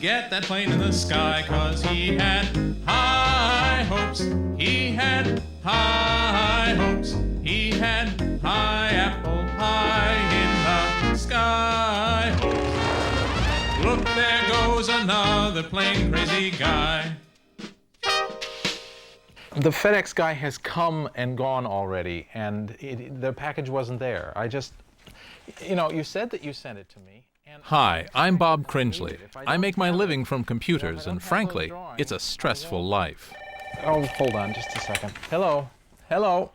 get that plane in the sky, 'cause he had high hopes. He had high hopes. He had high apple pie in the sky. Look, there goes another plane crazy guy. The FedEx guy has come and gone already, and the package wasn't there. You said that you sent it to me. Hi, I'm Bob Cringely. I make my living from computers, and frankly, it's a stressful life. Oh, hold on just a second. Hello? Hello?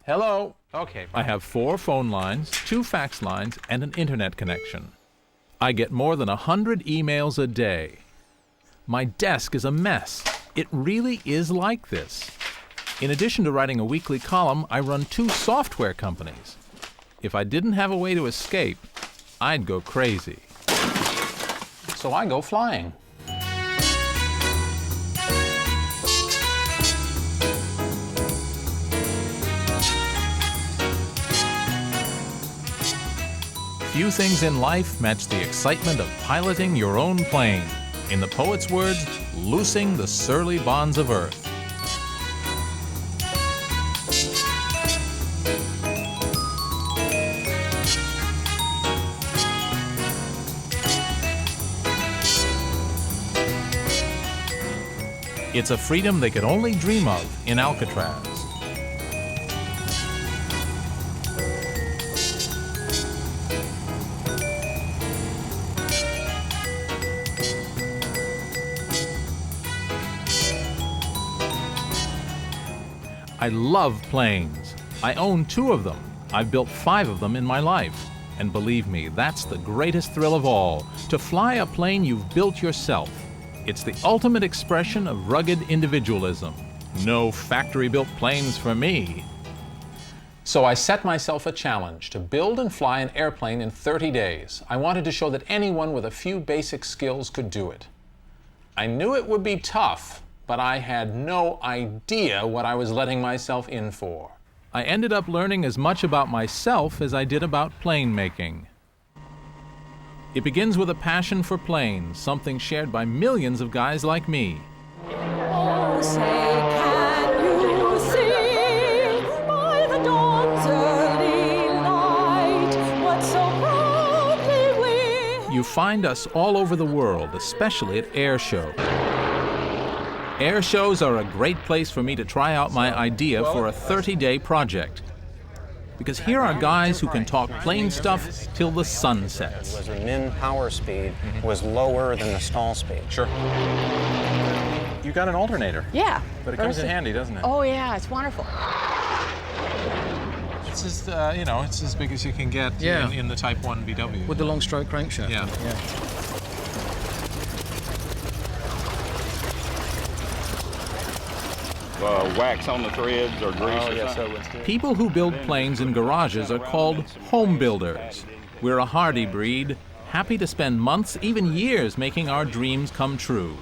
Hello? Okay. I have 4 phone lines, 2 fax lines, and an internet connection. I get more than 100 emails a day. My desk is a mess. It really is like this. In addition to writing a weekly column, I run 2 software companies. If I didn't have a way to escape, I'd go crazy. So I go flying. Few things in life match the excitement of piloting your own plane. In the poet's words, loosing the surly bonds of earth. It's a freedom they could only dream of in Alcatraz. I love planes. I own 2 of them. I've built 5 of them in my life. And believe me, that's the greatest thrill of all, to fly a plane you've built yourself. It's the ultimate expression of rugged individualism. No factory-built planes for me. So I set myself a challenge to build and fly an airplane in 30 days. I wanted to show that anyone with a few basic skills could do it. I knew it would be tough, but I had no idea what I was letting myself in for. I ended up learning as much about myself as I did about plane making. It begins with a passion for planes, something shared by millions of guys like me. Oh, say, can you see by the dawn's early light what so proudly we... You find us all over the world, especially at air shows. Air shows are a great place for me to try out my idea for a 30-day project. Because here are guys who can talk plane stuff till the sun sets. The min power speed was lower than the stall speed. Sure. You got an alternator. Yeah. But it comes in handy, doesn't it? Oh, yeah, it's wonderful. It's just, it's as big as you can get in the Type 1 VW. With the long stroke crankshaft. Yeah. Wax on the threads or grease or something. People who build planes in garages are called home builders. We're a hardy breed, happy to spend months, even years, making our dreams come true.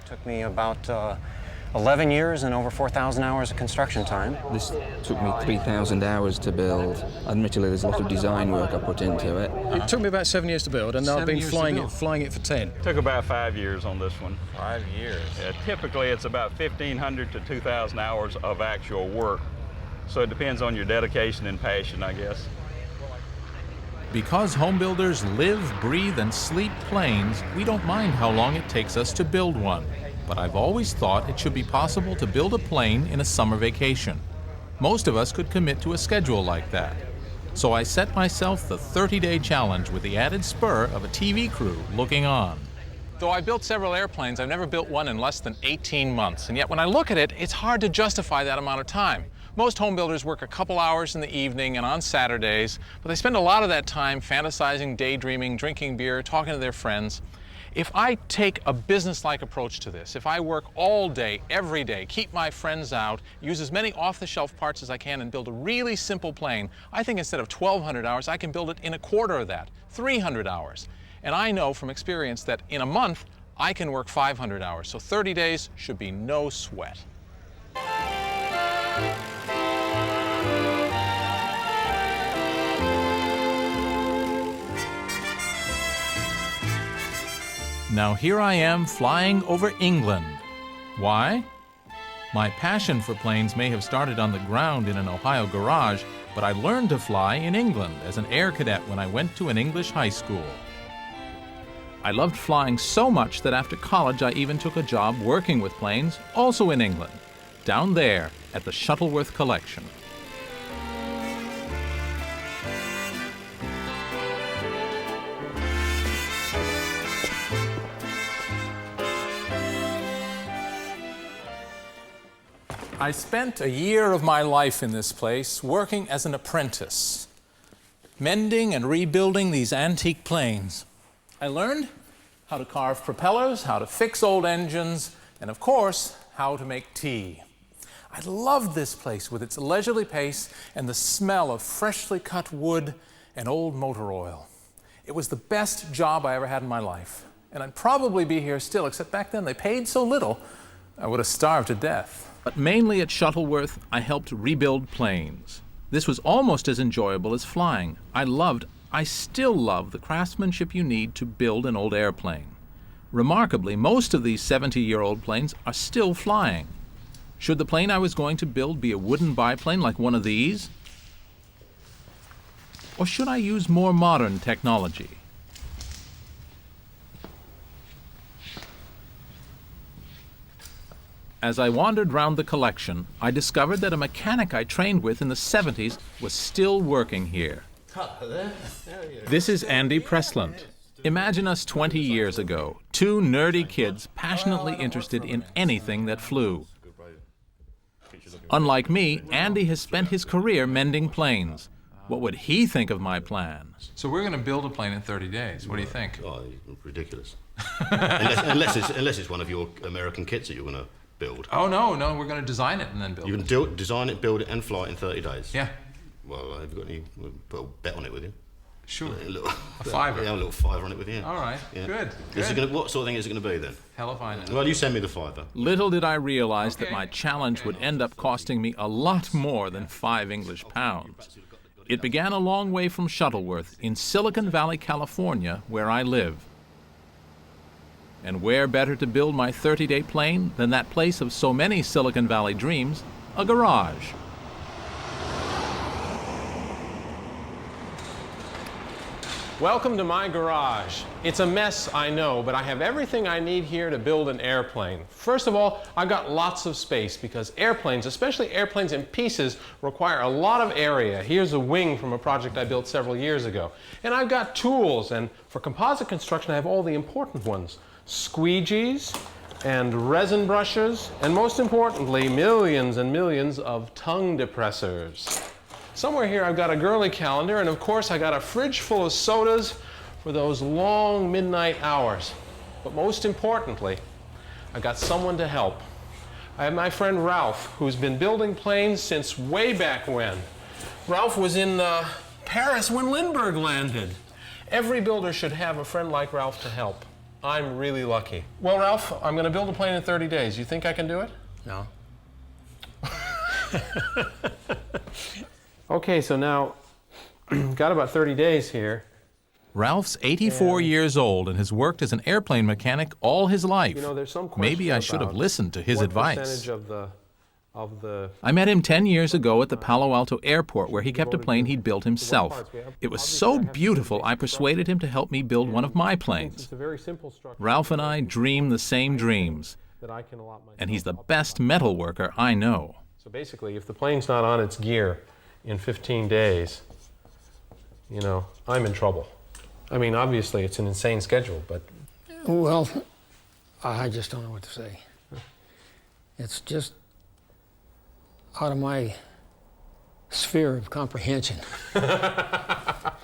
It took me about 11 years and over 4,000 hours of construction time. This took me 3,000 hours to build. Admittedly, there's a lot of design work I put into it. It took me about 7 years to build, and I've been flying it for 10. Took about 5 years on this one. 5 years. Typically, it's about 1,500 to 2,000 hours of actual work. So it depends on your dedication and passion, I guess. Because home builders live, breathe, and sleep planes, we don't mind how long it takes us to build one. But I've always thought it should be possible to build a plane in a summer vacation. Most of us could commit to a schedule like that. So I set myself the 30-day challenge with the added spur of a TV crew looking on. Though I built several airplanes, I've never built one in less than 18 months. And yet when I look at it, it's hard to justify that amount of time. Most home builders work a couple hours in the evening and on Saturdays, but they spend a lot of that time fantasizing, daydreaming, drinking beer, talking to their friends. If I take a business-like approach to this, if I work all day, every day, keep my friends out, use as many off-the-shelf parts as I can, and build a really simple plane, I think instead of 1,200 hours, I can build it in a quarter of that, 300 hours. And I know from experience that in a month, I can work 500 hours, so 30 days should be no sweat. Now here I am flying over England. Why? My passion for planes may have started on the ground in an Ohio garage, but I learned to fly in England as an air cadet when I went to an English high school. I loved flying so much that after college I even took a job working with planes, also in England, down there at the Shuttleworth Collection. I spent a year of my life in this place working as an apprentice, mending and rebuilding these antique planes. I learned how to carve propellers, how to fix old engines, and of course, how to make tea. I loved this place with its leisurely pace and the smell of freshly cut wood and old motor oil. It was the best job I ever had in my life, and I'd probably be here still, except back then they paid so little, I would have starved to death. But mainly at Shuttleworth, I helped rebuild planes. This was almost as enjoyable as flying. I still love the craftsmanship you need to build an old airplane. Remarkably, most of these 70-year-old planes are still flying. Should the plane I was going to build be a wooden biplane like one of these? Or should I use more modern technology? As I wandered round the collection, I discovered that a mechanic I trained with in the 70s was still working here. This is Andy Presland. Imagine us 20 years ago, two nerdy kids passionately interested in anything that flew. Unlike me, Andy has spent his career mending planes. What would he think of my plan? So we're going to build a plane in 30 days. What do you think? Oh, ridiculous. unless it's one of your American kits that you're going to build. Oh, no, we're going to design it and then build it. You can design it, build it, and fly it in 30 days? Yeah. Well, have you got any, put a bet on it with you? Sure. A fiver. Yeah, a little fiver on it with you. All right, yeah. Good. What sort of thing is it going to be then? Hell if I know. Well, you send me the fiver. Little did I realize that my challenge would end up costing me a lot more than £5 English. It began a long way from Shuttleworth in Silicon Valley, California, where I live. And where better to build my 30-day plane than that place of so many Silicon Valley dreams, a garage. Welcome to my garage. It's a mess, I know, but I have everything I need here to build an airplane. First of all, I've got lots of space because airplanes, especially airplanes in pieces, require a lot of area. Here's a wing from a project I built several years ago. And I've got tools, and for composite construction, I have all the important ones. Squeegees and resin brushes, and most importantly, millions and millions of tongue depressors. Somewhere here I've got a girly calendar, and of course I got a fridge full of sodas for those long midnight hours. But most importantly, I got someone to help. I have my friend Ralph, who's been building planes since way back when. Ralph was in Paris when Lindbergh landed. Every builder should have a friend like Ralph to help. I'm really lucky. Well, Ralph, I'm going to build a plane in 30 days. You think I can do it? No. Okay, so now, got about 30 days here. Ralph's 84 years old and has worked as an airplane mechanic all his life. You know, there's some question Maybe I should have listened to his what advice. Percentage of the I met him 10 years ago at the Palo Alto airport where he kept a plane he'd built himself. It was so beautiful I persuaded him to help me build one of my planes. It's a very simple structure. Ralph and I dream the same dreams, that I can allot myself and he's the up best metal worker I know. So basically, if the plane's not on its gear in 15 days, you know, I'm in trouble. I mean, obviously, it's an insane schedule, but... Well, I just don't know what to say. It's just out of my sphere of comprehension. Well,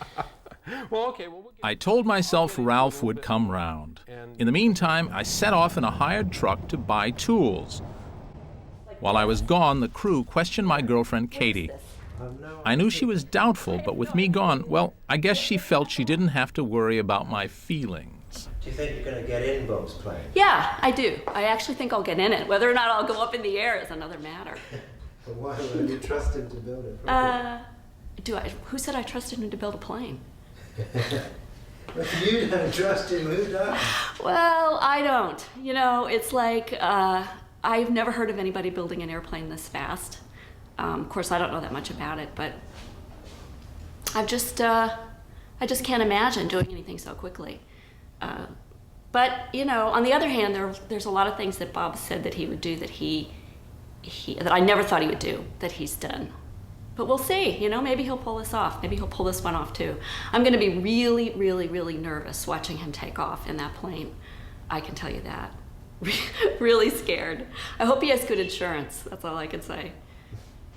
okay, I told myself Ralph would come round. In the meantime, I set off in a hired truck to buy tools. While I was gone, the crew questioned my girlfriend, Katie. I knew she was doubtful, but with me gone, well, I guess she felt she didn't have to worry about my feelings. Do you think you're going to get in Bob's plane? Yeah, I do. I actually think I'll get in it. Whether or not I'll go up in the air is another matter. But why would you trust him to build it? Who said I trusted him to build a plane? If you don't trust him, who does? Well, I don't. You know, it's like I've never heard of anybody building an airplane this fast. Of course, I don't know that much about it, but I just can't imagine doing anything so quickly. But you know, on the other hand, there's a lot of things that Bob said that he would do that that I never thought he would do that he's done. But we'll see. You know, maybe he'll pull this off. Maybe he'll pull this one off too. I'm going to be really, really, really nervous watching him take off in that plane. I can tell you that. Really scared. I hope he has good insurance. That's all I can say.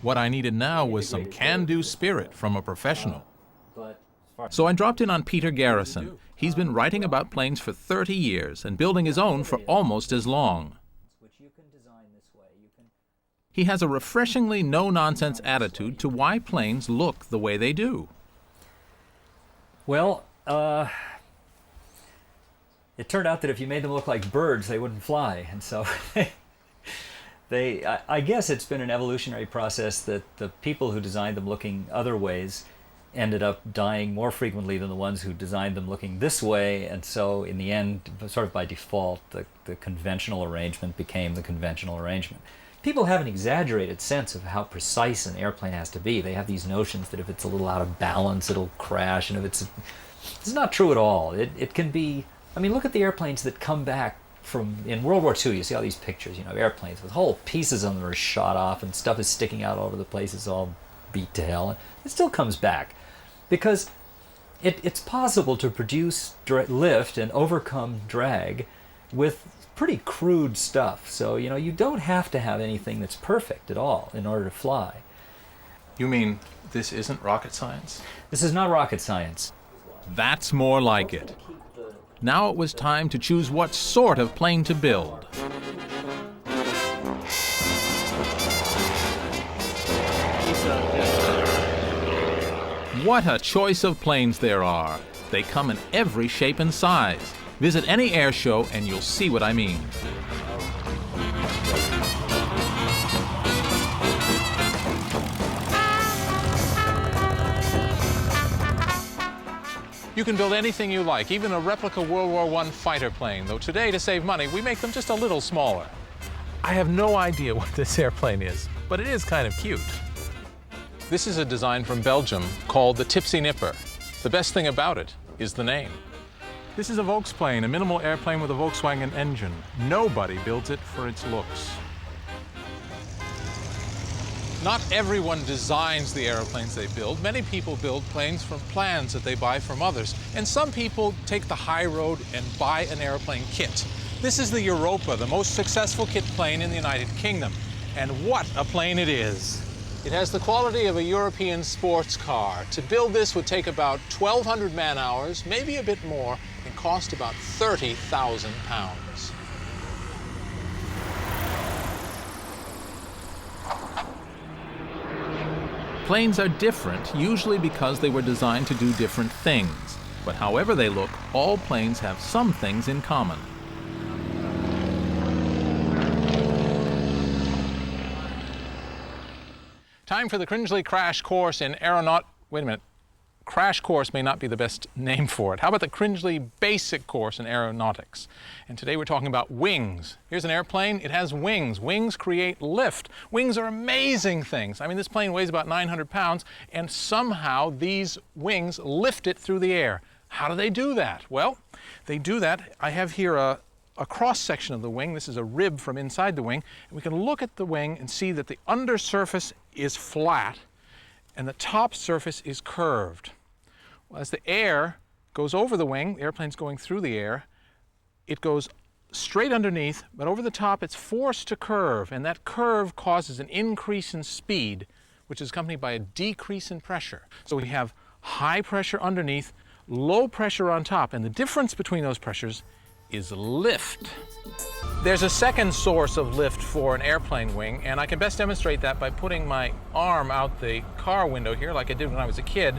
What I needed now was some can-do spirit from a professional. So I dropped in on Peter Garrison. He's been writing about planes for 30 years and building his own for almost as long. He has a refreshingly no-nonsense attitude to why planes look the way they do. Well, it turned out that if you made them look like birds, they wouldn't fly. And so I guess it's been an evolutionary process that the people who designed them looking other ways ended up dying more frequently than the ones who designed them looking this way. And so in the end, sort of by default, the conventional arrangement became the conventional arrangement. People have an exaggerated sense of how precise an airplane has to be. They have these notions that if it's a little out of balance, it'll crash, and if it's not true at all. It can be, I mean, look at the airplanes that come back from, in World War II, you see all these pictures, you know, airplanes with whole pieces of them are shot off and stuff is sticking out all over the place, it's all beat to hell, and it still comes back. Because it's possible to produce lift and overcome drag with pretty crude stuff. So, you know, you don't have to have anything that's perfect at all in order to fly. You mean this isn't rocket science? This is not rocket science. That's more like it. Now it was time to choose what sort of plane to build. What a choice of planes there are. They come in every shape and size. Visit any air show and you'll see what I mean. You can build anything you like, even a replica World War I fighter plane, though today, to save money, we make them just a little smaller. I have no idea what this airplane is, but it is kind of cute. This is a design from Belgium called the Tipsy Nipper. The best thing about it is the name. This is a Volksplane, a minimal airplane with a Volkswagen engine. Nobody builds it for its looks. Not everyone designs the airplanes they build. Many people build planes from plans that they buy from others. And some people take the high road and buy an airplane kit. This is the Europa, the most successful kit plane in the United Kingdom. And what a plane it is. It has the quality of a European sports car. To build this would take about 1,200 man-hours, maybe a bit more, and cost about £30,000. Planes are different, usually because they were designed to do different things. But however they look, all planes have some things in common. Time for the Cringely Crash Course in Wait a minute. Crash Course may not be the best name for it. How about the Cringely Basic Course in Aeronautics? And today we're talking about wings. Here's an airplane. It has wings. Wings create lift. Wings are amazing things. I mean, this plane weighs about 900 pounds, and somehow these wings lift it through the air. How do they do that? Well, they do that. I have here a cross-section of the wing. This is a rib from inside the wing. And we can look at the wing and see that the undersurface is flat and the top surface is curved. Well, as the air goes over the wing, the airplane's going through the air, it goes straight underneath, but over the top it's forced to curve, and that curve causes an increase in speed, which is accompanied by a decrease in pressure. So we have high pressure underneath, low pressure on top, and the difference between those pressures is lift. There's a second source of lift for an airplane wing, and I can best demonstrate that by putting my arm out the car window here, like I did when I was a kid.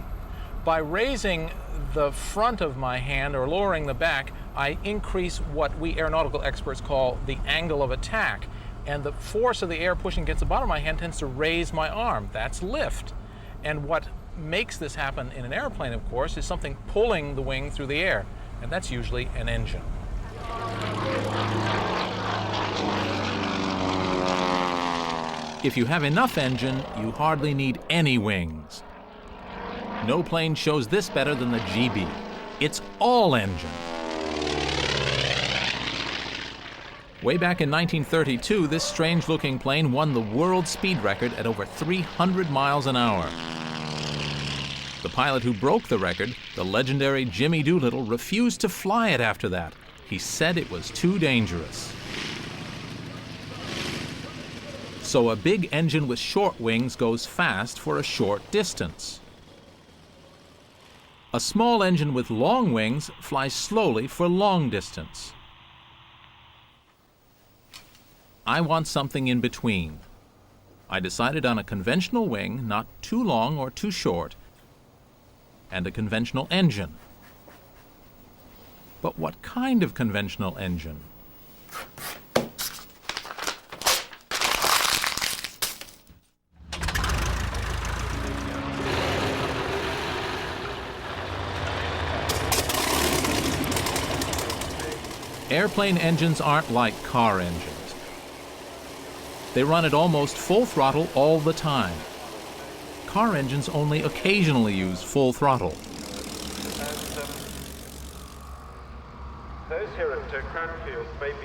By raising the front of my hand or lowering the back, I increase what we aeronautical experts call the angle of attack, and the force of the air pushing against the bottom of my hand tends to raise my arm. That's lift. And what makes this happen in an airplane, of course, is something pulling the wing through the air, and that's usually an engine. If you have enough engine, you hardly need any wings. No plane shows this better than the GB. It's all engine. Way back in 1932, this strange-looking plane won the world speed record at over 300 miles an hour. The pilot who broke the record, the legendary Jimmy Doolittle, refused to fly it after that. He said it was too dangerous. So a big engine with short wings goes fast for a short distance. A small engine with long wings flies slowly for long distance. I want something in between. I decided on a conventional wing, not too long or too short, and a conventional engine. But what kind of conventional engine? Airplane engines aren't like car engines. They run at almost full throttle all the time. Car engines only occasionally use full throttle.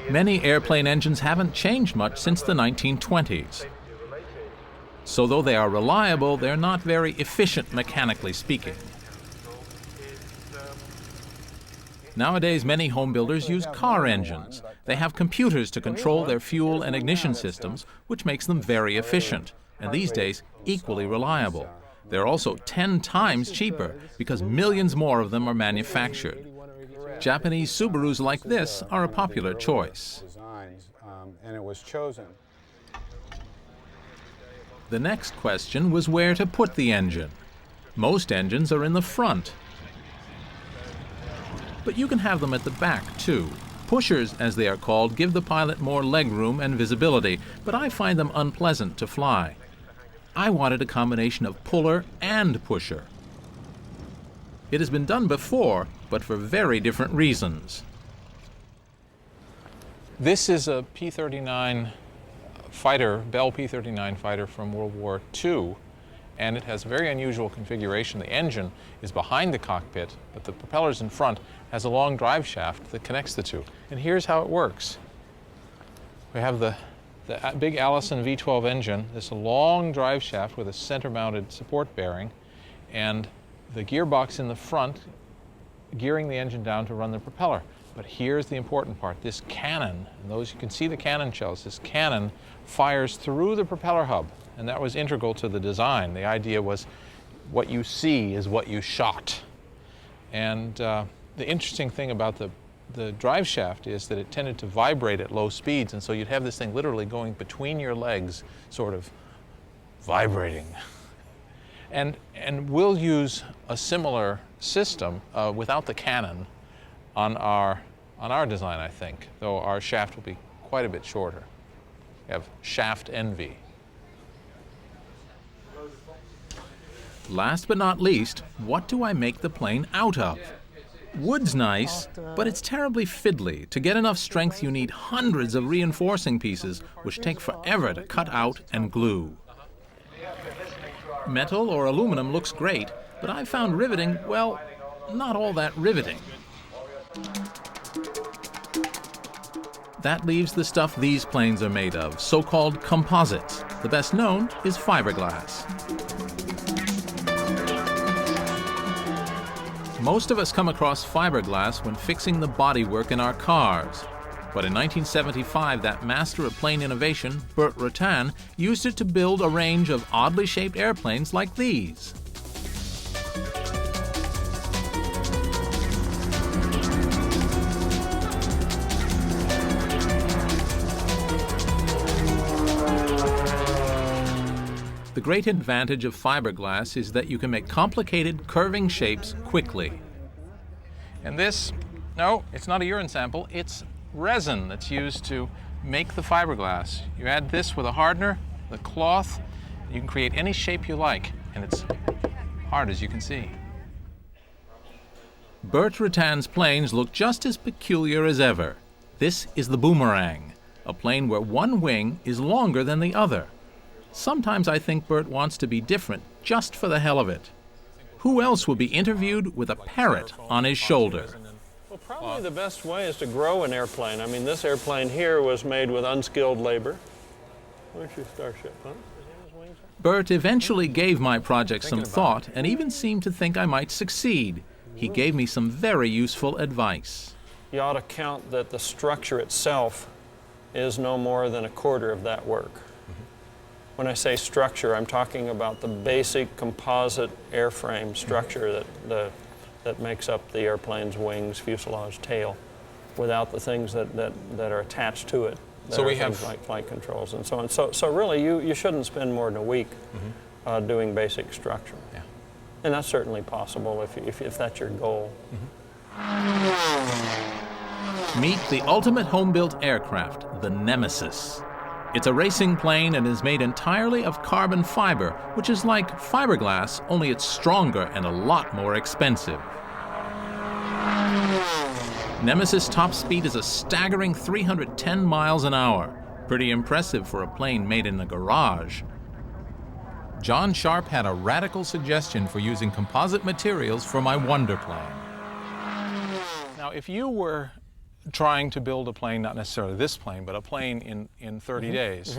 Many airplane engines haven't changed much since the 1920s. So though they are reliable, they're not very efficient mechanically speaking. Nowadays, many home builders use car engines. They have computers to control their fuel and ignition systems, which makes them very efficient, and these days, equally reliable. They're also 10 times cheaper, because millions more of them are manufactured. Japanese Subarus like this are a popular choice. And it was chosen. The next question was where to put the engine. Most engines are in the front. But you can have them at the back, too. Pushers, as they are called, give the pilot more legroom and visibility, but I find them unpleasant to fly. I wanted a combination of puller and pusher. It has been done before, but for very different reasons. This is a P-39 fighter, Bell P-39 fighter from World War II. And it has a very unusual configuration. The engine is behind the cockpit, but the propeller's in front, has a long drive shaft that connects the two. And here's how it works. We have the big Allison V12 engine, this long drive shaft with a center-mounted support bearing, and the gearbox in the front gearing the engine down to run the propeller. But here's the important part. This cannon, and those you can see the cannon shells, this cannon fires through the propeller hub. And that was integral to the design. The idea was what you see is what you shot. And the interesting thing about the drive shaft is that it tended to vibrate at low speeds, and so you'd have this thing literally going between your legs, sort of vibrating. And we'll use a similar system without the cannon on our design, I think, though our shaft will be quite a bit shorter. We have shaft envy. Last but not least, what do I make the plane out of? Wood's nice, but it's terribly fiddly. To get enough strength, you need hundreds of reinforcing pieces, which take forever to cut out and glue. Metal or aluminum looks great, but I found riveting, well, not all that riveting. That leaves the stuff these planes are made of, so-called composites. The best known is fiberglass. Most of us come across fiberglass when fixing the bodywork in our cars. But in 1975, that master of plane innovation, Burt Rutan, used it to build a range of oddly shaped airplanes like these. The great advantage of fiberglass is that you can make complicated curving shapes quickly. And this, no, it's not a urine sample, it's resin that's used to make the fiberglass. You add this with a hardener, the cloth, you can create any shape you like, and it's hard as you can see. Burt Rutan's planes look just as peculiar as ever. This is the Boomerang, a plane where one wing is longer than the other. Sometimes I think Burt wants to be different just for the hell of it. Who else would be interviewed with a parrot on his shoulder? Well, probably the best way is to grow an airplane. I mean, this airplane here was made with unskilled labor. Where's your Starship, huh? Burt eventually gave my project some thought and even seemed to think I might succeed. He gave me some very useful advice. You ought to count that the structure itself is no more than a quarter of that work. When I say structure, I'm talking about the basic composite airframe structure that makes up the airplane's wings, fuselage, tail, without the things that are attached to it. So we have things like flight controls and so on. So really, you shouldn't spend more than a week doing basic structure. Yeah. And that's certainly possible if that's your goal. Meet the ultimate home-built aircraft, the Nemesis. It's a racing plane and is made entirely of carbon fiber, which is like fiberglass, only it's stronger and a lot more expensive. Nemesis top speed is a staggering 310 miles an hour. Pretty impressive for a plane made in a garage. John Sharp had a radical suggestion for using composite materials for my wonder plane. Now, if you were trying to build a plane, not necessarily this plane, but a plane in 30 days,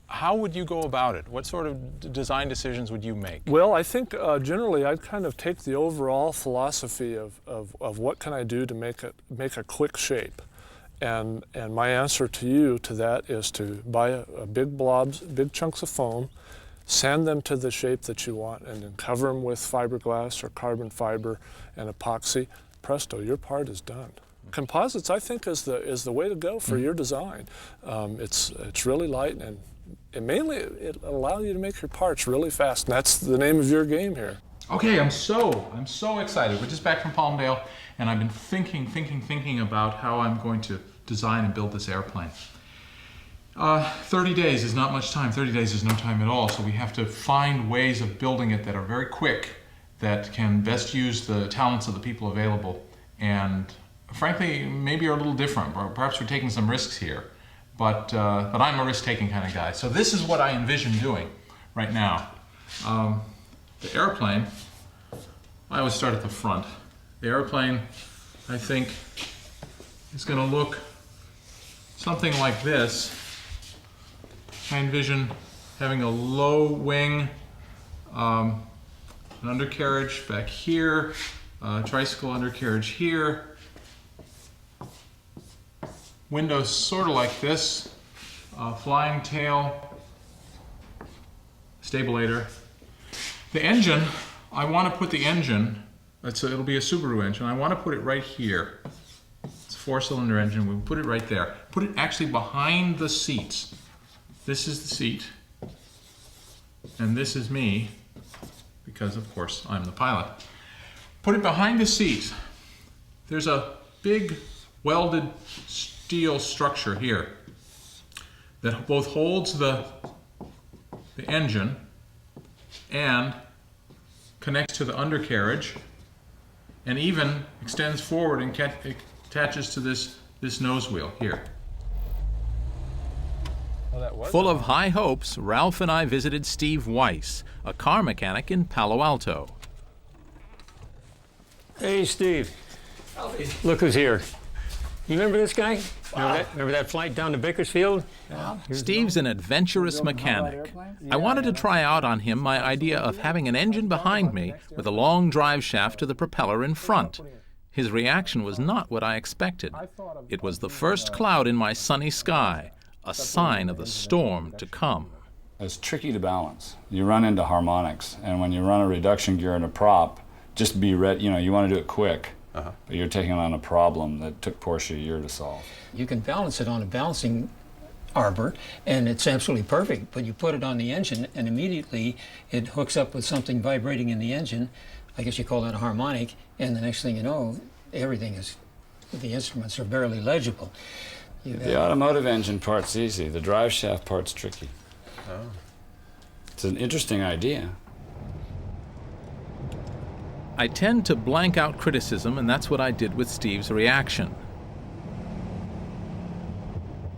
how would you go about it? What sort of design decisions would you make? Well, I think generally I'd kind of take the overall philosophy of what can I do to make a quick shape. And my answer to you to that is to buy a big chunks of foam, sand them to the shape that you want, and then cover them with fiberglass or carbon fiber and epoxy. Presto, your part is done. Composites, I think, is the way to go for your design. It's really light, and mainly it allows you to make your parts really fast, and that's the name of your game here. Okay, I'm so excited. We're just back from Palmdale, and I've been thinking about how I'm going to design and build this airplane. 30 days is not much time. 30 days is no time at all, so we have to find ways of building it that are very quick, that can best use the talents of the people available, and frankly, maybe are a little different. Perhaps we're taking some risks here, but I'm a risk-taking kind of guy. So this is what I envision doing right now. The airplane, I always start at the front. The airplane, I think, is going to look something like this. I envision having a low wing, an undercarriage back here, tricycle undercarriage here, windows sort of like this, flying tail, stabilator. The engine, I want to put the engine, it'll be a Subaru engine, I want to put it right here. It's a 4-cylinder engine, we'll put it right there. Put it actually behind the seats. This is the seat, and this is me, because of course I'm the pilot. Put it behind the seat. There's a big welded steel structure here that both holds the engine and connects to the undercarriage, and even extends forward and attaches to this nose wheel here. Full of high hopes, Ralph and I visited Steve Weiss, a car mechanic in Palo Alto. Hey, Steve. Look who's here. You remember this guy? Remember that flight down to Bakersfield? Steve's an adventurous mechanic. I wanted to try out on him my idea of having an engine behind me with a long drive shaft to the propeller in front. His reaction was not what I expected. It was the first cloud in my sunny sky, a sign of the storm to come. It's tricky to balance. You run into harmonics, and when you run a reduction gear in a prop, just be ready. You want to do it quick, but you're taking on a problem that took Porsche a year to solve. You can balance it on a balancing arbor, and it's absolutely perfect, but you put it on the engine, and immediately it hooks up with something vibrating in the engine. I guess you call that a harmonic, and the next thing you know, the instruments are barely legible. The automotive engine part's easy. The drive shaft part's tricky. It's an interesting idea. I tend to blank out criticism, and that's what I did with Steve's reaction.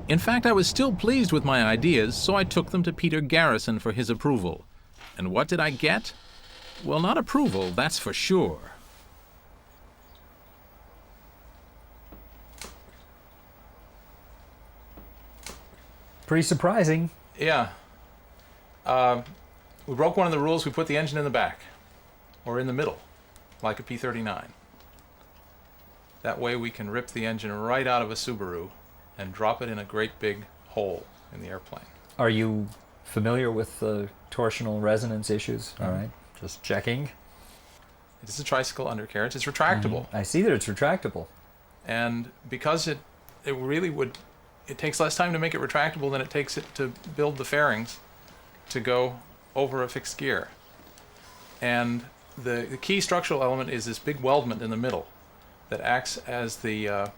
In fact, I was still pleased with my ideas, so I took them to Peter Garrison for his approval. And what did I get? Well, not approval, that's for sure. Pretty surprising. Yeah. We broke one of the rules. We put the engine in the back, or in the middle, like a P-39. That way we can rip the engine right out of a Subaru and drop it in a great big hole in the airplane. Are you familiar with the torsional resonance issues? All right, just checking. It is a tricycle undercarriage. It's retractable. I see that it's retractable. And because it really would, it takes less time to make it retractable than it takes it to build the fairings to go over a fixed gear. And the key structural element is this big weldment in the middle that acts as the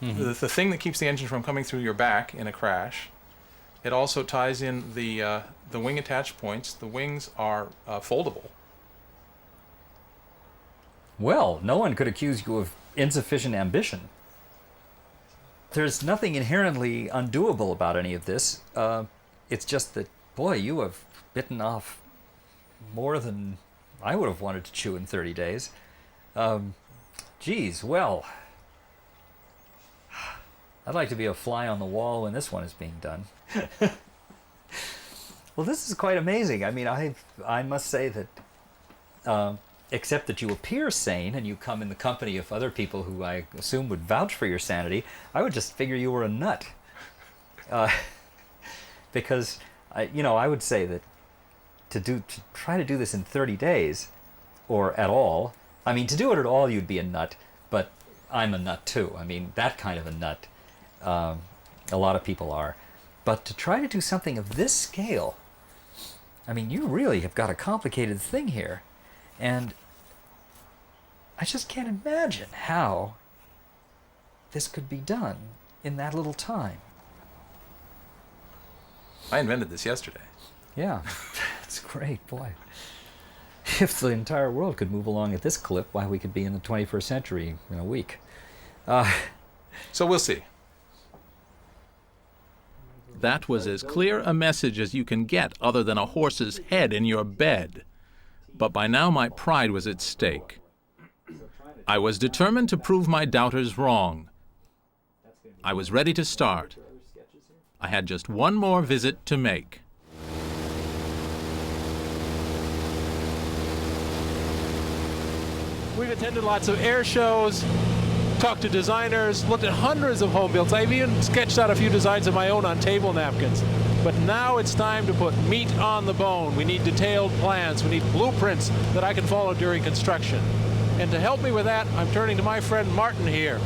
thing that keeps the engine from coming through your back in a crash. It also ties in the wing attach points. The wings are foldable. Well, no one could accuse you of insufficient ambition. There's nothing inherently undoable about any of this. It's just that, boy, you have bitten off more than I would have wanted to chew in 30 days. Geez, well, I'd like to be a fly on the wall when this one is being done. Well, this is quite amazing. I mean, I must say that, except that you appear sane and you come in the company of other people who I assume would vouch for your sanity, I would just figure you were a nut. Because, I would say that to try to do this in 30 days, or at all, I mean, to do it at all, you'd be a nut, but I'm a nut too. I mean, that kind of a nut. A lot of people are. But to try to do something of this scale, I mean, you really have got a complicated thing here. And I just can't imagine how this could be done in that little time. I invented this yesterday. Yeah, that's great, boy. If the entire world could move along at this clip, why, we could be in the 21st century in a week. So we'll see. That was as clear a message as you can get other than a horse's head in your bed. But by now my pride was at stake. I was determined to prove my doubters wrong. I was ready to start. I had just one more visit to make. We've attended lots of air shows, talked to designers, looked at hundreds of home builds. I've even sketched out a few designs of my own on table napkins. But now it's time to put meat on the bone. We need detailed plans. We need blueprints that I can follow during construction. And to help me with that, I'm turning to my friend Martin here,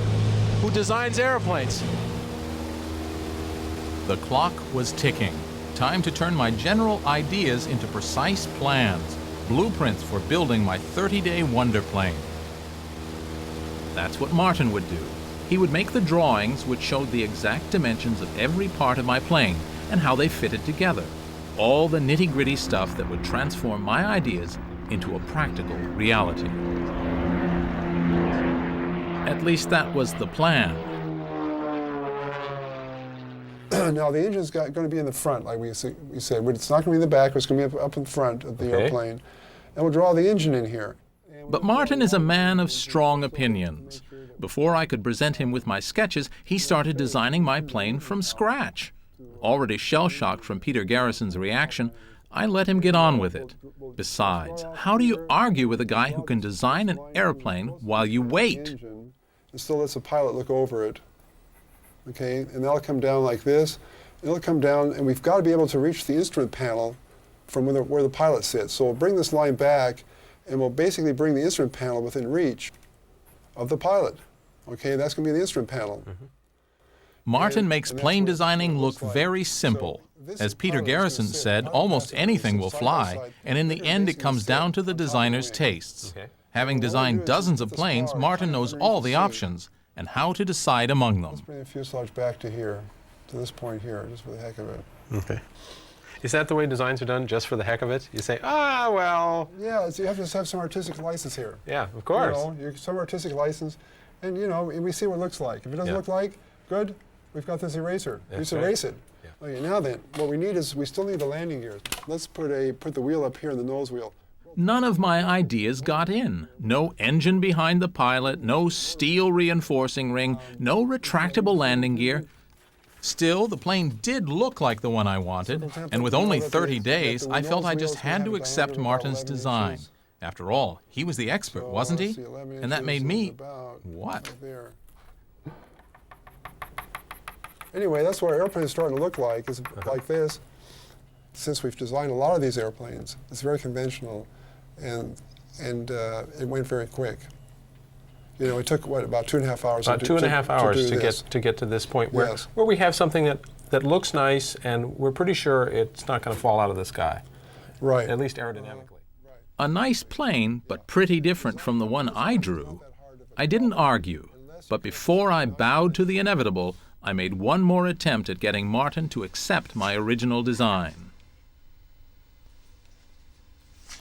who designs airplanes. The clock was ticking. Time to turn my general ideas into precise plans, blueprints for building my 30-day wonder plane. That's what Martin would do. He would make the drawings which showed the exact dimensions of every part of my plane and how they fitted together. All the nitty-gritty stuff that would transform my ideas into a practical reality. At least that was the plan. Now the engine's going to be in the front, like we said. It's not going to be in the back, it's going to be up in front of the airplane. And we'll draw the engine in here. But Martin is a man of strong opinions. Before I could present him with my sketches, he started designing my plane from scratch. Already shell-shocked from Peter Garrison's reaction, I let him get on with it. Besides, how do you argue with a guy who can design an airplane while you wait? And still lets the pilot look over it. Okay, and that'll come down like this. It'll come down, and we've got to be able to reach the instrument panel from where the pilot sits. So we'll bring this line back, and we'll basically bring the instrument panel within reach of the pilot. Okay, that's going to be the instrument panel. Martin makes plane designing look very simple. As Peter Garrison said, almost anything will fly, and in the end it comes down to the designer's tastes. Having designed dozens of planes, Martin knows all the options and how to decide among them. Let's bring the fuselage back to here, to this point here, just for the heck of it. Okay. Is that the way designs are done, just for the heck of it? You say, well... Yeah, you have to have some artistic license here. Yeah, of course. Some artistic license, and we see what it looks like. If it doesn't look like, good, we've got this eraser. Just erase it. Yeah. Okay, now then, what we need is, we still need the landing gears. Let's put the wheel up here in the nose wheel. None of my ideas got in. No engine behind the pilot, no steel reinforcing ring, no retractable landing gear. Still, the plane did look like the one I wanted, and with only 30 days, I felt I just had to accept Martin's design. After all, he was the expert, wasn't he? And that made me... what? Anyway, that's what our airplane is starting to look like, is like this. Since we've designed a lot of these airplanes, it's very conventional, and it went very quick. It took, about 2.5 hours. About 2.5 hours to get to this point where we have something that looks nice, and we're pretty sure it's not going to fall out of the sky. Right. At least aerodynamically. A nice plane, but pretty different from the one I drew. I didn't argue, but before I bowed to the inevitable, I made one more attempt at getting Martin to accept my original design.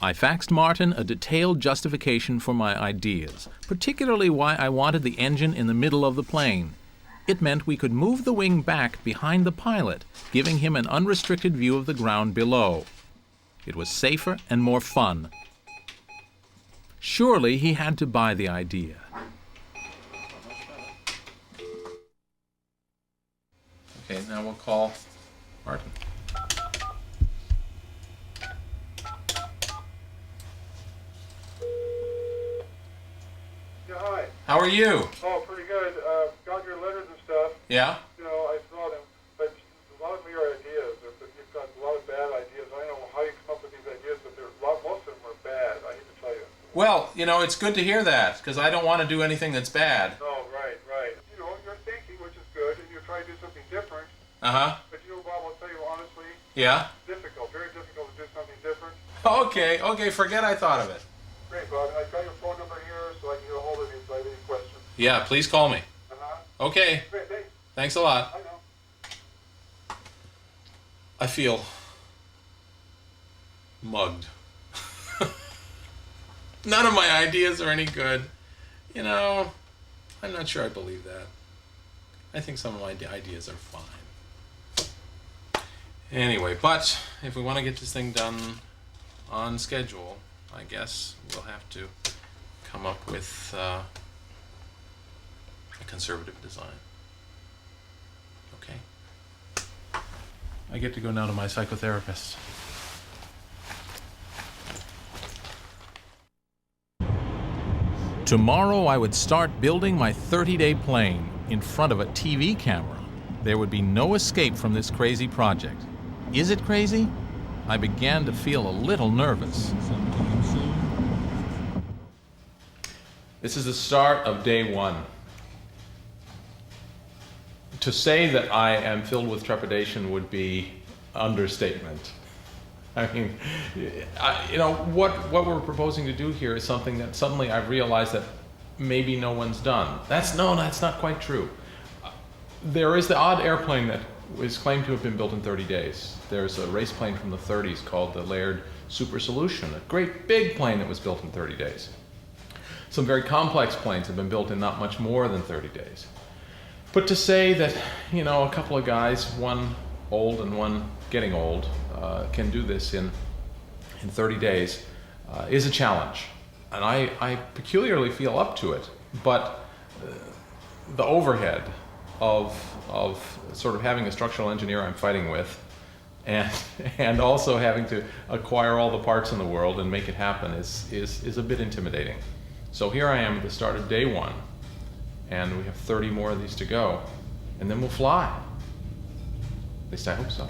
I faxed Martin a detailed justification for my ideas, particularly why I wanted the engine in the middle of the plane. It meant we could move the wing back behind the pilot, giving him an unrestricted view of the ground below. It was safer and more fun. Surely he had to buy the idea. Okay, now we'll call Martin. Hi. How are you? Oh, pretty good. Got your letters and stuff. Yeah? I saw them, but a lot of them are ideas. You've got a lot of bad ideas. I don't know how you come up with these ideas, but most of them are bad, I hate to tell you. Well, it's good to hear that, because I don't want to do anything that's bad. No, right. You're thinking, which is good, and you're trying to do something different. Uh-huh. But Bob, I'll tell you honestly. Yeah? It's difficult, very difficult to do something different. Okay, forget I thought of it. Great, Bob. I got your phone number here, so I can get a hold of you if I have any questions. Yeah, please call me. Uh-huh. Okay. Great, thanks. Thanks a lot. I know. I feel mugged. None of my ideas are any good. I'm not sure I believe that. I think some of my ideas are fine. Anyway, but if we want to get this thing done on schedule, I guess we'll have to come up with a conservative design. Okay. I get to go now to my psychotherapist. Tomorrow I would start building my 30-day plane in front of a TV camera. There would be no escape from this crazy project. Is it crazy? I began to feel a little nervous. This is the start of day one. To say that I am filled with trepidation would be understatement. I mean, what we're proposing to do here is something that suddenly I've realized that maybe no one's done. That's not quite true. There is the odd airplane that is claimed to have been built in 30 days. There's a race plane from the 30s called the Laird Super Solution, a great big plane that was built in 30 days. Some very complex planes have been built in not much more than 30 days. But to say that, a couple of guys, one old and one getting old, can do this in 30 days is a challenge. And I peculiarly feel up to it, but the overhead of sort of having a structural engineer I'm fighting with and also having to acquire all the parts in the world and make it happen is a bit intimidating. So here I am at the start of day one, and we have 30 more of these to go, and then we'll fly. At least I hope so.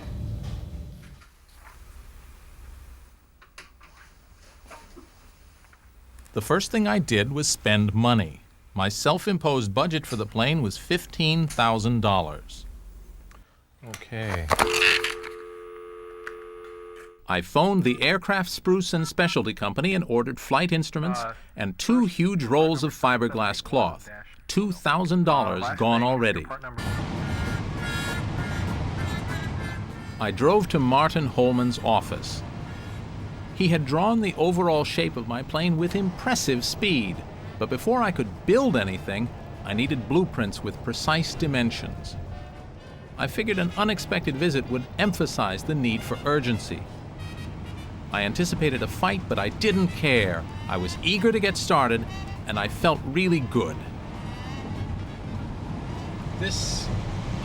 The first thing I did was spend money. My self-imposed budget for the plane was $15,000. Okay. I phoned the Aircraft Spruce and Specialty Company and ordered flight instruments and 2 huge rolls of fiberglass cloth. $2,000 gone already. I drove to Martin Holman's office. He had drawn the overall shape of my plane with impressive speed, but before I could build anything, I needed blueprints with precise dimensions. I figured an unexpected visit would emphasize the need for urgency. I anticipated a fight, but I didn't care. I was eager to get started, and I felt really good. This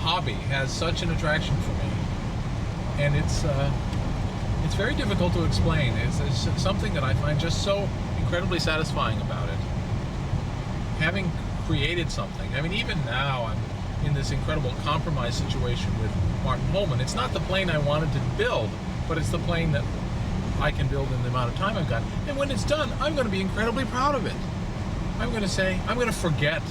hobby has such an attraction for me, and it's very difficult to explain. It's something that I find just so incredibly satisfying about it. Having created something, I mean, even now I'm in this incredible compromise situation with Martin Holman. It's not the plane I wanted to build, but it's the plane that I can build in the amount of time I've got. And when it's done, I'm going to be incredibly proud of it. I'm going to forget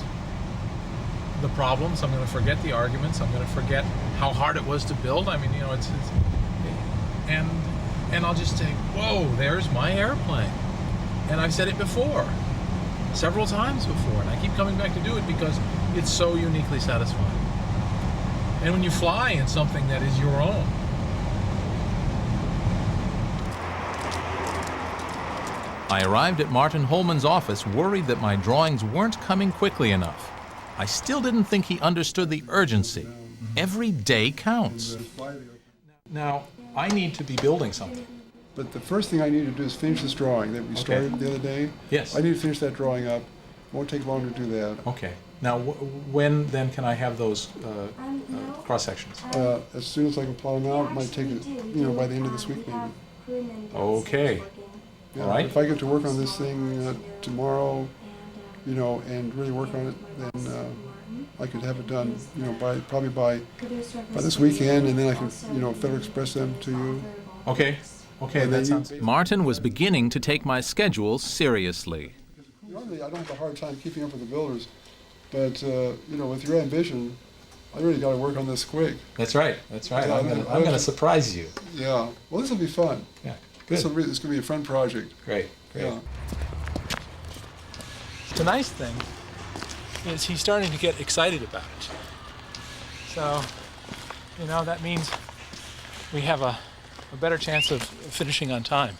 the problems. I'm going to forget the arguments. I'm going to forget how hard it was to build. I mean, you know, and I'll just say, whoa, there's my airplane. And I've said it before, several times before, and I keep coming back to do it because it's so uniquely satisfying. And when you fly in something that is your own, I arrived at Martin Holman's office worried that my drawings weren't coming quickly enough. I still didn't think he understood the urgency. Every day counts. now I need to be building something. But the first thing I need to do is finish this drawing that we started the other day. Yes. I need to finish that drawing up. It won't take long to do that. Okay. Now, when then can I have those cross sections? As soon as I can plot them out, it might take it, by the end of this week maybe. Okay. Yeah, All right. If I get to work on this thing tomorrow, and really work on it, then I could have it done, probably by this weekend, and then I can, Federal Express them to you. Okay. Okay, that sounds. Martin was beginning to take my schedule seriously. Normally, I don't have a hard time keeping up with the builders, but with your ambition, I really got to work on this quick. That's right. That's right. Yeah, I'm going to surprise you. Yeah. Well, this will be fun. Yeah. Good. This is going to be a fun project. Great. Yeah. The nice thing is he's starting to get excited about it. So, that means we have a better chance of finishing on time.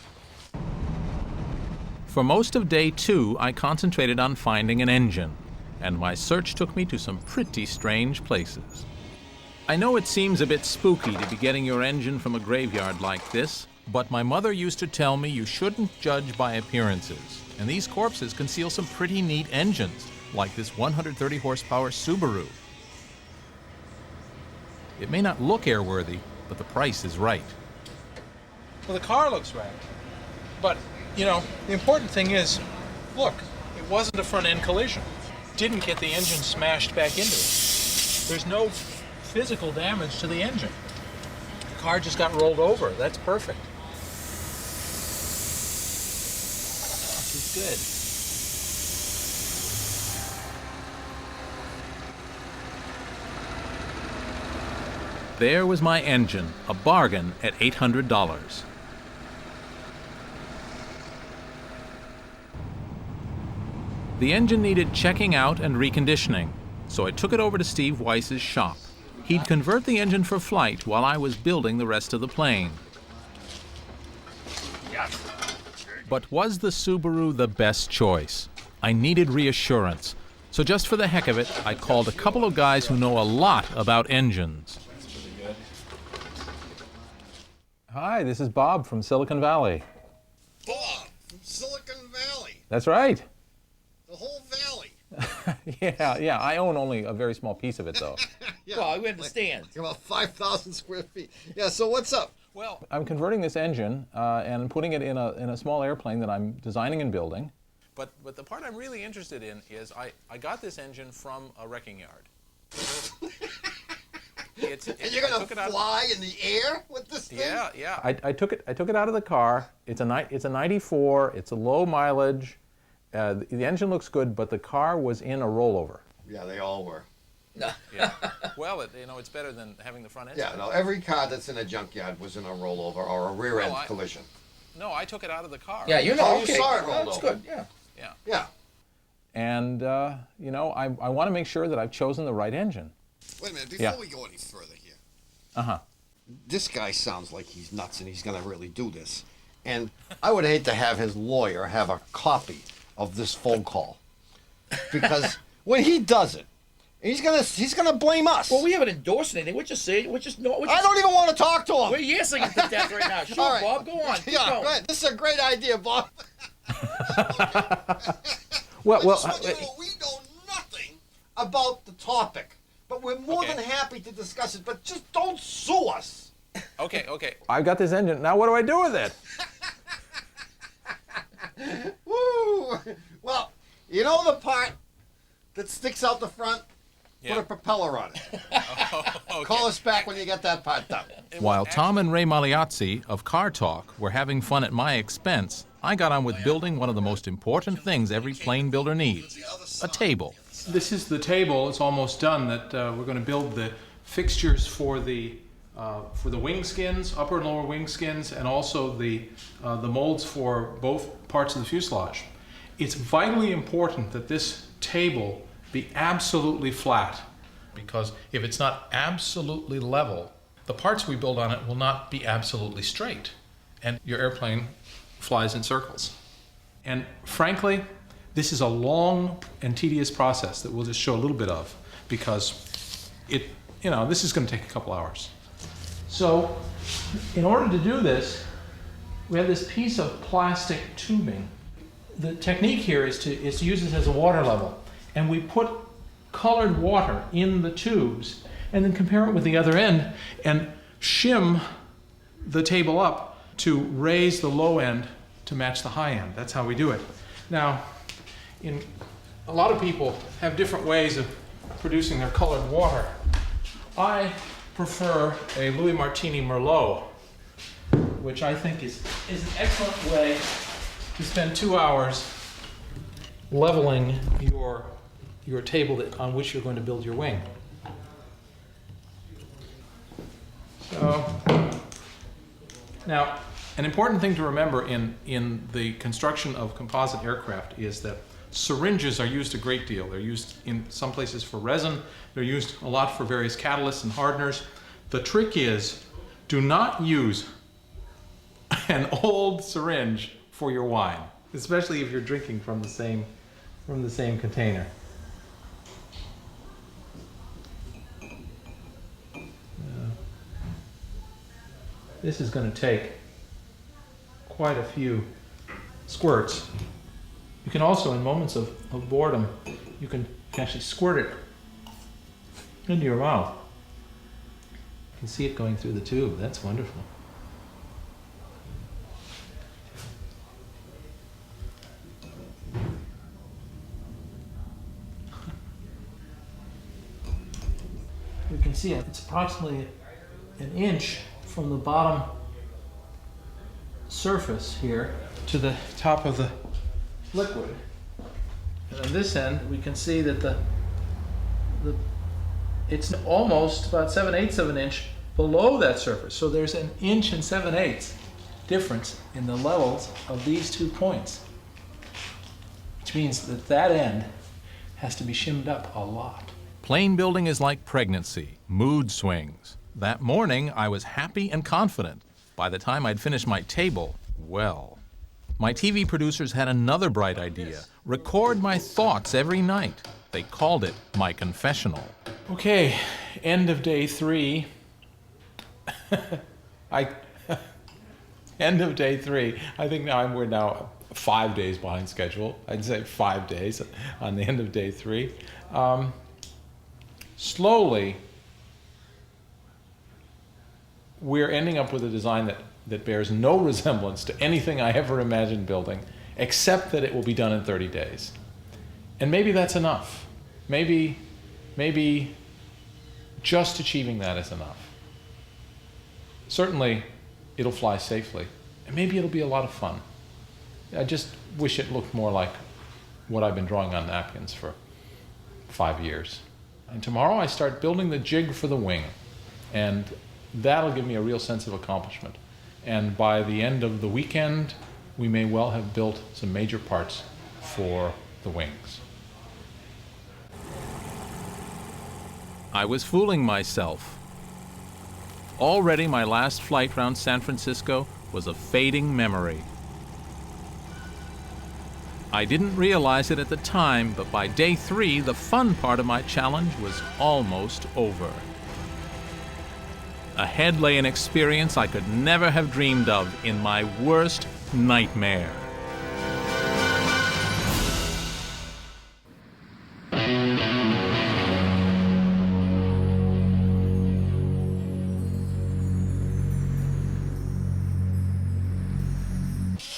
For most of day 2, I concentrated on finding an engine, and my search took me to some pretty strange places. I know it seems a bit spooky to be getting your engine from a graveyard like this, but my mother used to tell me you shouldn't judge by appearances, and these corpses conceal some pretty neat engines, like this 130 horsepower Subaru. It may not look airworthy, but the price is right. Well, the car looks right, but, the important thing is, look, it wasn't a front-end collision. Didn't get the engine smashed back into it. There's no physical damage to the engine. The car just got rolled over. That's perfect. This is good. There was my engine, a bargain at $800. The engine needed checking out and reconditioning, so I took it over to Steve Weiss's shop. He'd convert the engine for flight while I was building the rest of the plane. But was the Subaru the best choice? I needed reassurance, so just for the heck of it, I called a couple of guys who know a lot about engines. Hi, this is Bob from Silicon Valley. Bob from Silicon Valley. That's right. The whole valley. Yeah, I own only a very small piece of it, though. Yeah, well, we understand. About 5,000 square feet. Yeah, so what's up? Well, I'm converting this engine and putting it in a small airplane that I'm designing and building. But the part I'm really interested in is I got this engine from a wrecking yard. And you're going to fly in the air with this thing? Yeah. I took it out of the car. It's a 94. It's a low mileage. The engine looks good, but the car was in a rollover. Yeah, they all were. Yeah. Well, it's better than having the front end. Yeah, no, every car that's in a junkyard was in a rollover or a rear end collision. No, I took it out of the car. Yeah, you saw it rolled over. That's good. Yeah. And I want to make sure that I've chosen the right engine. Wait a minute, before we go any further here. Uh-huh. this guy sounds like he's nuts and he's going to really do this. And I would hate to have his lawyer have a copy of this phone call. Because when he does it, he's gonna blame us. Well, we haven't endorsed anything. We're just saying, I don't even want to talk to him. We're yesing it to death right now. Sure, right. Bob, go on. Yeah, go ahead. This is a great idea, Bob. Well, we know nothing about the topic, but we're more than happy to discuss it. But just don't sue us. Okay. I've got this engine. Now what do I do with it? Woo! Well, you know the part that sticks out the front? Put a propeller on it. Call us back when you get that part done. While Tom and Ray Magliozzi of Car Talk were having fun at my expense, I got on with building one of the most important things every plane builder needs, a table. This is the table. It's almost done. That we're going to build the fixtures for the wing skins, upper and lower wing skins, and also the molds for both parts of the fuselage. It's vitally important that this table be absolutely flat, because if it's not absolutely level, the parts we build on it will not be absolutely straight, and your airplane flies in circles. And frankly, this is a long and tedious process that we'll just show a little bit of, because this is going to take a couple hours. So, in order to do this, we have this piece of plastic tubing. The technique here is to use this as a water level. And we put colored water in the tubes and then compare it with the other end and shim the table up to raise the low end to match the high end. That's how we do it. Now, a lot of people have different ways of producing their colored water. I prefer a Louis Martini Merlot, which I think is an excellent way to spend 2 hours leveling your table on which you're going to build your wing. So, now, an important thing to remember in the construction of composite aircraft is that syringes are used a great deal. They're used in some places for resin. They're used a lot for various catalysts and hardeners. The trick is, do not use an old syringe for your wine, especially if you're drinking from the same container. This is going to take quite a few squirts. You can also, in moments of boredom, you can actually squirt it into your mouth. You can see it going through the tube. That's wonderful. You can see it's approximately an inch from the bottom surface here to the top of the liquid. And on this end, we can see that it's almost about 7/8 of an inch below that surface. So there's an inch and 7/8 difference in the levels of these 2 points, which means that end has to be shimmed up a lot. Plane building is like pregnancy, mood swings. That morning, I was happy and confident. By the time I'd finished my table, well, my TV producers had another bright idea. Record my thoughts every night. They called it my confessional. Okay, end of day 3. End of day 3. I think we're now 5 days behind schedule. I'd say 5 days on the end of day 3. Slowly, we're ending up with a design that bears no resemblance to anything I ever imagined building, except that it will be done in 30 days. And maybe that's enough. Maybe just achieving that is enough. Certainly, it'll fly safely, and maybe it'll be a lot of fun. I just wish it looked more like what I've been drawing on napkins for 5 years. And tomorrow I start building the jig for the wing, and that'll give me a real sense of accomplishment. And by the end of the weekend, we may well have built some major parts for the wings. I was fooling myself. Already my last flight round San Francisco was a fading memory. I didn't realize it at the time, but by day 3, the fun part of my challenge was almost over. Ahead lay an experience I could never have dreamed of in my worst nightmare.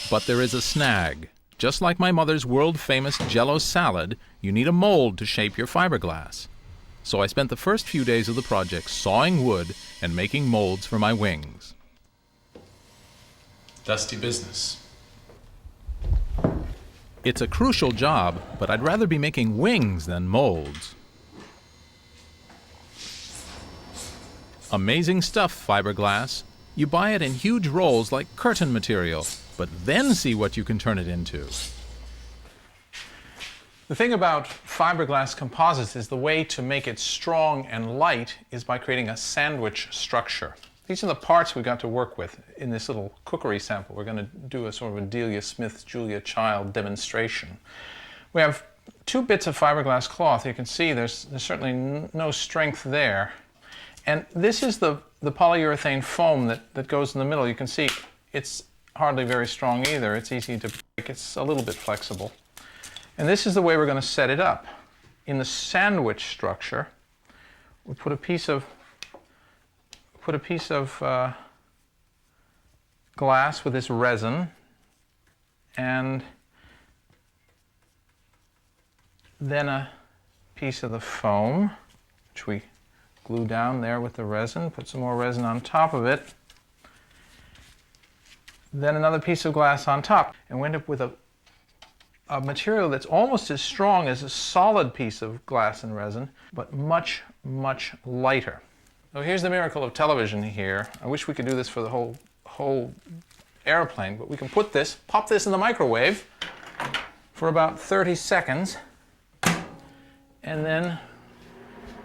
But there is a snag. Just like my mother's world-famous Jell-O salad, you need a mold to shape your fiberglass. So I spent the first few days of the project sawing wood and making molds for my wings. Dusty business. It's a crucial job, but I'd rather be making wings than molds. Amazing stuff, fiberglass. You buy it in huge rolls like curtain material, but then see what you can turn it into. The thing about fiberglass composites is the way to make it strong and light is by creating a sandwich structure. These are the parts we got to work with in this little cookery sample. We're going to do a sort of a Delia Smith, Julia Child demonstration. We have 2 bits of fiberglass cloth. You can see there's certainly no strength there. And this is the polyurethane foam that goes in the middle. You can see it's hardly very strong either. It's easy to break. It's a little bit flexible. And this is the way we're going to set it up. In the sandwich structure, we put a piece of glass with this resin, and then a piece of the foam, which we glue down there with the resin, put some more resin on top of it, then another piece of glass on top, and we end up with a material that's almost as strong as a solid piece of glass and resin, but much, much lighter. So here's the miracle of television here. I wish we could do this for the whole airplane, but we can pop this in the microwave for about 30 seconds, and then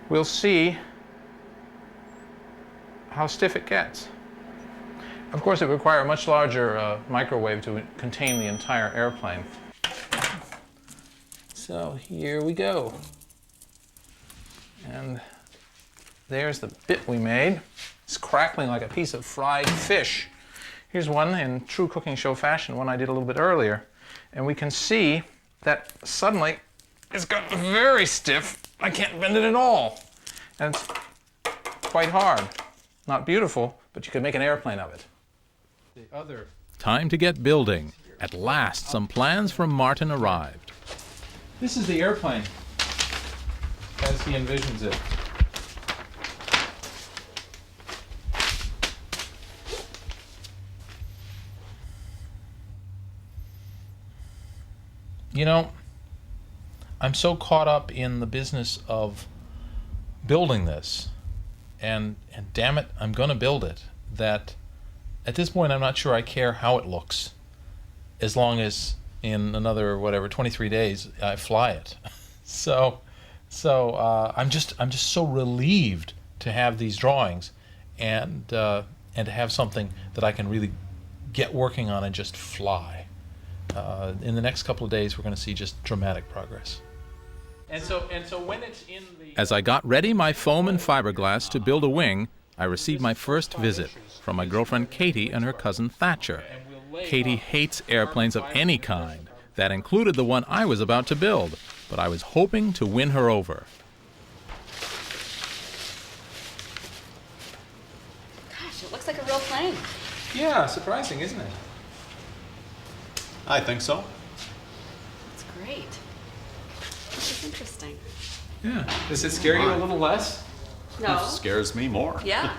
we'll see how stiff it gets. Of course, it would require a much larger microwave to contain the entire airplane. So here we go. And there's the bit we made. It's crackling like a piece of fried fish. Here's one in true cooking show fashion, one I did a little bit earlier. And we can see that suddenly it's got very stiff. I can't bend it at all. And it's quite hard. Not beautiful, but you can make an airplane of it. Time to get building. At last, some plans from Martin arrived. This is the airplane as he envisions it. You know, I'm so caught up in the business of building this, and damn it, I'm gonna build it, that at this point I'm not sure I care how it looks, as long as in another 23 days I fly it. So I'm just so relieved to have these drawings and to have something that I can really get working on and just fly. In the next couple of days we're going to see just dramatic progress. And so when it's in the... As I got ready my foam and fiberglass to build a wing, I received my first visit from my girlfriend Katie and her cousin Thatcher. Katie hates airplanes of any kind. That included the one I was about to build, but I was hoping to win her over. Gosh, it looks like a real plane. Yeah, surprising, isn't it? I think so. It's great. This is interesting. Yeah. Does it scare you a little less? No. It scares me more. Yeah.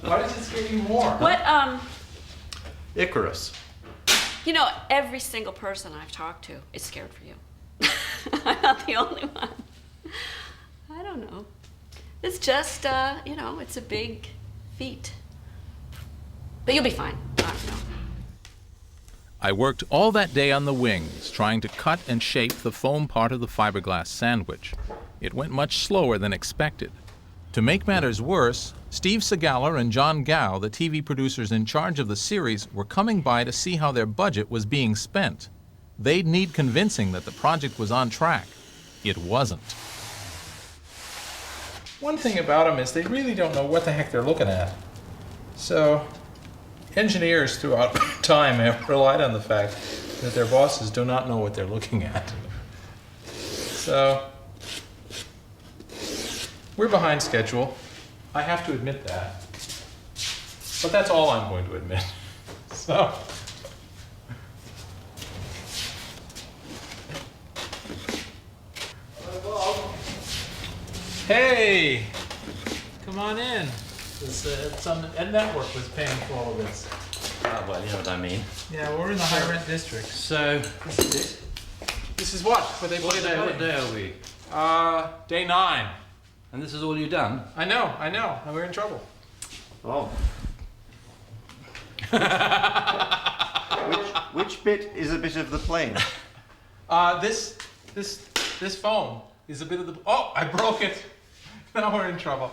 Why does it scare you more? What, Icarus. You know, every single person I've talked to is scared for you. I'm not the only one. I don't know. It's just, you know, it's a big feat. But you'll be fine. I don't know. I worked all that day on the wings, trying to cut and shape the foam part of the fiberglass sandwich. It went much slower than expected. To make matters worse, Steve Segala and John Gow, the TV producers in charge of the series, were coming by to see how their budget was being spent. They'd need convincing that the project was on track. It wasn't. One thing about them is they really don't know what the heck they're looking at. So, engineers throughout time have relied on the fact that their bosses do not know what they're looking at. So, we're behind schedule. I have to admit that. But that's all I'm going to admit. So. Hey! Come on in. Some network was paying for all of this. Ah, well, you know what I mean. Yeah, we're in the high rent district. So, this is it. This is what? Where they play the What day are we? Day 9. And this is all you've done? I know. And we're in trouble. Oh. Which bit is a bit of the plane? This foam is a bit of the... Oh, I broke it. Now we're in trouble.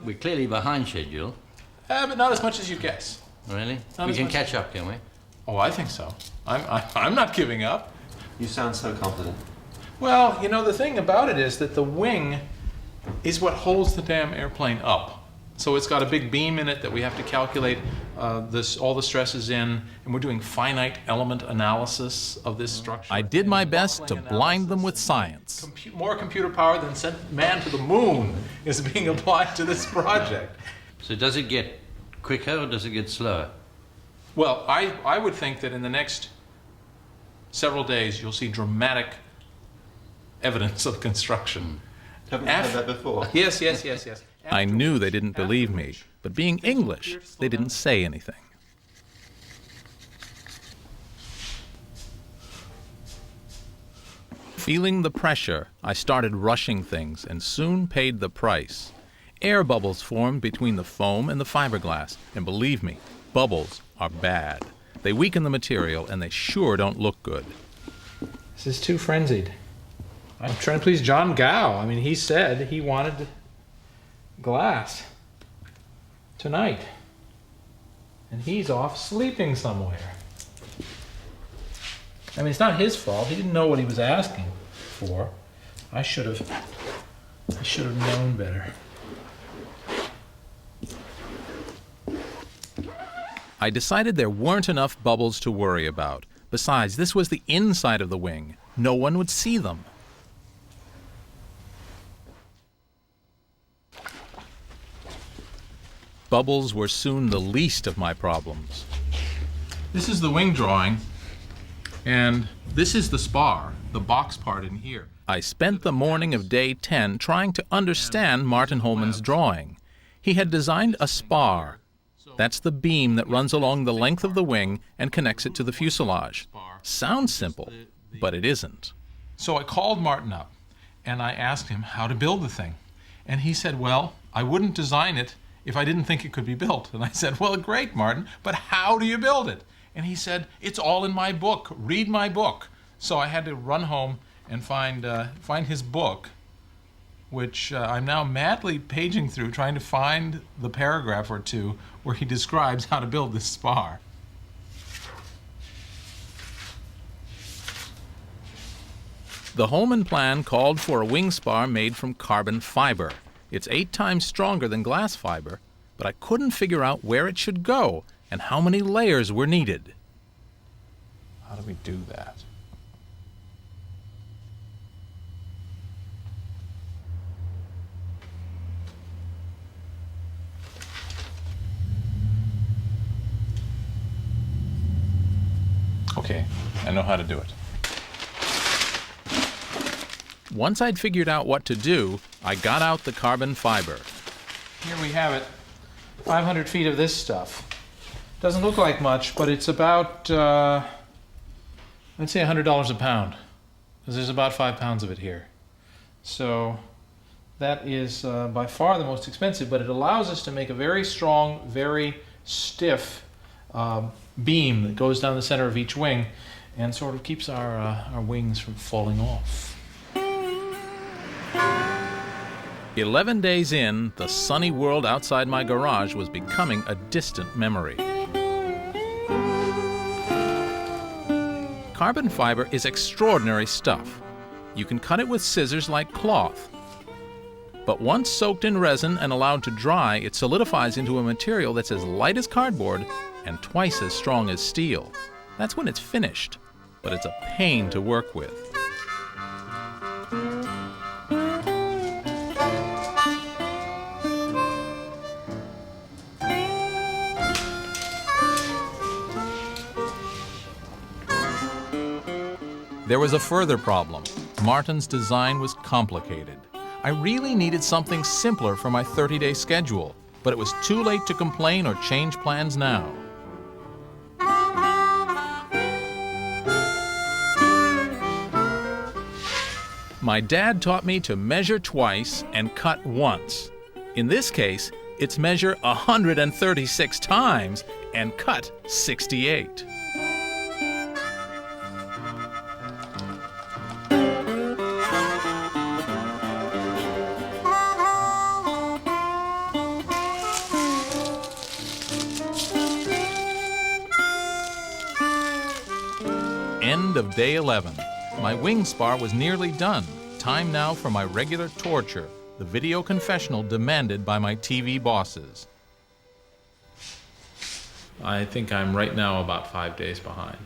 We're clearly behind schedule. But not as much as you guess. Really? Not We as can much catch up, can we? Oh, I think so. I'm not giving up. You sound so confident. Well, you know, the thing about it is that the wing is what holds the damn airplane up. So it's got a big beam in it that we have to calculate all the stresses in, and we're doing finite element analysis of this structure. I did my best to blind them with science. More computer power than sent man to the moon is being applied to this project. So does it get quicker or does it get slower? Well, I would think that in the next several days you'll see dramatic evidence of construction. Haven't you heard that before? Yes. I knew they didn't believe me, but being English, they didn't say anything. Feeling the pressure, I started rushing things and soon paid the price. Air bubbles formed between the foam and the fiberglass, and believe me, bubbles are bad. They weaken the material and they sure don't look good. This is too frenzied. I'm trying to please John Gow. I mean, he said he wanted glass tonight. And he's off sleeping somewhere. I mean, it's not his fault. He didn't know what he was asking for. I should have known better. I decided there weren't enough bubbles to worry about. Besides, this was the inside of the wing. No one would see them. Bubbles were soon the least of my problems. This is the wing drawing, and this is the spar, the box part in here. I spent the morning of day 10 trying to understand Martin Holman's drawing. He had designed a spar. That's the beam that runs along the length of the wing and connects it to the fuselage. Sounds simple, but it isn't. So I called Martin up, and I asked him how to build the thing. And he said, well, I wouldn't design it if I didn't think it could be built. And I said, well, great, Martin, but how do you build it? And he said, it's all in my book. Read my book. So I had to run home and find his book, which I'm now madly paging through, trying to find the paragraph or two where he describes how to build this spar. The Holman plan called for a wing spar made from carbon fiber. It's 8 times stronger than glass fiber, but I couldn't figure out where it should go and how many layers were needed. How do we do that? Okay, I know how to do it. Once I'd figured out what to do, I got out the carbon fiber. Here we have it, 500 feet of this stuff. Doesn't look like much, but it's about, I'd say $100 a pound, because there's about 5 pounds of it here. So that is by far the most expensive, but it allows us to make a very strong, very stiff beam that goes down the center of each wing and sort of keeps our wings from falling off. 11 days in, the sunny world outside my garage was becoming a distant memory. Carbon fiber is extraordinary stuff. You can cut it with scissors like cloth. But once soaked in resin and allowed to dry, it solidifies into a material that's as light as cardboard and twice as strong as steel. That's when it's finished, but it's a pain to work with. There was a further problem. Martin's design was complicated. I really needed something simpler for my 30-day schedule, but it was too late to complain or change plans now. My dad taught me to measure twice and cut once. In this case, it's measure 136 times and cut 68. End of day 11. My wing spar was nearly done. Time now for my regular torture, the video confessional demanded by my TV bosses. I think I'm right now about 5 days behind.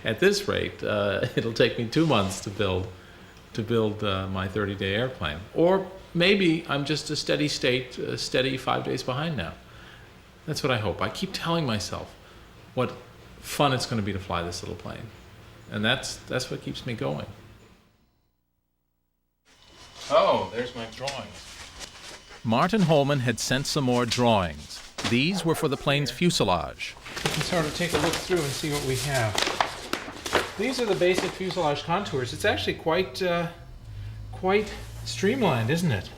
At this rate, it'll take me 2 months to build my 30-day airplane. Or maybe I'm just a steady 5 days behind now. That's what I hope. I keep telling myself what fun it's going to be to fly this little plane. And that's what keeps me going. Oh, there's my drawings. Martin Holman had sent some more drawings. These were for the plane's fuselage. We can sort of take a look through and see what we have. These are the basic fuselage contours. It's actually quite streamlined, isn't it?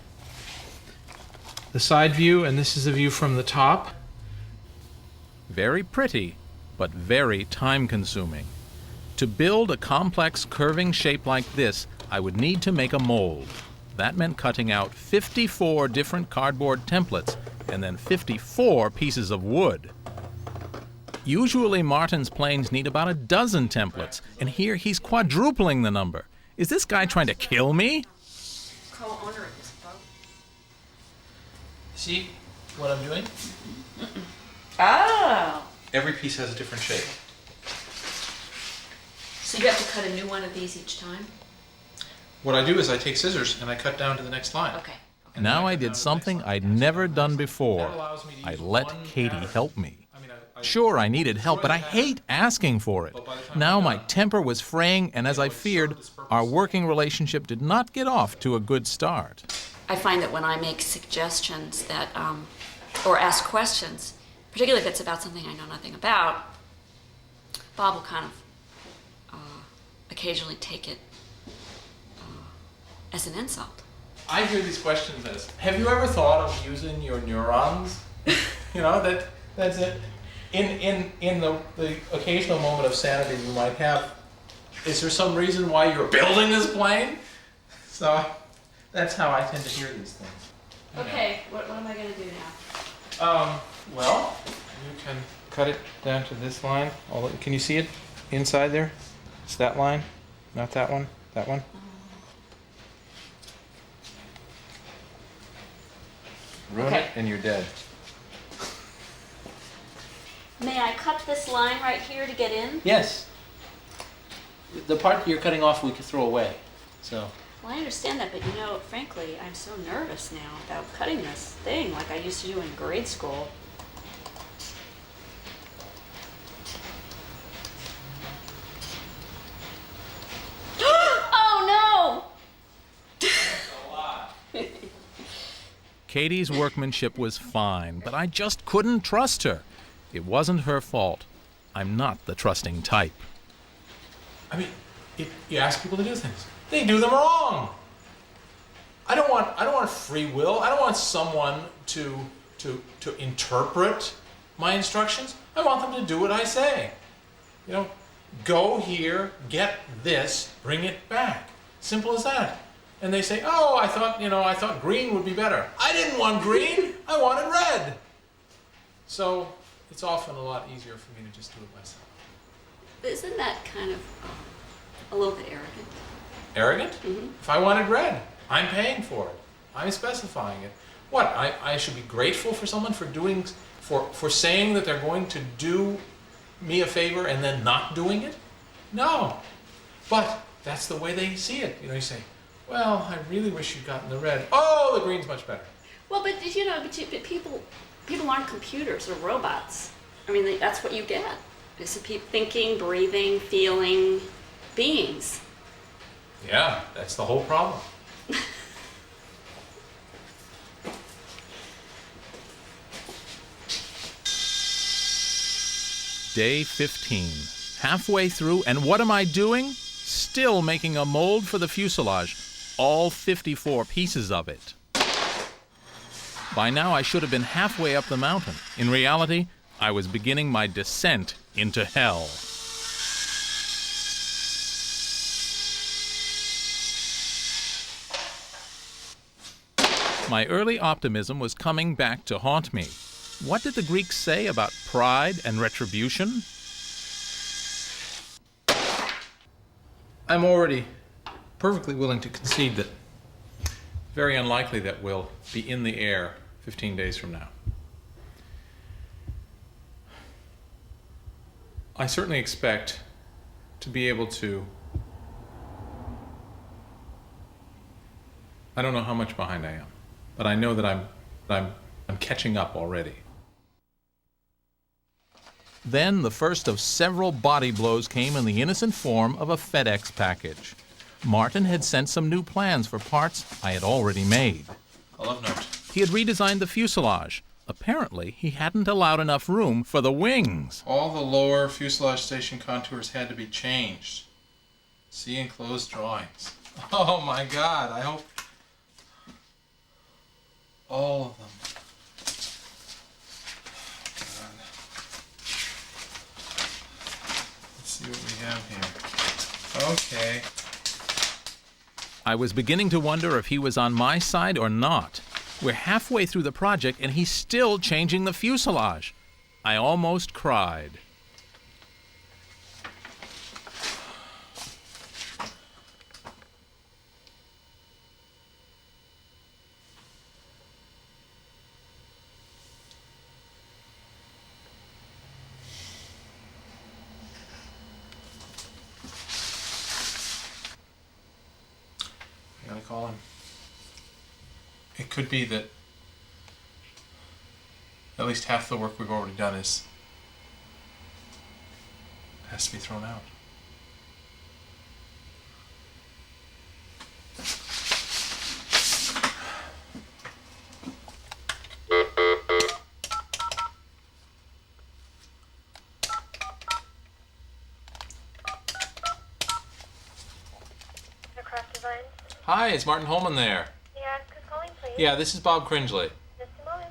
The side view, and this is a view from the top. Very pretty, but very time-consuming. To build a complex curving shape like this, I would need to make a mold. That meant cutting out 54 different cardboard templates and then 54 pieces of wood. Usually Martin's planes need about a dozen templates, and here he's quadrupling the number. Is this guy trying to kill me? Co-owner of this boat. See what I'm doing? Oh! Every piece has a different shape. So you have to cut a new one of these each time? What I do is I take scissors and I cut down to the next line. Okay. Now I did something I'd never done before. I let Katie help me. Sure, I needed help, but I hate asking for it. Now my temper was fraying, and as I feared, our working relationship did not get off to a good start. I find that when I make suggestions that, or ask questions, particularly if it's about something I know nothing about, Bob will kind of occasionally take it as an insult. I hear these questions as, have you ever thought of using your neurons? You know, that's it. In the occasional moment of sanity you might have, is there some reason why you're building this plane? So that's how I tend to hear these things. Okay, what am I going to do now? Well, you can cut it down to this line. Can you see it inside there? It's that line, not that one, that one. Ruin it and you're dead. May I cut this line right here to get in? Yes. The part you're cutting off we could throw away. So. Well, I understand that, but you know, frankly, I'm so nervous now about cutting this thing like I used to do in grade school. Oh no! Katie's workmanship was fine, but I just couldn't trust her. It wasn't her fault. I'm not the trusting type. I mean, you ask people to do things. They do them wrong. I don't want free will. I don't want someone to interpret my instructions. I want them to do what I say. You know, go here, get this, bring it back. Simple as that. and they say, oh, I thought green would be better. I didn't want green, I wanted red. So it's often a lot easier for me to just do it myself. Isn't that kind of a little bit arrogant? Arrogant? Mm-hmm. If I wanted red, I'm paying for it. I'm specifying it. What, I should be grateful for someone for saying that they're going to do me a favor and then not doing it? No. But that's the way they see it. You say, well, I really wish you'd gotten the red. Oh, the green's much better. Well, but people aren't computers or robots. I mean, that's what you get. It's thinking, breathing, feeling beings. Yeah, that's the whole problem. Day 15. Halfway through, and what am I doing? Still making a mold for the fuselage. All 54 pieces of it. By now I should have been halfway up the mountain. In reality, I was beginning my descent into hell. My early optimism was coming back to haunt me. What did the Greeks say about pride and retribution? I'm already perfectly willing to concede that it's very unlikely that we'll be in the air 15 days from now. I certainly expect to be able to... I don't know how much behind I am, but I know that I'm catching up already. Then the first of several body blows came in the innocent form of a FedEx package. Martin had sent some new plans for parts I had already made. A love note. He had redesigned the fuselage. Apparently, he hadn't allowed enough room for the wings. All the lower fuselage station contours had to be changed. See enclosed drawings. Oh my God, I hope all of them. See what we have here. Okay. I was beginning to wonder if he was on my side or not. We're halfway through the project and he's still changing the fuselage. I almost cried. I gotta call him. It could be that at least half the work we've already done has to be thrown out. Hi, it's Martin Holman there. Yeah, who's calling, please? Yeah, this is Bob Cringely. Just a moment.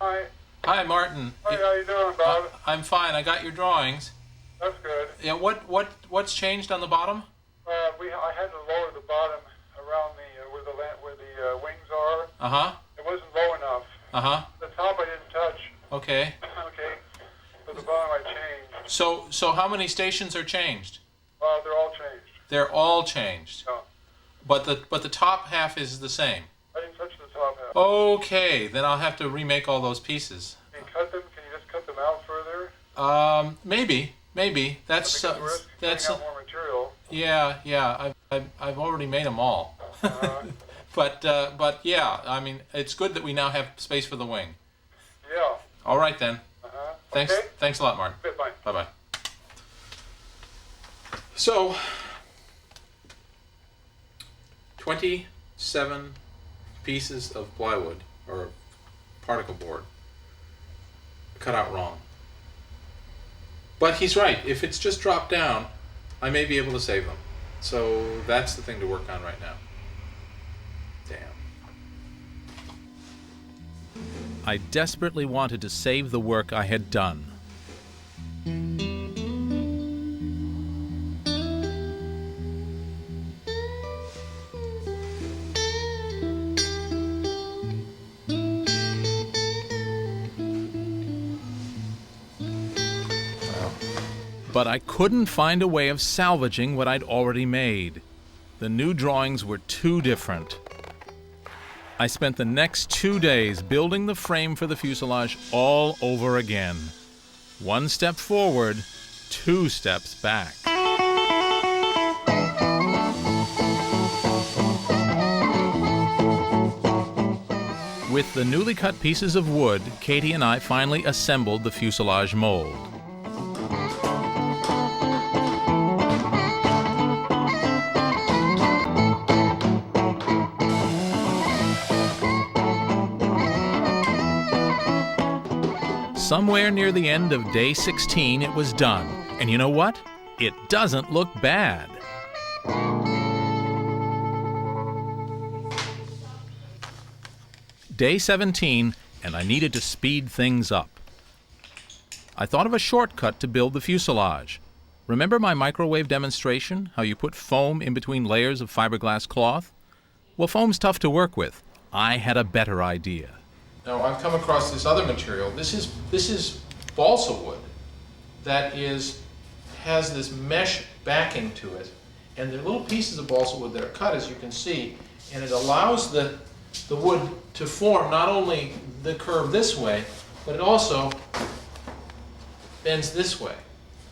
Hi. Hi, Martin. Hi, how you doing, Bob? I'm fine. I got your drawings. That's good. Yeah, what's changed on the bottom? I had to lower the bottom around where the wings are. Uh-huh. It wasn't low enough. Uh-huh. The top I didn't touch. Okay. Okay. But the bottom I changed. So how many stations are changed? They're all changed. They're all changed. Yeah. But the top half is the same. I didn't touch the top half. Okay, then I'll have to remake all those pieces. Can you cut them? Can you just cut them out further? Maybe. That's out more material. Yeah. I've already made them all. But yeah, I mean, it's good that we now have space for the wing. Yeah. All right then. Okay. Thanks a lot, Martin. Bye. Bye-bye. So, 27 pieces of plywood or particle board cut out wrong. But he's right. If it's just dropped down, I may be able to save them. So that's the thing to work on right now. Damn. I desperately wanted to save the work I had done. But I couldn't find a way of salvaging what I'd already made. The new drawings were too different. I spent the next 2 days building the frame for the fuselage all over again. 1 step forward, 2 steps back. With the newly cut pieces of wood, Katie and I finally assembled the fuselage mold. Somewhere near the end of day 16, it was done. And you know what? It doesn't look bad. Day 17, and I needed to speed things up. I thought of a shortcut to build the fuselage. Remember my microwave demonstration, how you put foam in between layers of fiberglass cloth? Well, foam's tough to work with. I had a better idea. Now I've come across this other material. This is balsa wood that has this mesh backing to it, and they're little pieces of balsa wood that are cut, as you can see, and it allows the wood to form not only the curve this way, but it also bends this way.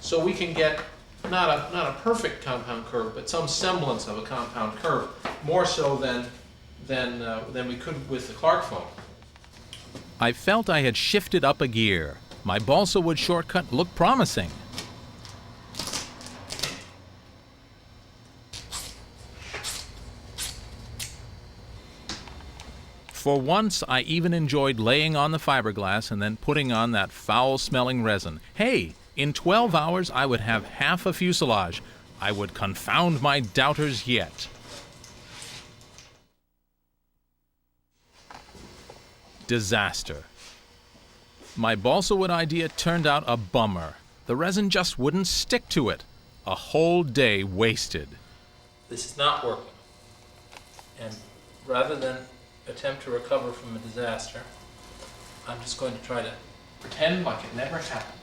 So we can get not a perfect compound curve, but some semblance of a compound curve, more so than we could with the Clark foam. I felt I had shifted up a gear. My balsa wood shortcut looked promising. For once, I even enjoyed laying on the fiberglass and then putting on that foul-smelling resin. Hey, in 12 hours, I would have half a fuselage. I would confound my doubters yet. Disaster. My balsa wood idea turned out a bummer. The resin just wouldn't stick to it. A whole day wasted. This is not working. And rather than attempt to recover from a disaster, I'm just going to try to pretend like it never happened.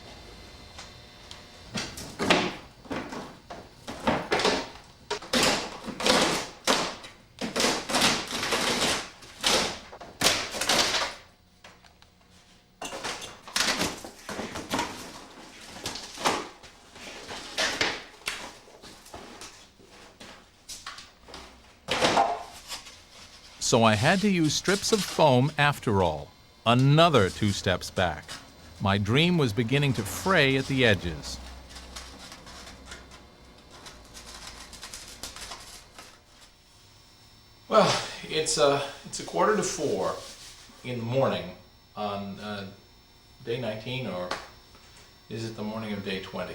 So I had to use strips of foam after all. Another 2 steps back. My dream was beginning to fray at the edges. Well, it's a 3:45 in the morning on day 19, or is it the morning of day 20?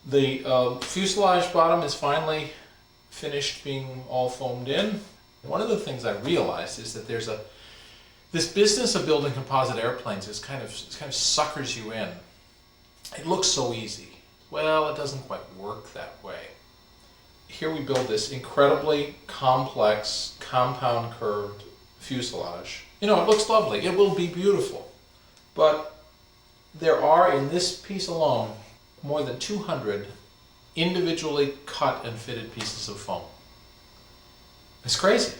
The fuselage bottom is finally finished being all foamed in. One of the things I realized is that this business of building composite airplanes is kind of suckers you in. It looks so easy. Well, it doesn't quite work that way. Here we build this incredibly complex, compound curved fuselage. You know, it looks lovely. It will be beautiful. But there are, in this piece alone, more than 200 individually cut and fitted pieces of foam. It's crazy.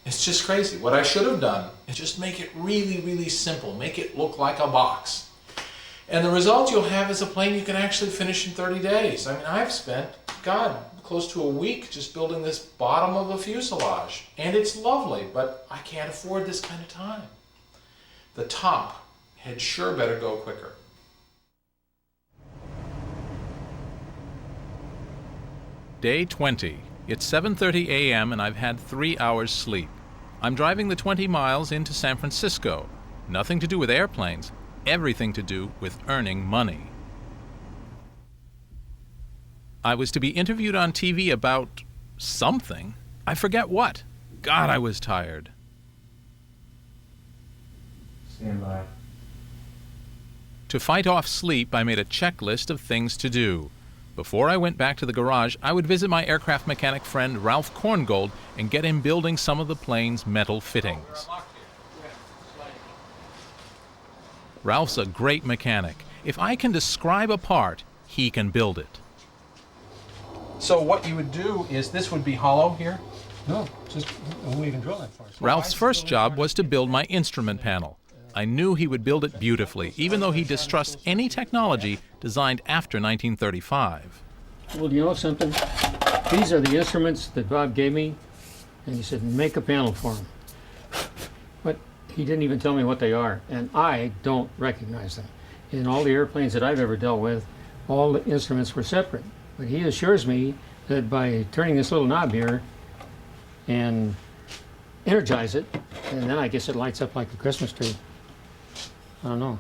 It's just crazy. What I should have done is just make it really, really simple. Make it look like a box. And the result you'll have is a plane you can actually finish in 30 days. I mean, I've spent, close to a week just building this bottom of a fuselage. And it's lovely, but I can't afford this kind of time. The top had sure better go quicker. Day 20. It's 7:30 a.m. and I've had 3 hours sleep. I'm driving the 20 miles into San Francisco. Nothing to do with airplanes, everything to do with earning money. I was to be interviewed on TV about something. I forget what. God, I was tired. Stand by. To fight off sleep, I made a checklist of things to do. Before I went back to the garage, I would visit my aircraft mechanic friend Ralph Korngold and get him building some of the plane's metal fittings. Ralph's a great mechanic. If I can describe a part, he can build it. So what you would do is, this would be hollow here? No, just I won't even drill that far. Ralph's first job was to build my instrument panel. I knew he would build it beautifully, even though he distrusts any technology designed after 1935. Well, you know something? These are the instruments that Bob gave me, and he said, make a panel for him. But he didn't even tell me what they are, and I don't recognize them. In all the airplanes that I've ever dealt with, all the instruments were separate. But he assures me that by turning this little knob here and energize it, and then I guess it lights up like a Christmas tree. I don't know.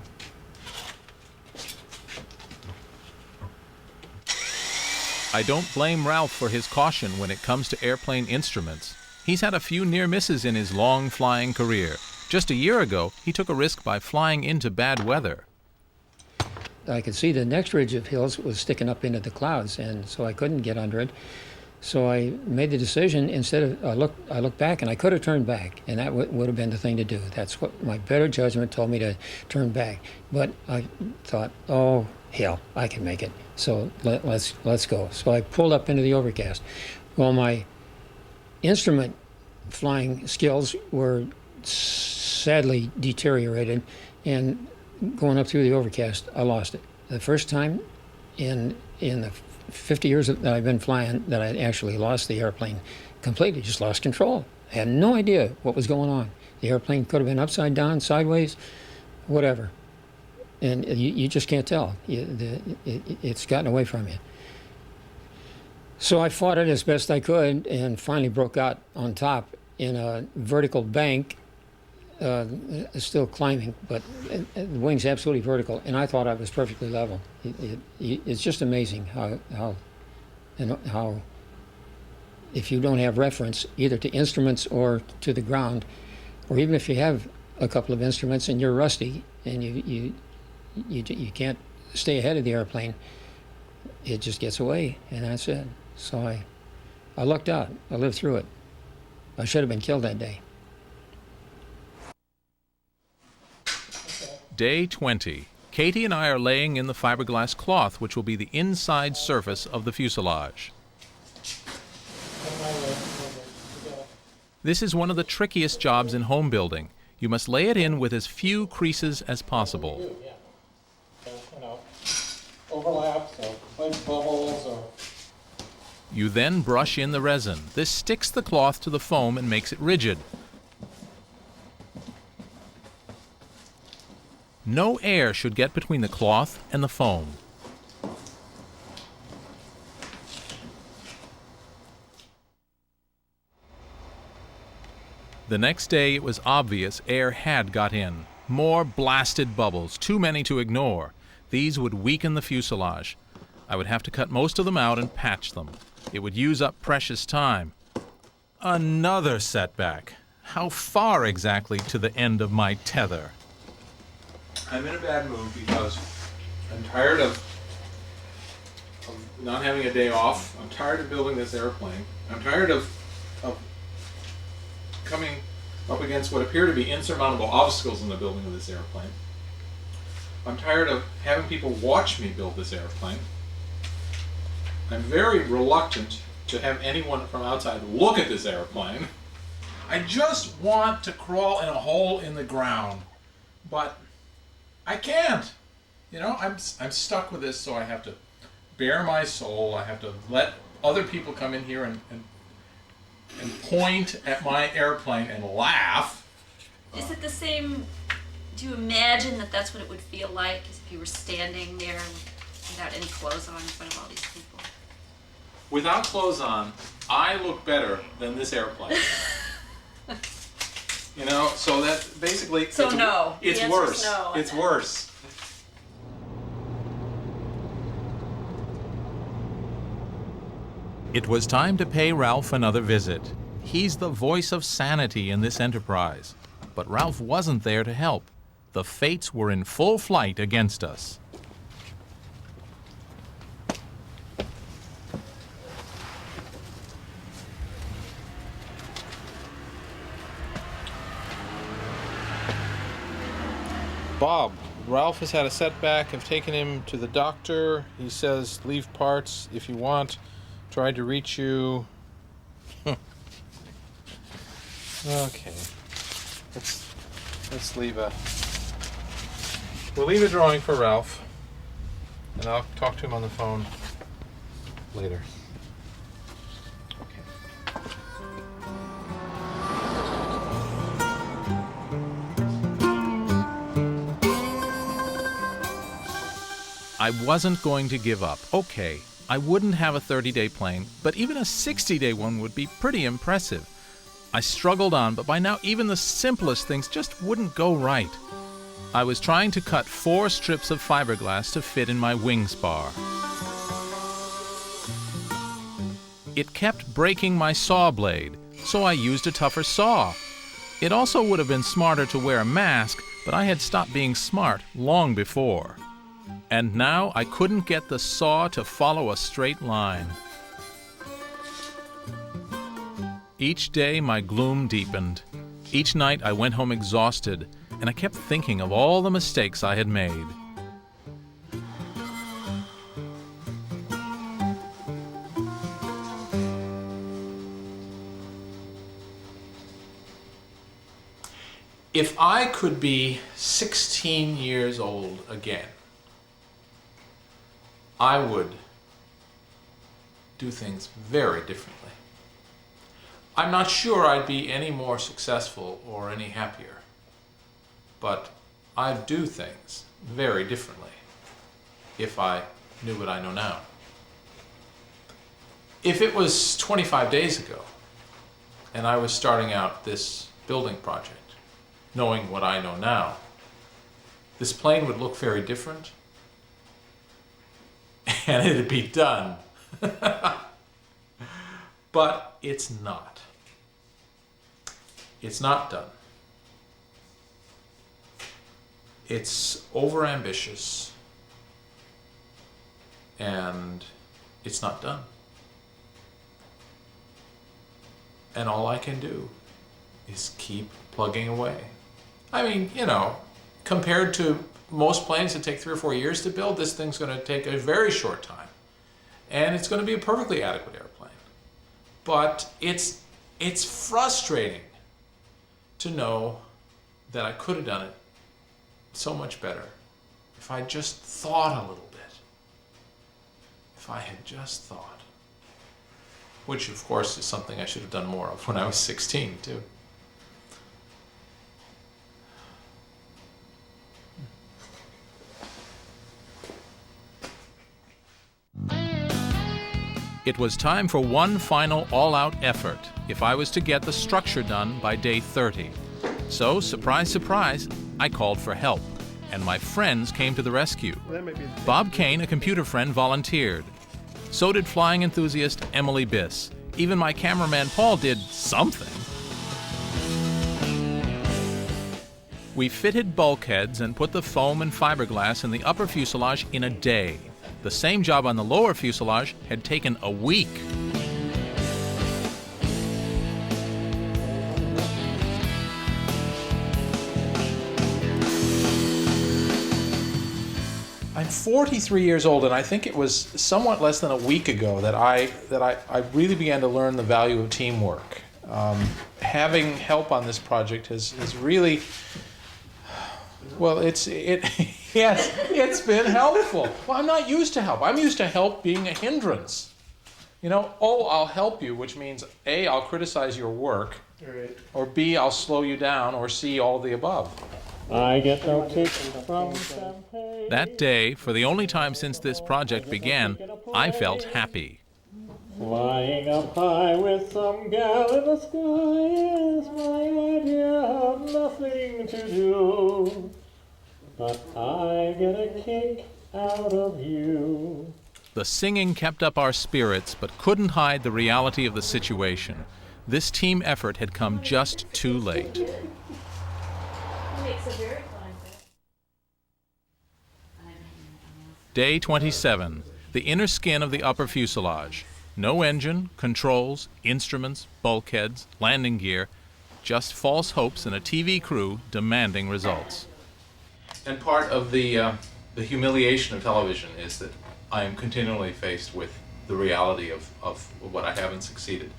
I don't blame Ralph for his caution when it comes to airplane instruments. He's had a few near misses in his long flying career. Just a year ago, he took a risk by flying into bad weather. I could see the next ridge of hills was sticking up into the clouds, and so I couldn't get under it. So I made the decision, instead of, I looked back, and I could have turned back, and that would have been the thing to do. That's what my better judgment told me, to turn back. But I thought, oh, hell, I can make it. So let's go. So I pulled up into the overcast. Well, my instrument flying skills were sadly deteriorated, and going up through the overcast, I lost it. The first time in the 50 years that I've been flying that I actually lost the airplane completely, just lost control. I had no idea what was going on. The airplane could have been upside down, sideways, whatever. And you just can't tell. It's gotten away from you. So I fought it as best I could and finally broke out on top in a vertical bank, still climbing, but the wing's absolutely vertical, and I thought I was perfectly level. It's just amazing how if you don't have reference either to instruments or to the ground, or even if you have a couple of instruments and you're rusty and you can't stay ahead of the airplane, it just gets away, and that's it. So I lucked out. I lived through it. I should have been killed that day. Day 20. Katie and I are laying in the fiberglass cloth, which will be the inside surface of the fuselage. This is one of the trickiest jobs in home building. You must lay it in with as few creases as possible. Overlaps or like bubbles or... You then brush in the resin. This sticks the cloth to the foam and makes it rigid. No air should get between the cloth and the foam. The next day it was obvious air had got in. More blasted bubbles, too many to ignore. These would weaken the fuselage. I would have to cut most of them out and patch them. It would use up precious time. Another setback. How far exactly to the end of my tether? I'm in a bad mood because I'm tired of not having a day off. I'm tired of building this airplane. I'm tired of coming up against what appear to be insurmountable obstacles in the building of this airplane. I'm tired of having people watch me build this airplane. I'm very reluctant to have anyone from outside look at this airplane. I just want to crawl in a hole in the ground, but I can't. You know, I'm stuck with this, so I have to bare my soul. I have to let other people come in here and point at my airplane and laugh. Is it the same? Do you imagine that that's what it would feel like as if you were standing there without any clothes on in front of all these people? Without clothes on, I look better than this airplane. You know, so that basically... So no. It's The answer is worse. no. It's worse. It was time to pay Ralph another visit. He's the voice of sanity in this enterprise. But Ralph wasn't there to help. The fates were in full flight against us. Bob, Ralph has had a setback. I've taken him to the doctor. He says, leave parts if you want. Tried to reach you. Okay. Let's leave a... We'll leave a drawing for Ralph. And I'll talk to him on the phone later. I wasn't going to give up. Okay, I wouldn't have a 30-day plane, but even a 60-day one would be pretty impressive. I struggled on, but by now even the simplest things just wouldn't go right. I was trying to cut 4 strips of fiberglass to fit in my wing spar. It kept breaking my saw blade, so I used a tougher saw. It also would have been smarter to wear a mask, but I had stopped being smart long before. And now I couldn't get the saw to follow a straight line. Each day my gloom deepened. Each night I went home exhausted, and I kept thinking of all the mistakes I had made. If I could be 16 years old again, I would do things very differently. I'm not sure I'd be any more successful or any happier, but I'd do things very differently if I knew what I know now. If it was 25 days ago and I was starting out this building project, knowing what I know now, this plane would look very different and it'd be done. But it's not. It's not done. It's overambitious and it's not done. And all I can do is keep plugging away. I mean, you know, compared to most planes that take 3 or 4 years to build, this thing's going to take a very short time. And it's going to be a perfectly adequate airplane. But it's frustrating to know that I could have done it so much better if I just thought a little bit. If I had just thought. Which, of course, is something I should have done more of when I was 16, too. It was time for one final all-out effort if I was to get the structure done by day 30. So, surprise, surprise, I called for help, and my friends came to the rescue. Bob Kane, a computer friend, volunteered. So did flying enthusiast Emily Biss. Even my cameraman Paul did something. We fitted bulkheads and put the foam and fiberglass in the upper fuselage in a day. The same job on the lower fuselage had taken a week. I'm 43 years old, and I think it was somewhat less than a week ago that I really began to learn the value of teamwork. Having help on this project has really, well, it's been helpful. Well, I'm not used to help. I'm used to help being a hindrance. You know, I'll help you, which means A, I'll criticize your work, right, or B, I'll slow you down, or C, all of the above. I get no kick from champagne. That day, for the only time since this project began, I felt happy. Flying up high with some gal in the sky is my idea of nothing to do. But I get a kick out of you. The singing kept up our spirits, but couldn't hide the reality of the situation. This team effort had come just too late. Day 27, the inner skin of the upper fuselage. No engine, controls, instruments, bulkheads, landing gear, just false hopes and a TV crew demanding results. And part of the humiliation of television is that I am continually faced with the reality of what I haven't succeeded.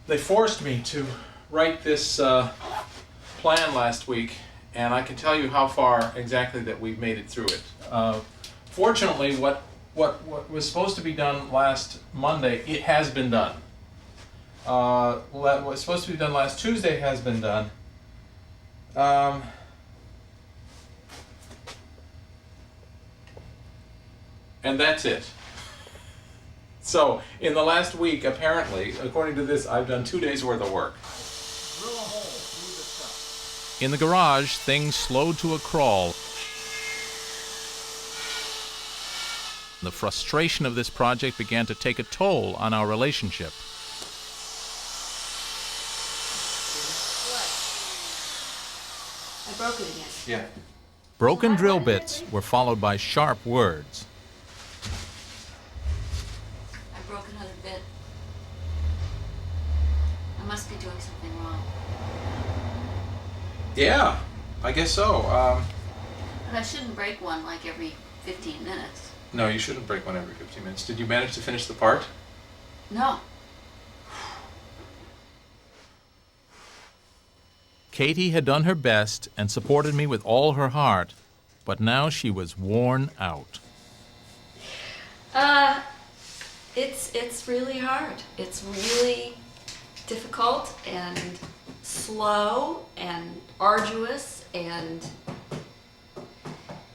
They forced me to write this plan last week, and I can tell you how far exactly that we've made it through it. Fortunately, what was supposed to be done last Monday, it has been done. What was supposed to be done last Tuesday has been done. And that's it. So, in the last week, apparently, according to this, I've done 2 days worth of work. In the garage, things slowed to a crawl. The frustration of this project began to take a toll on our relationship. I broke it again. Yeah. Broken drill bits were followed by sharp words. I broke another bit. I must be doing something wrong. Yeah, I guess so. But I shouldn't break one like every 15 minutes. No, you shouldn't break one every 15 minutes. Did you manage to finish the part? No. Katie had done her best and supported me with all her heart, but now she was worn out. It's really hard. It's really difficult and slow and arduous and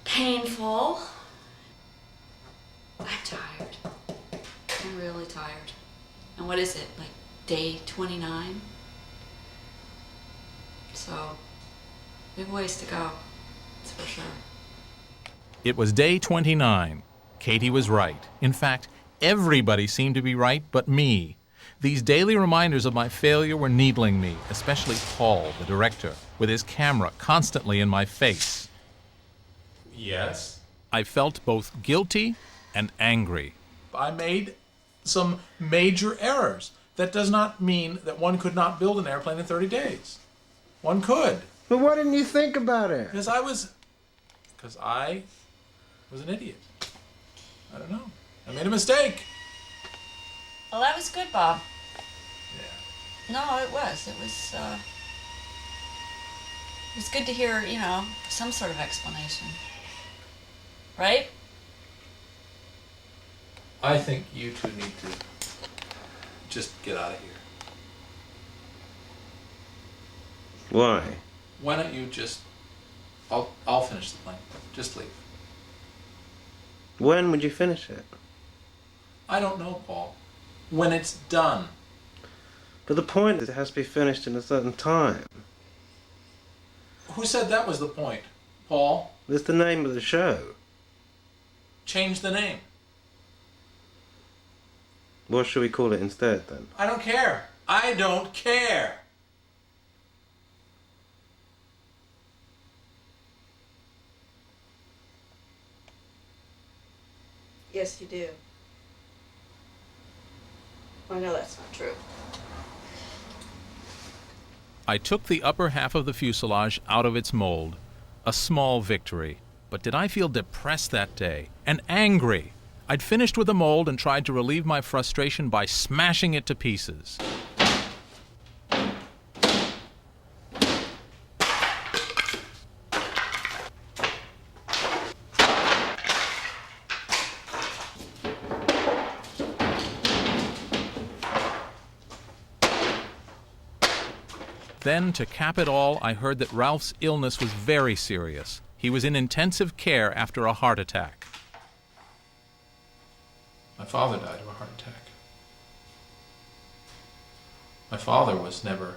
painful. I'm tired. I'm really tired. And what is it, like day 29? So, we have ways to go, that's for sure. It was day 29. Katie was right. In fact, everybody seemed to be right but me. These daily reminders of my failure were needling me, especially Paul, the director, with his camera constantly in my face. Yes. I felt both guilty and angry. I made some major errors. That does not mean that one could not build an airplane in 30 days. One could. But why didn't you think about it? Because I was an idiot. I don't know. I made a mistake. Well, that was good, Bob. Yeah. No, it was. It was good to hear, some sort of explanation. Right? I think you two need to just get out of here. Why? Why don't you just... I'll finish the plane. Just leave. When would you finish it? I don't know, Paul. When it's done. But the point is it has to be finished in a certain time. Who said that was the point, Paul? That's the name of the show. Change the name. What should we call it instead, then? I don't care. I don't care. Yes, you do. I know that's not true. I took the upper half of the fuselage out of its mold. A small victory. But did I feel depressed that day and angry? I'd finished with the mold and tried to relieve my frustration by smashing it to pieces. Then, to cap it all, I heard that Ralph's illness was very serious. He was in intensive care after a heart attack. My father died of a heart attack. My father was never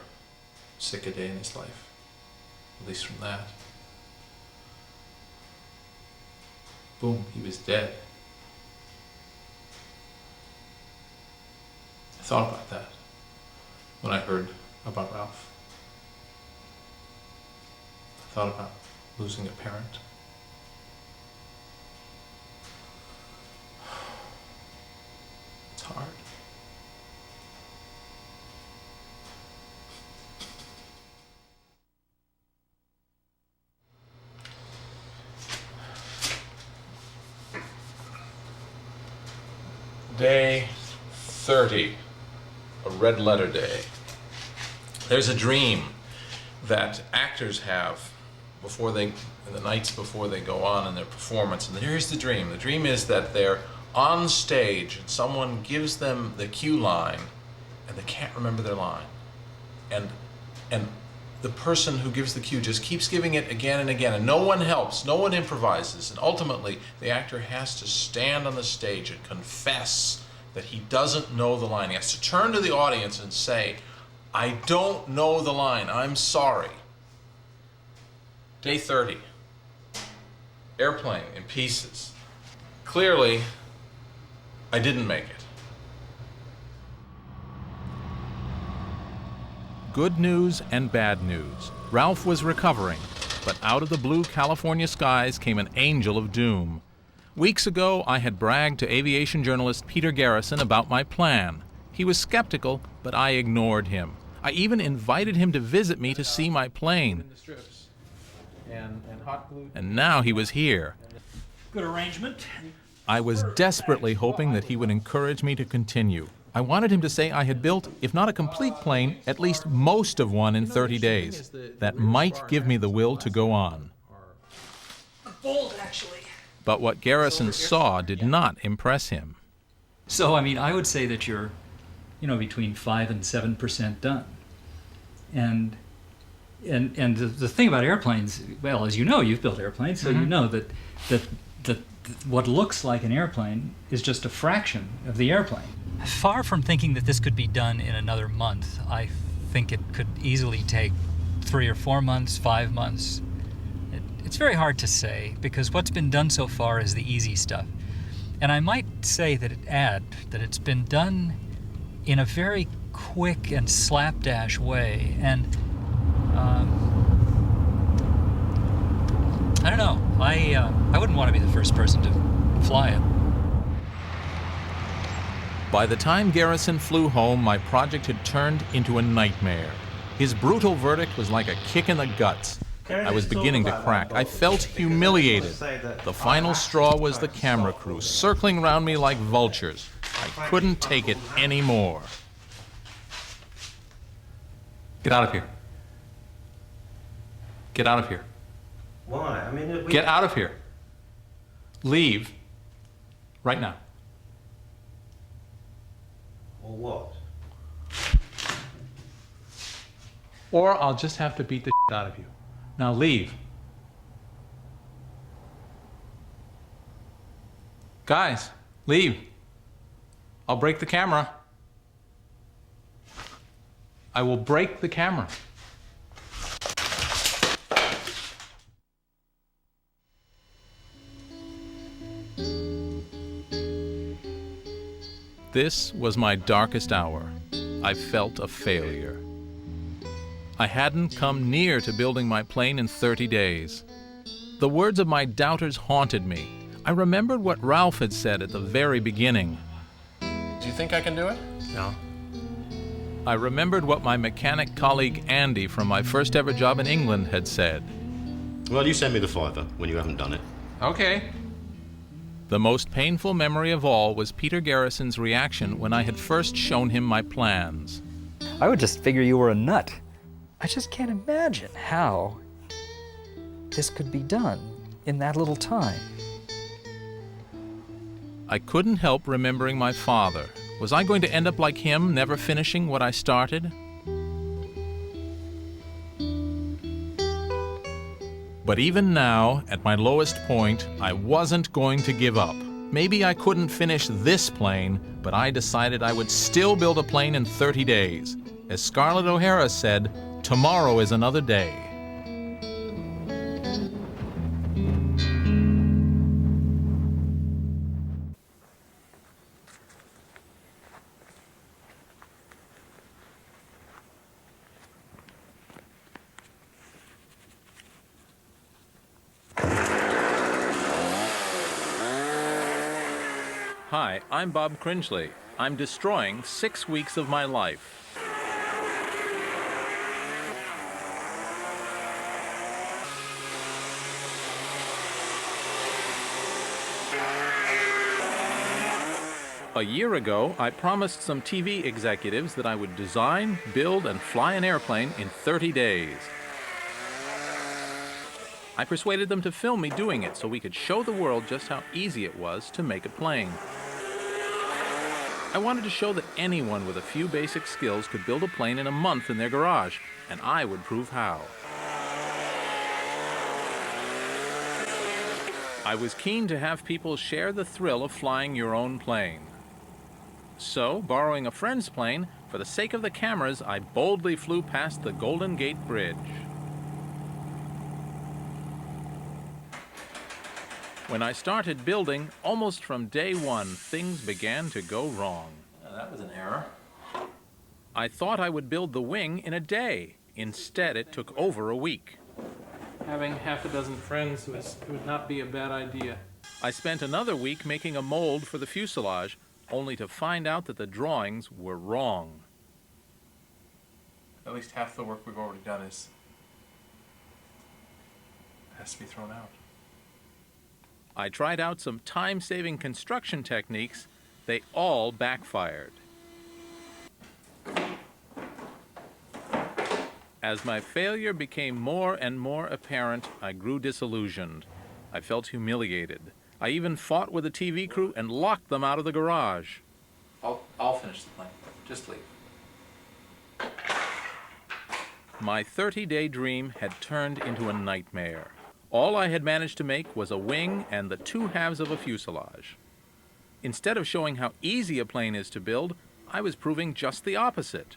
sick a day in his life, at least from that. Boom, he was dead. I thought about that when I heard about Ralph. I thought about losing a parent. It's hard. Day 30, a red letter day. There's a dream that actors have before they, in the nights before they go on in their performance. And here's the dream. The dream is that they're on stage and someone gives them the cue line and they can't remember their line. And the person who gives the cue just keeps giving it again and again, and no one helps, no one improvises, and ultimately the actor has to stand on the stage and confess that he doesn't know the line. He has to turn to the audience and say, I don't know the line, I'm sorry. Day 30, airplane in pieces. Clearly, I didn't make it. Good news and bad news. Ralph was recovering, but out of the blue California skies came an angel of doom. Weeks ago, I had bragged to aviation journalist Peter Garrison about my plan. He was skeptical, but I ignored him. I even invited him to visit me to see my plane. And now he was here. Good arrangement. I was desperately hoping that he would encourage me to continue. I wanted him to say I had built, if not a complete plane, at least most of one in 30 days. That might give me the will to go on. Bold, actually. But what Garrison saw did not impress him. So, I mean, I would say that you're, between 5 and 7% done. And the thing about airplanes, well, as you know, you've built airplanes, so you know that what looks like an airplane is just a fraction of the airplane. Far from thinking that this could be done in another month, I think it could easily take 3 or 4 months, 5 months. It's very hard to say, because what's been done so far is the easy stuff. And I might say that it's been done in a very quick and slapdash way. And I don't know. I wouldn't want to be the first person to fly it. By the time Garrison flew home, my project had turned into a nightmare. His brutal verdict was like a kick in the guts. I was beginning to crack. I felt humiliated. The final straw was the camera crew, circling around me like vultures. I couldn't take it anymore. Get out of here. Get out of here. Why? I mean, Get out of here. Leave. Right now. Or what? Or I'll just have to beat the shit out of you. Now leave. Guys, leave. I'll break the camera. I will break the camera. This was my darkest hour. I felt a failure. I hadn't come near to building my plane in 30 days. The words of my doubters haunted me. I remembered what Ralph had said at the very beginning. Do you think I can do it? No. I remembered what my mechanic colleague Andy from my first ever job in England had said. Well, you send me the $5 when you haven't done it. Okay. The most painful memory of all was Peter Garrison's reaction when I had first shown him my plans. I would just figure you were a nut. I just can't imagine how this could be done in that little time. I couldn't help remembering my father. Was I going to end up like him, never finishing what I started? But even now, at my lowest point, I wasn't going to give up. Maybe I couldn't finish this plane, but I decided I would still build a plane in 30 days. As Scarlett O'Hara said, tomorrow is another day. Hi, I'm Bob Cringely. I'm destroying 6 weeks of my life. A year ago, I promised some TV executives that I would design, build, and fly an airplane in 30 days. I persuaded them to film me doing it so we could show the world just how easy it was to make a plane. I wanted to show that anyone with a few basic skills could build a plane in a month in their garage, and I would prove how. I was keen to have people share the thrill of flying your own plane. So, borrowing a friend's plane, for the sake of the cameras, I boldly flew past the Golden Gate Bridge. When I started building, almost from day one, things began to go wrong. That was an error. I thought I would build the wing in a day. Instead, it took over a week. Having half a dozen friends would not be a bad idea. I spent another week making a mold for the fuselage, only to find out that the drawings were wrong. At least half the work we've already done has to be thrown out. I tried out some time-saving construction techniques. They all backfired. As my failure became more and more apparent, I grew disillusioned. I felt humiliated. I even fought with the TV crew and locked them out of the garage. I'll finish the plane. Just leave. My 30-day dream had turned into a nightmare. All I had managed to make was a wing and the two halves of a fuselage. Instead of showing how easy a plane is to build, I was proving just the opposite.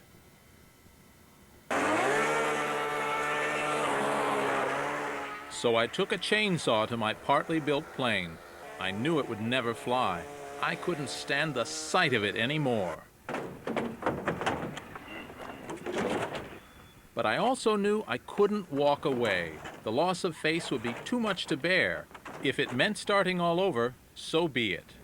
So I took a chainsaw to my partly built plane. I knew it would never fly. I couldn't stand the sight of it anymore. But I also knew I couldn't walk away. The loss of face would be too much to bear. If it meant starting all over, so be it.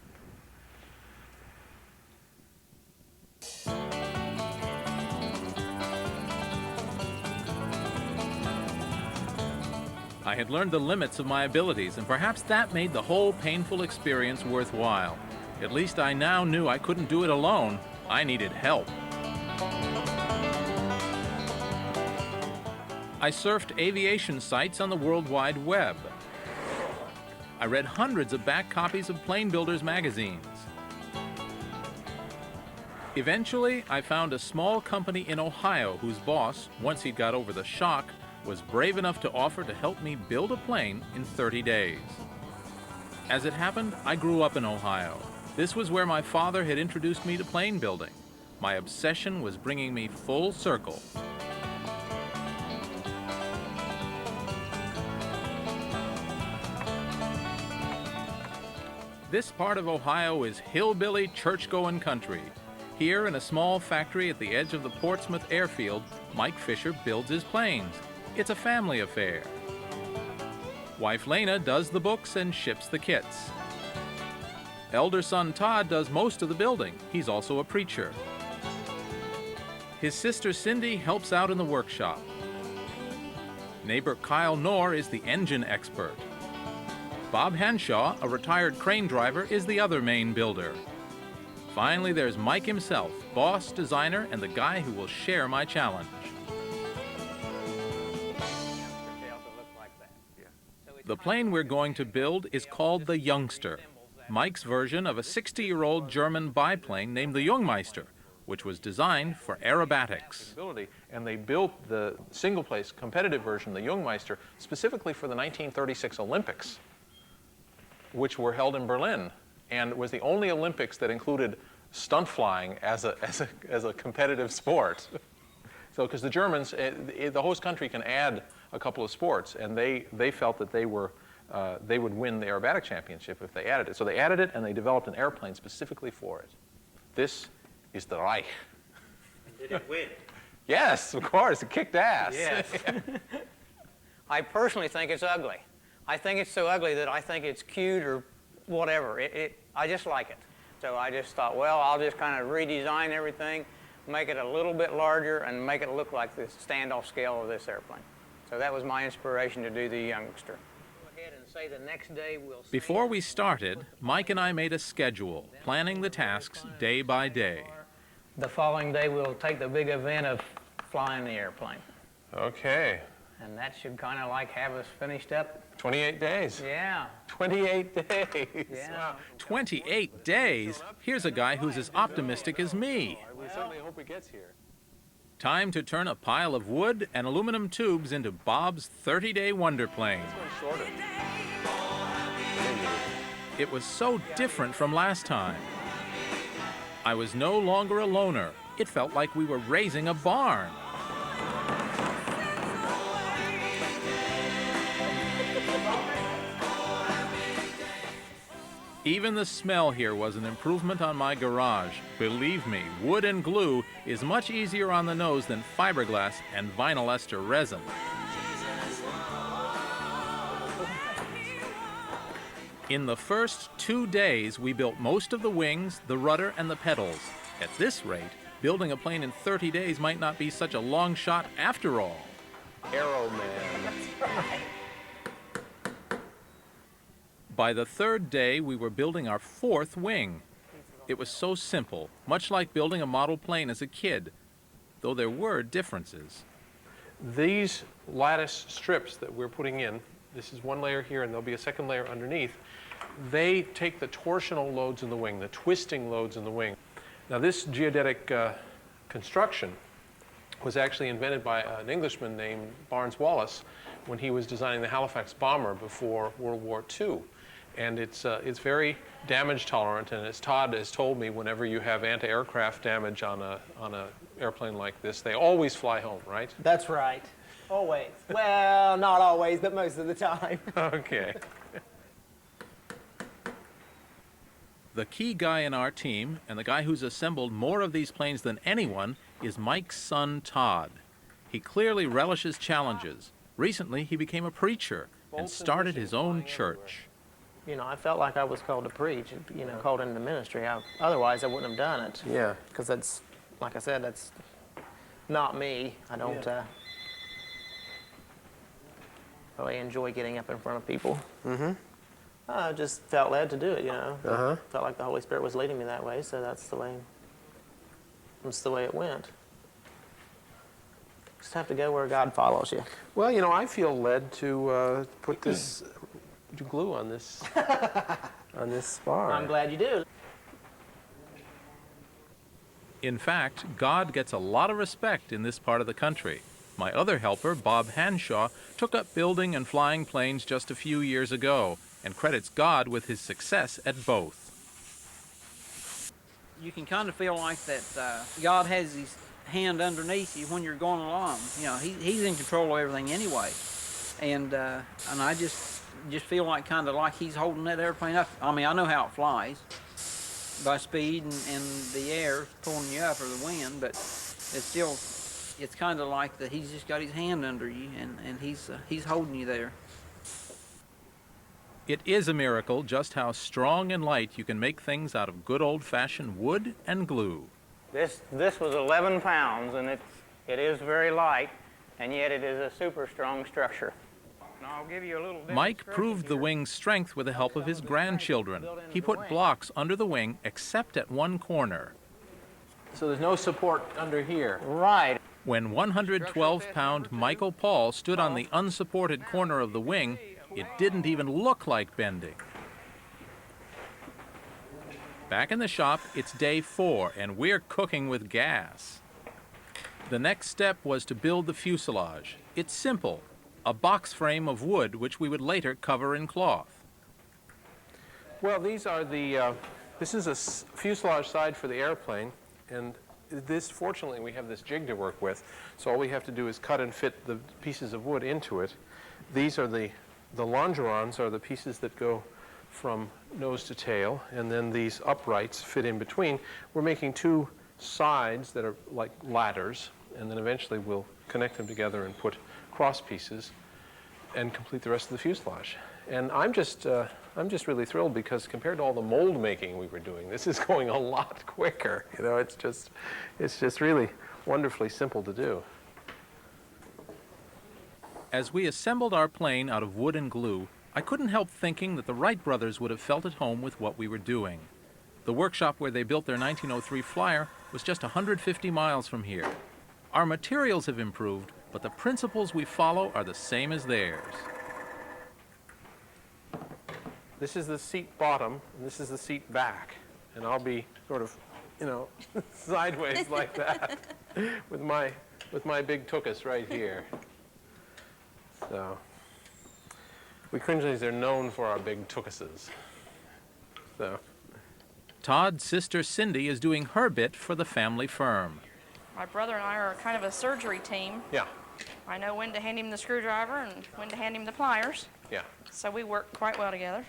I had learned the limits of my abilities, and perhaps that made the whole painful experience worthwhile. At least I now knew I couldn't do it alone. I needed help. I surfed aviation sites on the World Wide Web. I read hundreds of back copies of Plane Builders magazines. Eventually, I found a small company in Ohio whose boss, once he'd got over the shock, was brave enough to offer to help me build a plane in 30 days. As it happened, I grew up in Ohio. This was where my father had introduced me to plane building. My obsession was bringing me full circle. This part of Ohio is hillbilly, church-going country. Here, in a small factory at the edge of the Portsmouth airfield, Mike Fisher builds his planes. It's a family affair. Wife Lena does the books and ships the kits. Elder son Todd does most of the building. He's also a preacher. His sister Cindy helps out in the workshop. Neighbor Kyle Knorr is the engine expert. Bob Henshaw, a retired crane driver, is the other main builder. Finally, there's Mike himself, boss, designer, and the guy who will share my challenge. The plane we're going to build is called the Youngster, Mike's version of a 60-year-old German biplane named the Jungmeister, which was designed for aerobatics. And they built the single-place competitive version, the Jungmeister, specifically for the 1936 Olympics, which were held in Berlin, and was the only Olympics that included stunt flying as a competitive sport. So, because the Germans, the host country can add a couple of sports, and they felt that they would win the aerobatic championship if they added it. So they added it, and they developed an airplane specifically for it. This is the Reich. Did it win? Yes, of course. It kicked ass. Yes. I personally think it's ugly. I think it's so ugly that I think it's cute or whatever. I just like it. So I just thought, well, I'll just kind of redesign everything, make it a little bit larger, and make it look like the standoff scale of this airplane. So that was my inspiration to do the Youngster. Go ahead and Say the next day we'll see. Before we started, Mike and I made a schedule, planning the tasks day by day. The following day we'll take the big event of flying the airplane. Okay. And that should kind of like have us finished up. 28 days. Yeah. 28 days. Yeah. Wow. 28 days? Here's a guy who's as optimistic as me. We certainly hope it gets here. Time to turn a pile of wood and aluminum tubes into Bob's 30-day wonder plane. It was so different from last time. I was no longer a loner. It felt like we were raising a barn. Even the smell here was an improvement on my garage. Believe me, wood and glue is much easier on the nose than fiberglass and vinyl ester resin. In the first 2 days, we built most of the wings, the rudder, and the pedals. At this rate, building a plane in 30 days might not be such a long shot after all. Arrow Man. By the third day, we were building our fourth wing. It was so simple, much like building a model plane as a kid, though there were differences. These lattice strips that we're putting in, this is one layer here and there'll be a second layer underneath, they take the torsional loads in the wing, the twisting loads in the wing. Now this geodetic construction was actually invented by an Englishman named Barnes Wallis when he was designing the Halifax bomber before World War II. And it's very damage tolerant, and as Todd has told me, whenever you have anti-aircraft damage on a airplane like this, they always fly home, right? That's right. Always. Well, not always, but most of the time. Okay. The key guy in our team, and the guy who's assembled more of these planes than anyone, is Mike's son, Todd. He clearly relishes challenges. Recently, he became a preacher and started his own church. You know, I felt like I was called to preach, you know, called into ministry. Otherwise, I wouldn't have done it. Yeah. Because that's, like I said, that's not me. I don't really enjoy getting up in front of people. Mm-hmm. I just felt led to do it, you know. Uh-huh. Felt like the Holy Spirit was leading me that way, so that's the way it went. Just have to go where God follows you. Well, you know, I feel led to put this glue on this on this spar. I'm glad you do. In fact, God gets a lot of respect in this part of the country. My other helper, Bob Hanshaw, took up building and flying planes just a few years ago and credits God with his success at both. You can kind of feel like that God has his hand underneath you when you're going along. You know, he's in control of everything anyway. And I just feel like kind of like he's holding that airplane up. I mean, I know how it flies by speed and the air pulling you up or the wind, but it's kind of like that he's just got his hand under you and he's holding you there. It is a miracle just how strong and light you can make things out of good old-fashioned wood and glue. This was 11 pounds, and it is very light, and yet it is a super strong structure. Now, I'll give you a little Mike proved the wing's strength with the help of his grandchildren. He put blocks under the wing except at one corner. So there's no support under here. Right. When 112-pound Michael Paul stood on the unsupported corner of the wing, it didn't even look like bending. Back in the shop, it's day 4, and we're cooking with gas. The next step was to build the fuselage. It's simple, a box frame of wood which we would later cover in cloth. Well, these are this is a fuselage side for the airplane, and this, fortunately, we have this jig to work with, so all we have to do is cut and fit the pieces of wood into it. These are the longerons are the pieces that go from nose to tail, and then these uprights fit in between. We're making 2 sides that are like ladders, and then eventually we'll connect them together and put cross pieces and complete the rest of the fuselage. And I'm just really thrilled because compared to all the mold making we were doing, this is going a lot quicker. You know, it's just really wonderfully simple to do. As we assembled our plane out of wood and glue, I couldn't help thinking that the Wright brothers would have felt at home with what we were doing. The workshop where they built their 1903 Flyer was just 150 miles from here. Our materials have improved, but the principles we follow are the same as theirs. This is the seat bottom, and this is the seat back. And I'll be sort of, you know, sideways like that with my big tuchus right here. So, we Cringleys are known for our big tuchuses. So. Todd's sister Cindy is doing her bit for the family firm. My brother and I are kind of a surgery team. Yeah. I know when to hand him the screwdriver and when to hand him the pliers. Yeah. So we work quite well together.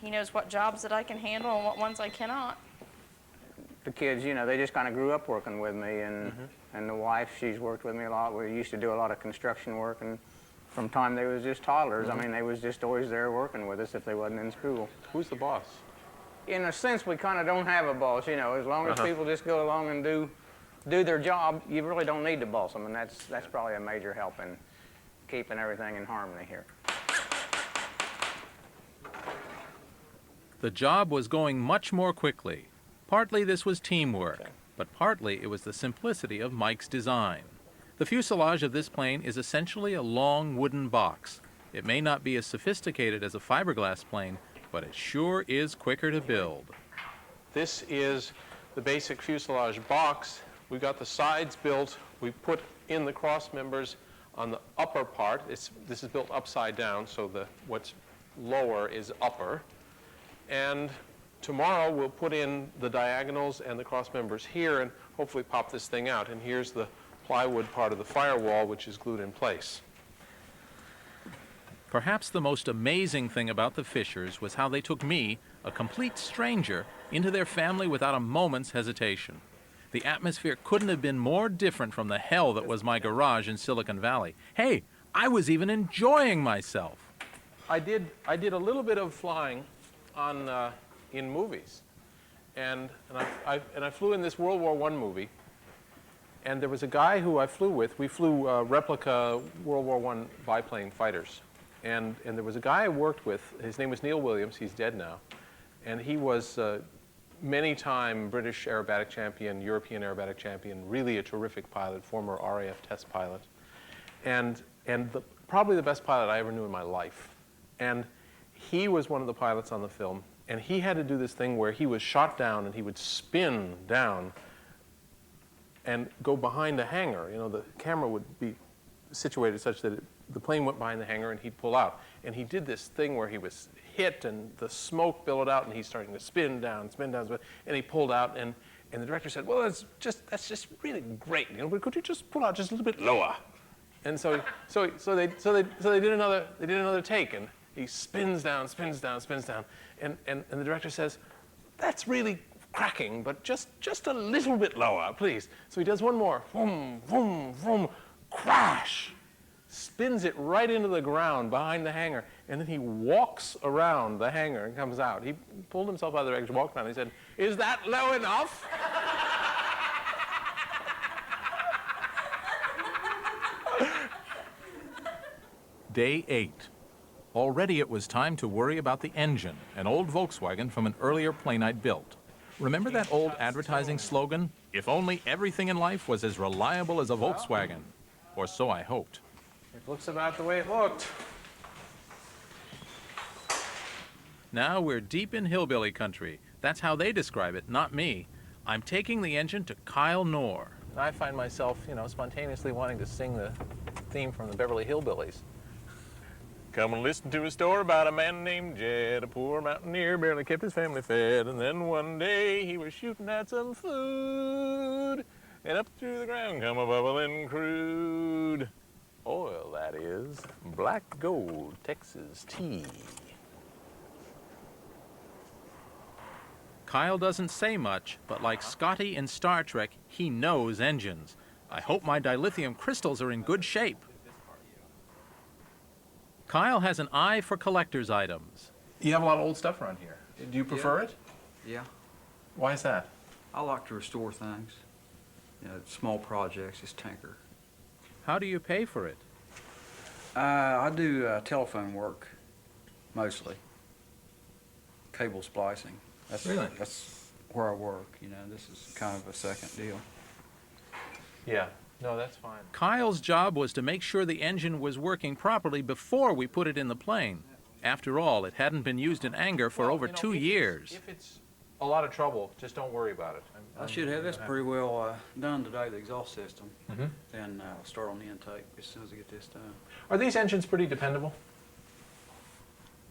He knows what jobs that I can handle and what ones I cannot. The kids, you know, they just kind of grew up working with me, and and the wife, she's worked with me a lot. We used to do a lot of construction work, and from time they was just toddlers. I mean, they was just always there working with us if they wasn't in school. Who's the boss? In a sense, we kind of don't have a boss, you know. As long as people just go along and do their job, you really don't need to boss them, and that's probably a major help in keeping everything in harmony here. The job was going much more quickly. Partly this was teamwork, but partly it was the simplicity of Mike's design. The fuselage of this plane is essentially a long wooden box. It may not be as sophisticated as a fiberglass plane, but it sure is quicker to build. This is the basic fuselage box. We got the sides built. We put in the cross members on the upper part. This is built upside down, so what's lower is upper. And tomorrow we'll put in the diagonals and the cross members here and hopefully pop this thing out. And here's the plywood part of the firewall, which is glued in place. Perhaps the most amazing thing about the Fishers was how they took me, a complete stranger, into their family without a moment's hesitation. The atmosphere couldn't have been more different from the hell that was my garage in Silicon Valley. Hey, I was even enjoying myself. I did a little bit of flying in movies, and I flew in this World War I movie, and there was a guy who I flew with. We flew replica World War I biplane fighters, and there was a guy I worked with. His name was Neil Williams. He's dead now, and he was many-time British aerobatic champion, European aerobatic champion, really a terrific pilot, former RAF test pilot, and probably the best pilot I ever knew in my life. And he was one of the pilots on the film, and he had to do this thing where he was shot down and he would spin down and go behind a hangar. You know, the camera would be situated such that the plane went behind the hangar and he'd pull out. And he did this thing where he was hit and the smoke billowed out and he's starting to spin down, and he pulled out, and the director said, well, that's just really great. You know, but could you just pull out just a little bit lower? And so they did another take, and he spins down, and the director says, that's really cracking, but just a little bit lower, please. So he does one more, vroom, vroom, vroom, crash, spins it right into the ground behind the hangar, and then he walks around the hangar and comes out. He pulled himself out of the wreckage, walked around, and he said, is that low enough? Day 8. Already it was time to worry about the engine, an old Volkswagen from an earlier plane I'd built. Remember that old advertising slogan? If only everything in life was as reliable as a Volkswagen. Or so I hoped. It looks about the way it looked. Now we're deep in hillbilly country. That's how they describe it, not me. I'm taking the engine to Kyle Knorr. I find myself, spontaneously wanting to sing the theme from the Beverly Hillbillies. Come and listen to a story about a man named Jed, a poor mountaineer, barely kept his family fed. And then one day he was shooting at some food, and up through the ground come a bubbling crude oil, that is, black gold Texas tea. Kyle doesn't say much, but like Scotty in Star Trek, he knows engines. I hope my dilithium crystals are in good shape. Kyle has an eye for collector's items. You have a lot of old stuff around here. Do you prefer it? Yeah. Why is that? I like to restore things. Small projects, just tinker. How do you pay for it? I do telephone work, mostly. Cable splicing. That's where I work, you know. This is kind of a second deal. Yeah, no, that's fine. Kyle's job was to make sure the engine was working properly before we put it in the plane. After all, it hadn't been used in anger for over 2 years. If it's a lot of trouble, just don't worry about it. I should have this pretty well done today, the exhaust system. Mhm. Then I'll start on the intake as soon as I get this done. Are these engines pretty dependable?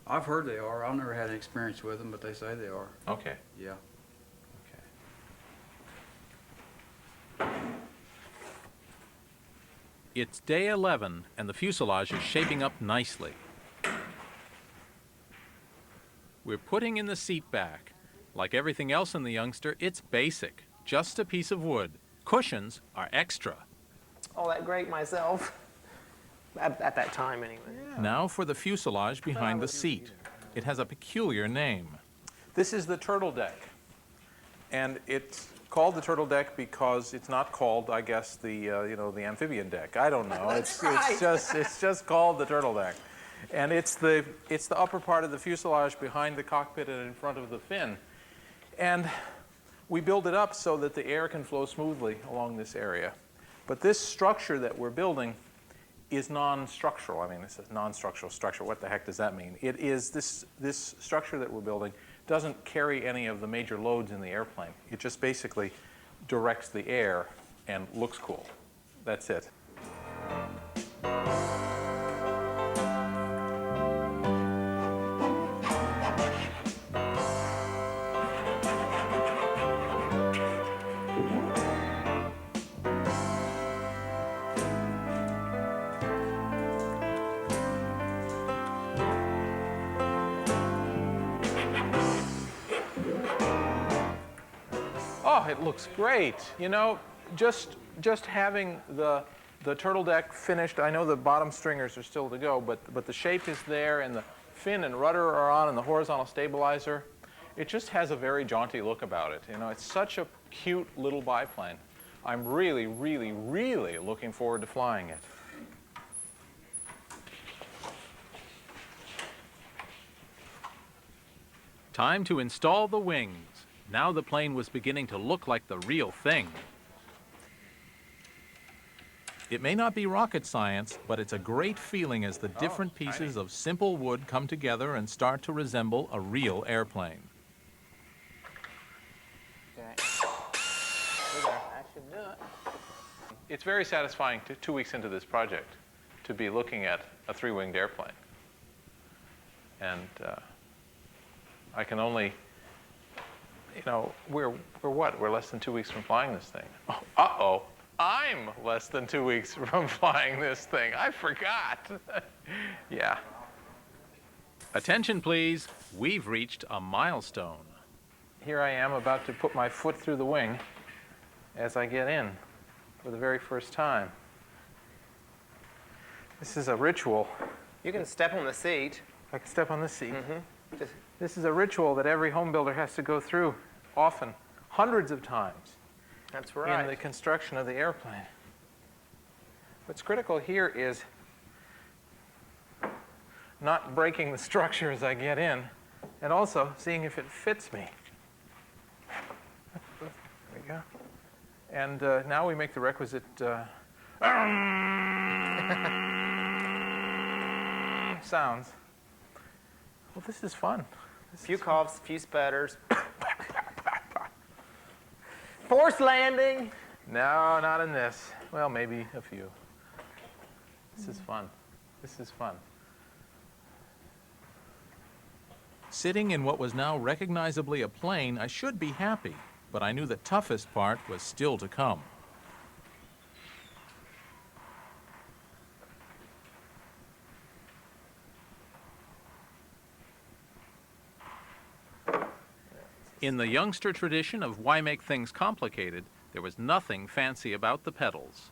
I've heard they are. I've never had any experience with them, but they say they are. Okay. Yeah. It's day 11, and the fuselage is shaping up nicely. We're putting in the seat back. Like everything else in the Youngster, it's basic, just a piece of wood. Cushions are extra. All that great myself. At that time, anyway. Now for the fuselage behind the seat. It has a peculiar name. This is the turtle deck. And it's called the turtle deck because it's not called, I guess, the the amphibian deck. I don't know. It's just called the turtle deck. And it's the upper part of the fuselage behind the cockpit and in front of the fin. And we build it up so that the air can flow smoothly along this area. But this structure that we're building is non-structural. I mean, it's a non-structural structure. What the heck does that mean? It is this structure that we're building doesn't carry any of the major loads in the airplane. It just basically directs the air and looks cool. That's it. Oh, it looks great. You know, just having the turtle deck finished. I know the bottom stringers are still to go, but the shape is there, and the fin and rudder are on, and the horizontal stabilizer. It just has a very jaunty look about it. You know, it's such a cute little biplane. I'm really, really, really looking forward to flying it. Time to install the wings. Now the plane was beginning to look like the real thing. It may not be rocket science, but it's a great feeling as the different pieces of simple wood come together and start to resemble a real airplane. Okay. That should do it. It's very satisfying 2 weeks into this project to be looking at a three-winged airplane. And I can only, you know, we're what? We're less than 2 weeks from flying this thing. Oh, uh-oh. I'm less than 2 weeks from flying this thing. I forgot. Yeah. Attention, please. We've reached a milestone. Here I am about to put my foot through the wing as I get in for the very first time. This is a ritual. You can step on the seat. I can step on the seat. Mm-hmm. This is a ritual that every home builder has to go through often, hundreds of times. That's right. In the construction of the airplane. What's critical here is not breaking the structure as I get in, and also seeing if it fits me. There we go. And now we make the requisite sounds. Well, this is fun. A few coughs, a few sputters. Forced landing. No, not in this. Well, maybe a few. This is fun. This is fun. Sitting in what was now recognizably a plane, I should be happy, but I knew the toughest part was still to come. In the Youngster tradition of why make things complicated, there was nothing fancy about the pedals.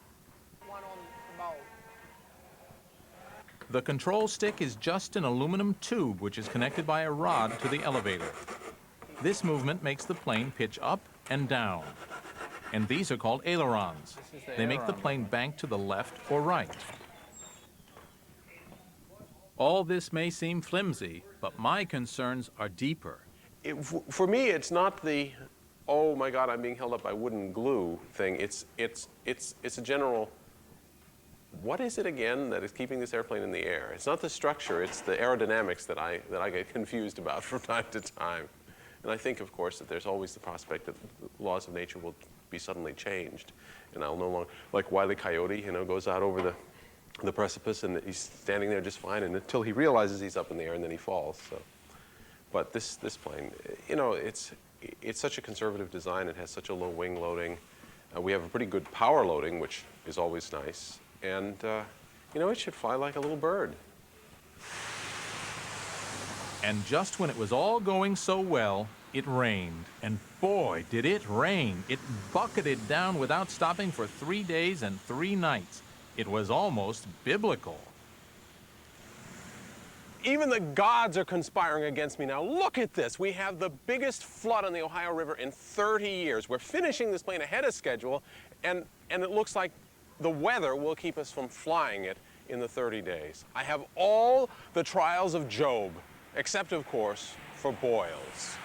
The control stick is just an aluminum tube which is connected by a rod to the elevator. This movement makes the plane pitch up and down. And these are called ailerons. They make the plane bank to the left or right. All this may seem flimsy, but my concerns are deeper. For me, it's not the, oh my God, I'm being held up by wooden glue thing. It's a general, what is it again that is keeping this airplane in the air? It's not the structure, it's the aerodynamics that I get confused about from time to time. And I think, of course, that there's always the prospect that the laws of nature will be suddenly changed. And I'll no longer, like Wile E. Coyote, goes out over the precipice and he's standing there just fine and until he realizes he's up in the air and then he falls. So. But this plane, it's such a conservative design. It has such a low wing loading. We have a pretty good power loading, which is always nice. And, it should fly like a little bird. And just when it was all going so well, it rained. And boy, did it rain. It bucketed down without stopping for 3 days and 3 nights. It was almost biblical. Even the gods are conspiring against me now. Look at this. We have the biggest flood on the Ohio River in 30 years. We're finishing this plane ahead of schedule, and it looks like the weather will keep us from flying it in the 30 days. I have all the trials of Job, except, of course, for boils.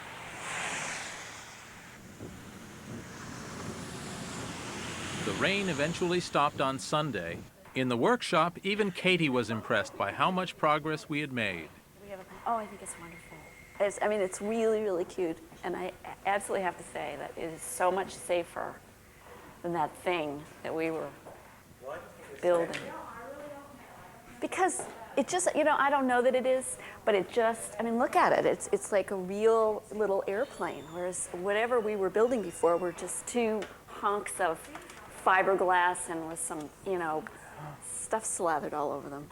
The rain eventually stopped on Sunday. In the workshop, even Katie was impressed by how much progress we had made. Oh, I think it's wonderful. It's really, really cute. And I absolutely have to say that it is so much safer than that thing that we were building. Because it just, I don't know that it is, but it just, look at it. It's like a real little airplane, whereas whatever we were building before were just 2 hunks of fiberglass and with some, stuff slathered all over them.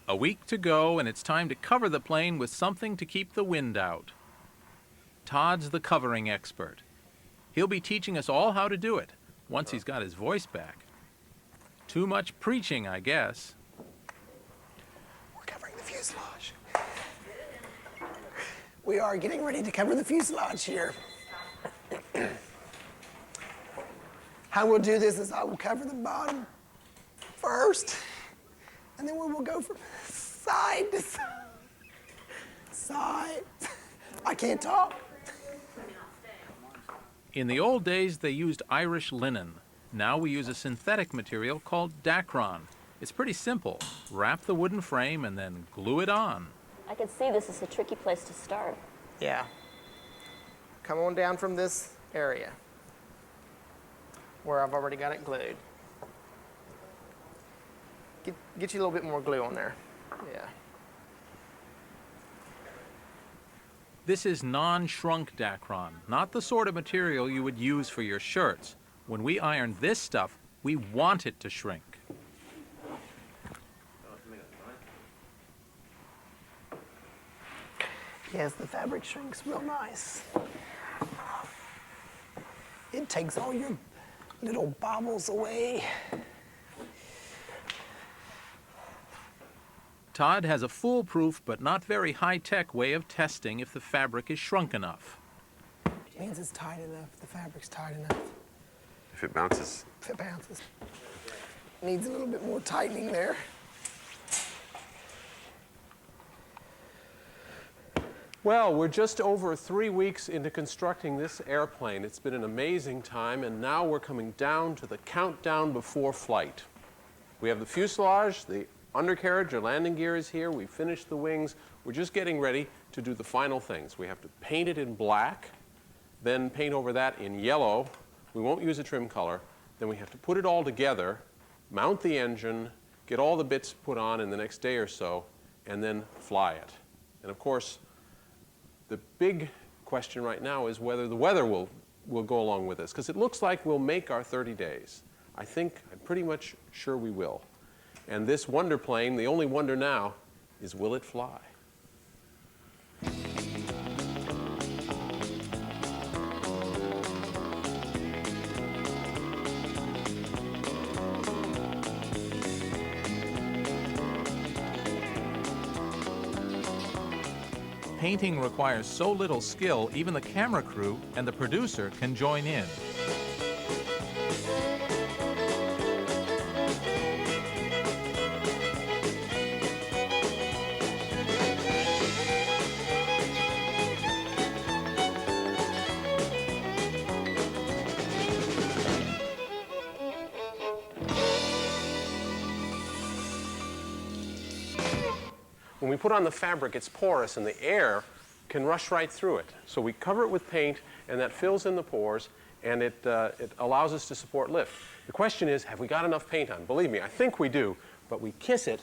A week to go, and it's time to cover the plane with something to keep the wind out. Todd's the covering expert. He'll be teaching us all how to do it, once he's got his voice back. Too much preaching, I guess. We're covering the fuselage. We are getting ready to cover the fuselage here. How we'll do this is I will cover the bottom first, and then we will go from side to side. I can't talk. In the old days, they used Irish linen. Now we use a synthetic material called Dacron. It's pretty simple. Wrap the wooden frame and then glue it on. I can see this is a tricky place to start. Yeah. Come on down from this area where I've already got it glued. Get you a little bit more glue on there. Yeah. This is non-shrunk Dacron, not the sort of material you would use for your shirts. When we iron this stuff, we want it to shrink. Yes, the fabric shrinks real nice. It takes all your little bobbles away. Todd has a foolproof but not very high-tech way of testing if the fabric is shrunk enough. It means it's tight enough, the fabric's tight enough. If it bounces. If it bounces. Needs a little bit more tightening there. Well, we're just over 3 weeks into constructing this airplane. It's been an amazing time, and now we're coming down to the countdown before flight. We have the fuselage, the undercarriage, our landing gear is here, we finished the wings. We're just getting ready to do the final things. We have to paint it in black, then paint over that in yellow. We won't use a trim color. Then we have to put it all together, mount the engine, get all the bits put on in the next day or so, and then fly it. And of course, the big question right now is whether the weather will go along with this, because it looks like we'll make our 30 days. I'm pretty much sure we will. And this wonder plane, the only wonder now is, will it fly? Painting requires so little skill, even the camera crew and the producer can join in. When we put on the fabric, it's porous and the air can rush right through it. So we cover it with paint, and that fills in the pores, and it allows us to support lift. The question is, have we got enough paint on? Believe me, I think we do, but we kiss it,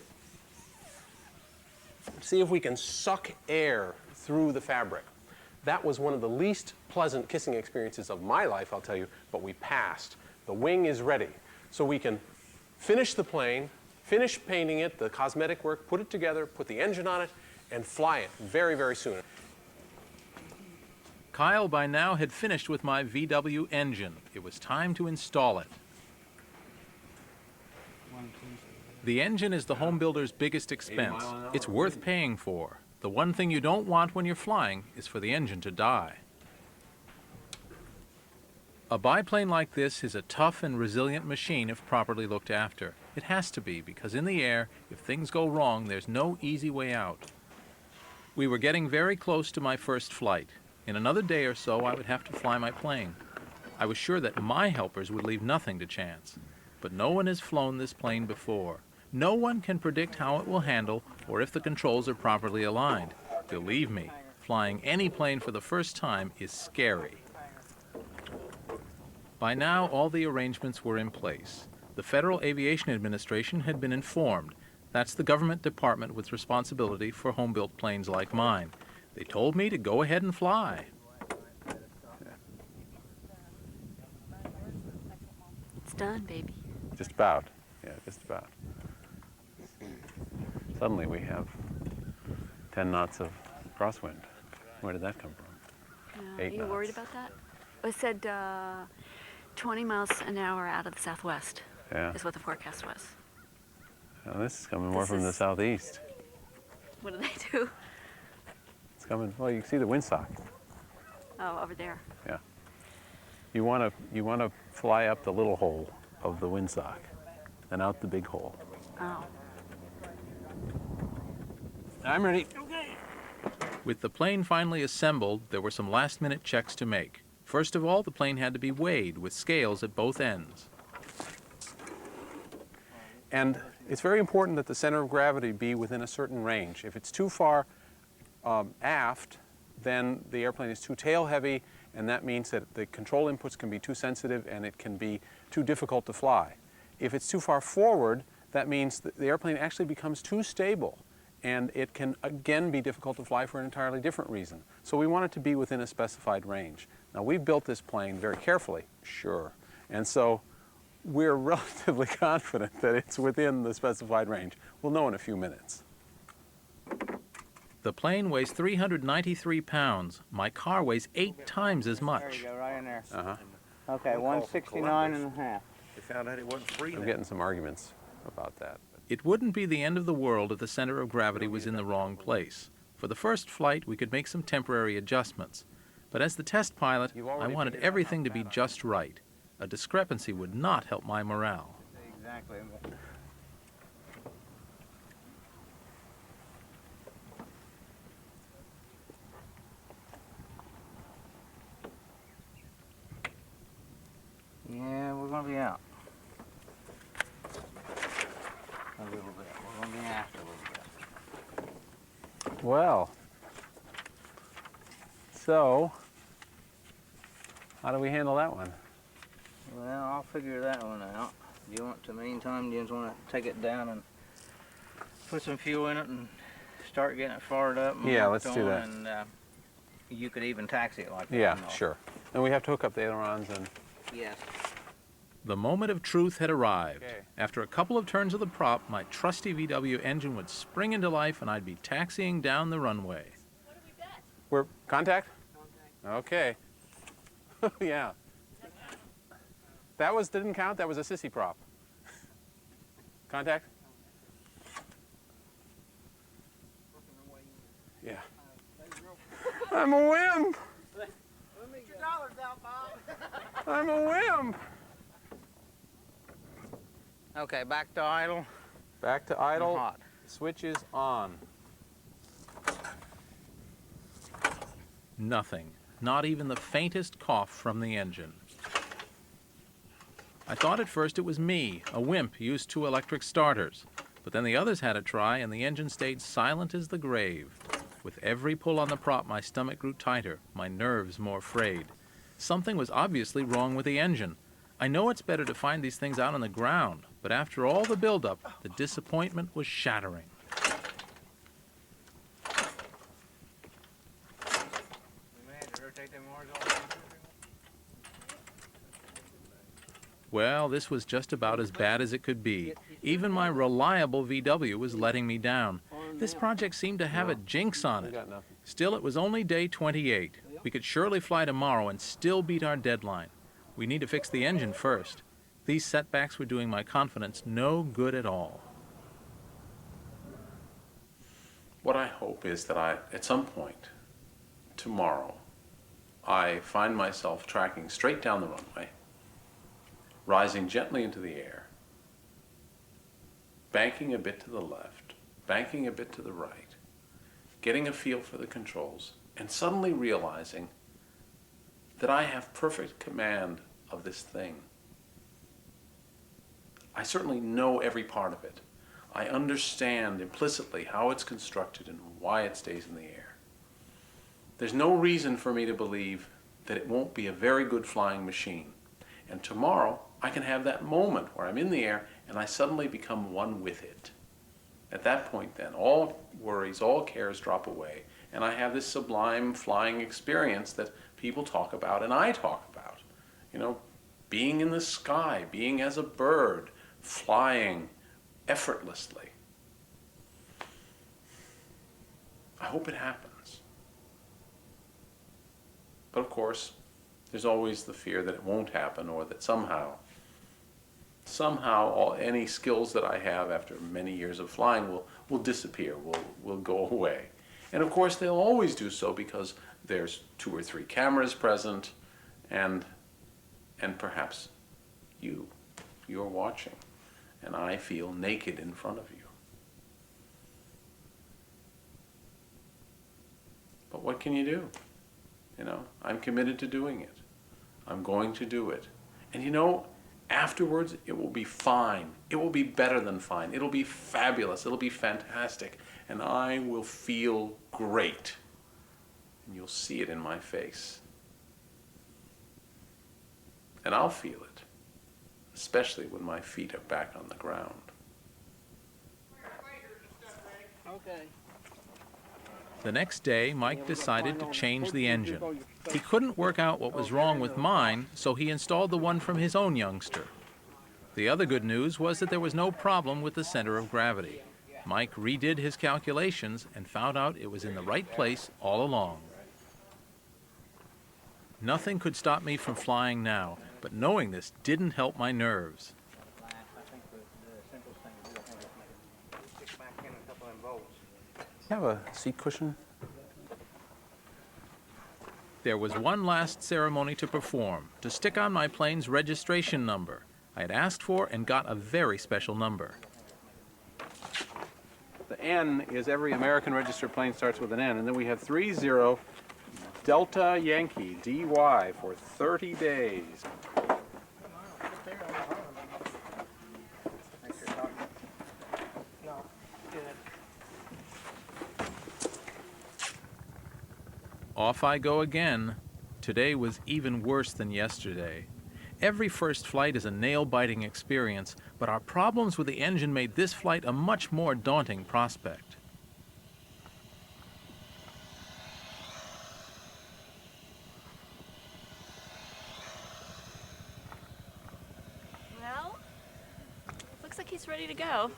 see if we can suck air through the fabric. That was one of the least pleasant kissing experiences of my life, I'll tell you, but we passed. The wing is ready. So we can finish the plane, finish painting it, the cosmetic work, put it together, put the engine on it, and fly it very, very soon. Kyle by now had finished with my VW engine. It was time to install it. The engine is the home builder's biggest expense. It's worth paying for. The one thing you don't want when you're flying is for the engine to die. A biplane like this is a tough and resilient machine if properly looked after. It has to be, because in the air, if things go wrong, there's no easy way out. We were getting very close to my first flight. In another day or so, I would have to fly my plane. I was sure that my helpers would leave nothing to chance. But no one has flown this plane before. No one can predict how it will handle or if the controls are properly aligned. Believe me, flying any plane for the first time is scary. By now, all the arrangements were in place. The Federal Aviation Administration had been informed. That's the government department with responsibility for home-built planes like mine. They told me to go ahead and fly. It's done, baby. Just about. Yeah, just about. Suddenly we have 10 knots of crosswind. Where did that come from? 8 Are you knots. worried about that? It said 20 miles an hour out of the southwest is what the forecast was. Now, this is coming more from the southeast. What do they do? It's coming, well, you can see the windsock. Oh, over there. Yeah. You want to fly up the little hole of the windsock and out the big hole. Oh. I'm ready. With the plane finally assembled, there were some last-minute checks to make. First of all, the plane had to be weighed with scales at both ends. And it's very important that the center of gravity be within a certain range. If it's too far aft, then the airplane is too tail heavy, and that means that the control inputs can be too sensitive and it can be too difficult to fly. If it's too far forward, that means that the airplane actually becomes too stable, and it can again be difficult to fly for an entirely different reason. So we want it to be within a specified range. Now, we've built this plane very carefully, sure, and so we're relatively confident that it's within the specified range. We'll know in a few minutes. The plane weighs 393 pounds. My car weighs 8 times as much. There you go, right in there. Uh-huh. Okay, 169 and a half. They found out it wasn't free. I'm getting some arguments about that. It wouldn't be the end of the world if the center of gravity was in the wrong place. For the first flight, we could make some temporary adjustments. But as the test pilot, I wanted everything to be just right. A discrepancy would not help my morale. Exactly. Yeah, we're going to be out. A little bit. We're going to be after a little bit. Well, so how do we handle that one? Well, I'll figure that one out. Do you want to, meantime, do you just want to take it down and put some fuel in it and start getting it fired up? And Yeah, let's do that. And you could even taxi it like that. Yeah, sure. And we have to hook up the ailerons and... Yes. The moment of truth had arrived. After a couple of turns of the prop, my trusty VW engine would spring into life and I'd be taxiing down the runway. We're contact? Okay. Yeah. That didn't count. That was a sissy prop. Contact? Yeah. I'm a wimp. I'm a wimp. Okay, back to idle. Back to idle. Hot. Switch is on. Nothing. Not even the faintest cough from the engine. I thought at first it was me, a wimp used to electric starters. But then the others had a try, and the engine stayed silent as the grave. With every pull on the prop, my stomach grew tighter, my nerves more frayed. Something was obviously wrong with the engine. I know it's better to find these things out on the ground, but after all the buildup, the disappointment was shattering. Well, this was just about as bad as it could be. Even my reliable VW was letting me down. This project seemed to have a jinx on it. Still, it was only day 28. We could surely fly tomorrow and still beat our deadline. We need to fix the engine first. These setbacks were doing my confidence no good at all. What I hope is that at some point tomorrow, I find myself tracking straight down the runway, rising gently into the air, banking a bit to the left, banking a bit to the right, getting a feel for the controls, and suddenly realizing that I have perfect command of this thing. I certainly know every part of it. I understand implicitly how it's constructed and why it stays in the air. There's no reason for me to believe that it won't be a very good flying machine. And tomorrow, I can have that moment where I'm in the air and I suddenly become one with it. At that point then, all worries, all cares drop away, and I have this sublime flying experience that people talk about and I talk about. You know, being in the sky, being as a bird, flying effortlessly. I hope it happens. But of course, there's always the fear that it won't happen, or that somehow any skills that I have after many years of flying will disappear, will go away. And of course they'll always do so because there's 2 or 3 cameras present, and perhaps you're watching, and I feel naked in front of you. But what can you do? You know, I'm committed to doing it. I'm going to do it. And you know, afterwards it will be fine. It will be better than fine. It'll be fabulous. It'll be fantastic. And I will feel great. And you'll see it in my face. And I'll feel it, especially when my feet are back on the ground. Okay. The next day, Mike decided to change the engine. He couldn't work out what was wrong with mine, so he installed the one from his own youngster. The other good news was that there was no problem with the center of gravity. Mike redid his calculations and found out it was in the right place all along. Nothing could stop me from flying now, but knowing this didn't help my nerves. You have a seat cushion? There was one last ceremony to perform, to stick on my plane's registration number. I had asked for and got a very special number. The N is every American registered plane starts with an N, and then we have 30 Delta Yankee DY for 30 days. Off I go again. Today was even worse than yesterday. Every first flight is a nail-biting experience, but our problems with the engine made this flight a much more daunting prospect. Well, looks like he's ready to go.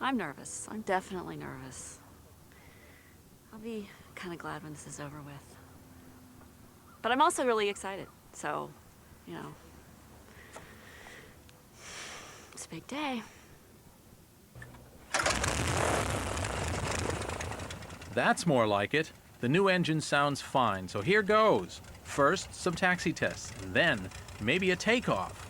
I'm nervous. I'm definitely nervous. I'll be kind of glad when this is over with. But I'm also really excited, so, you know, it's a big day. That's more like it. The new engine sounds fine, so here goes. First, some taxi tests, then maybe a takeoff.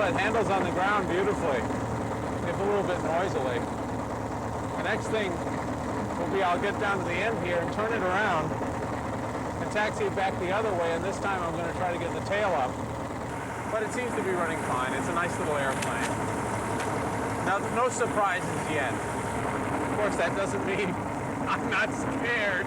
Well, it handles on the ground beautifully, if a little bit noisily. The next thing will be I'll get down to the end here and turn it around and taxi it back the other way, and this time I'm going to try to get the tail up. But it seems to be running fine. It's a nice little airplane. Now, no surprises yet. Of course, that doesn't mean I'm not scared.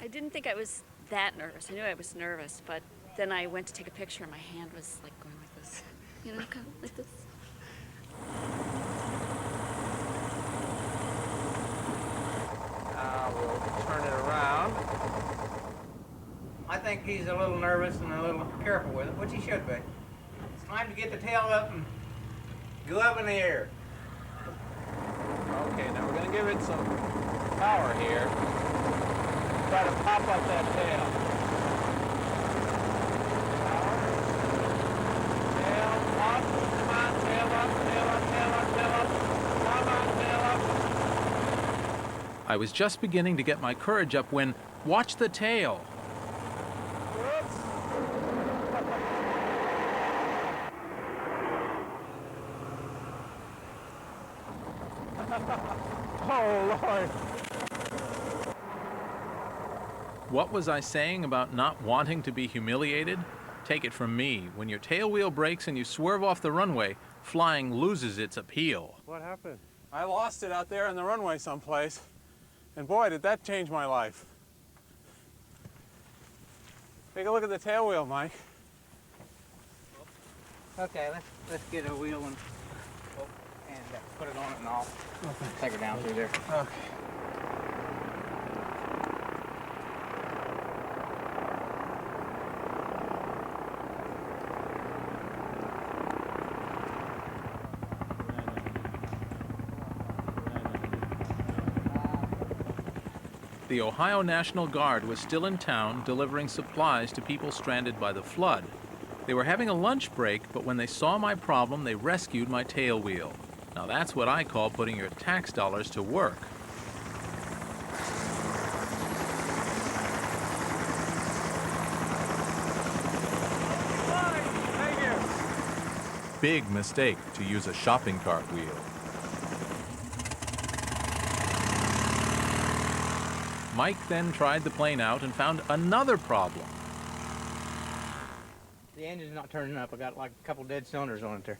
I didn't think I was that nervous. I knew I was nervous, but then I went to take a picture and my hand was like going like this. You know, kind of like this. We'll turn it around. I think he's a little nervous and a little careful with it, which he should be. It's time to get the tail up and go up in the air. Okay, now we're going to give it some power here. Try to pop up that tail. Tail up, come on, tail up, tail up, tail up, tail up. Come on, tail up. I was just beginning to get my courage up when, watch the tail. Oh, Lord. What was I saying about not wanting to be humiliated? Take it from me, when your tail wheel breaks and you swerve off the runway, flying loses its appeal. What happened? I lost it out there on the runway someplace. And boy, did that change my life. Take a look at the tail wheel, Mike. Okay, let's get a wheel and put it on it and I'll take her down through there. Okay. The Ohio National Guard was still in town delivering supplies to people stranded by the flood. They were having a lunch break, but when they saw my problem, they rescued my tail wheel. Now that's what I call putting your tax dollars to work. Thank you. Big mistake to use a shopping cart wheel. Mike then tried the plane out and found another problem. The engine's not turning up. I got like a couple dead cylinders on it there.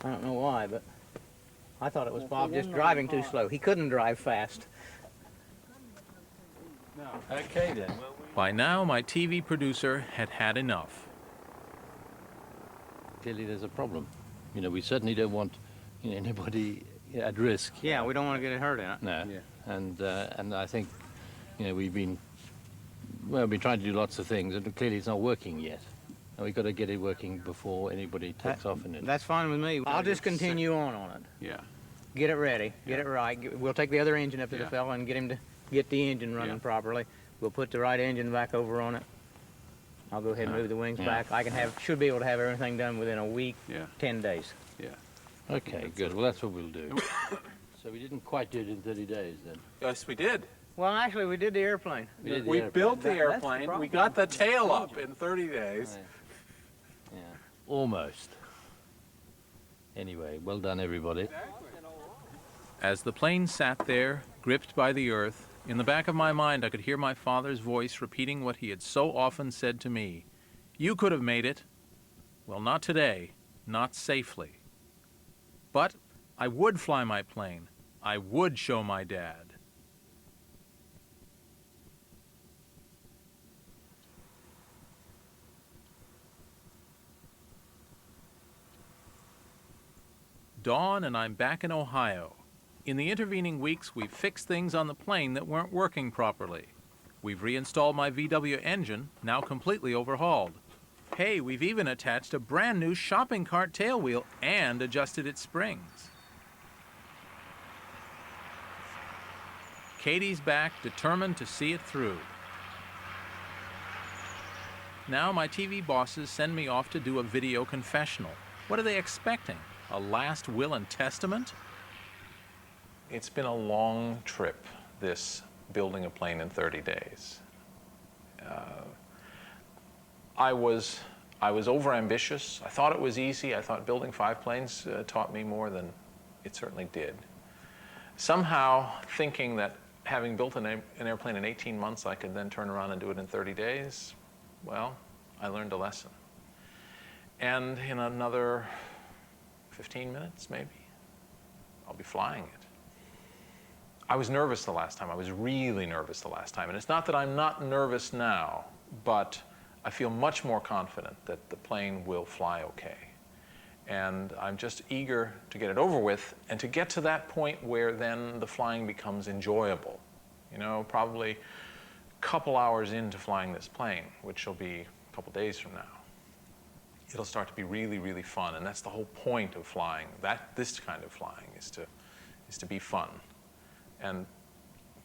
I don't know why, but I thought it was Bob just driving too slow. He couldn't drive fast. Okay then. By now, my TV producer had had enough. Clearly there's a problem. You know, we certainly don't want anybody at risk. Yeah, we don't want to get hurt in it. No. Yeah. And I think, we've been trying to do lots of things, and clearly it's not working yet. And we've got to get it working before anybody takes off in it. That's fine with me. I'll just continue on it. Yeah. Get it ready. Get it right. We'll take the other engine up to the fella and get him to get the engine running properly. We'll put the right engine back over on it. I'll go ahead and move the wings back. I should be able to have everything done within a week, 10 days. Yeah. Okay, good. Well, that's what we'll do. So we didn't quite do it in 30 days then? Yes, we did. Well, actually, we did the airplane. We built the airplane. We got the tail up in 30 days. Yeah, almost. Anyway, well done, everybody. As the plane sat there, gripped by the earth, in the back of my mind I could hear my father's voice repeating what he had so often said to me. You could have made it. Well, not today. Not safely. But I would fly my plane. I would show my dad. Dawn and I'm back in Ohio. In the intervening weeks, we've fixed things on the plane that weren't working properly. We've reinstalled my VW engine, now completely overhauled. Hey, we've even attached a brand new shopping cart tailwheel and adjusted its springs. Katie's back, determined to see it through. Now my TV bosses send me off to do a video confessional. What are they expecting? A last will and testament? It's been a long trip. this building a plane in 30 days. I was overambitious. I thought it was easy. I thought building 5 planes taught me more than it certainly did. Somehow, thinking that having built an airplane in 18 months, I could then turn around and do it in 30 days, well, I learned a lesson. And in another 15 minutes, maybe, I'll be flying it. I was nervous the last time. I was really nervous the last time. And it's not that I'm not nervous now, but I feel much more confident that the plane will fly okay. And I'm just eager to get it over with and to get to that point where then the flying becomes enjoyable. You know, probably a couple hours into flying this plane, which will be a couple days from now, it'll start to be really, really fun. And that's the whole point of flying. This kind of flying is to be fun. And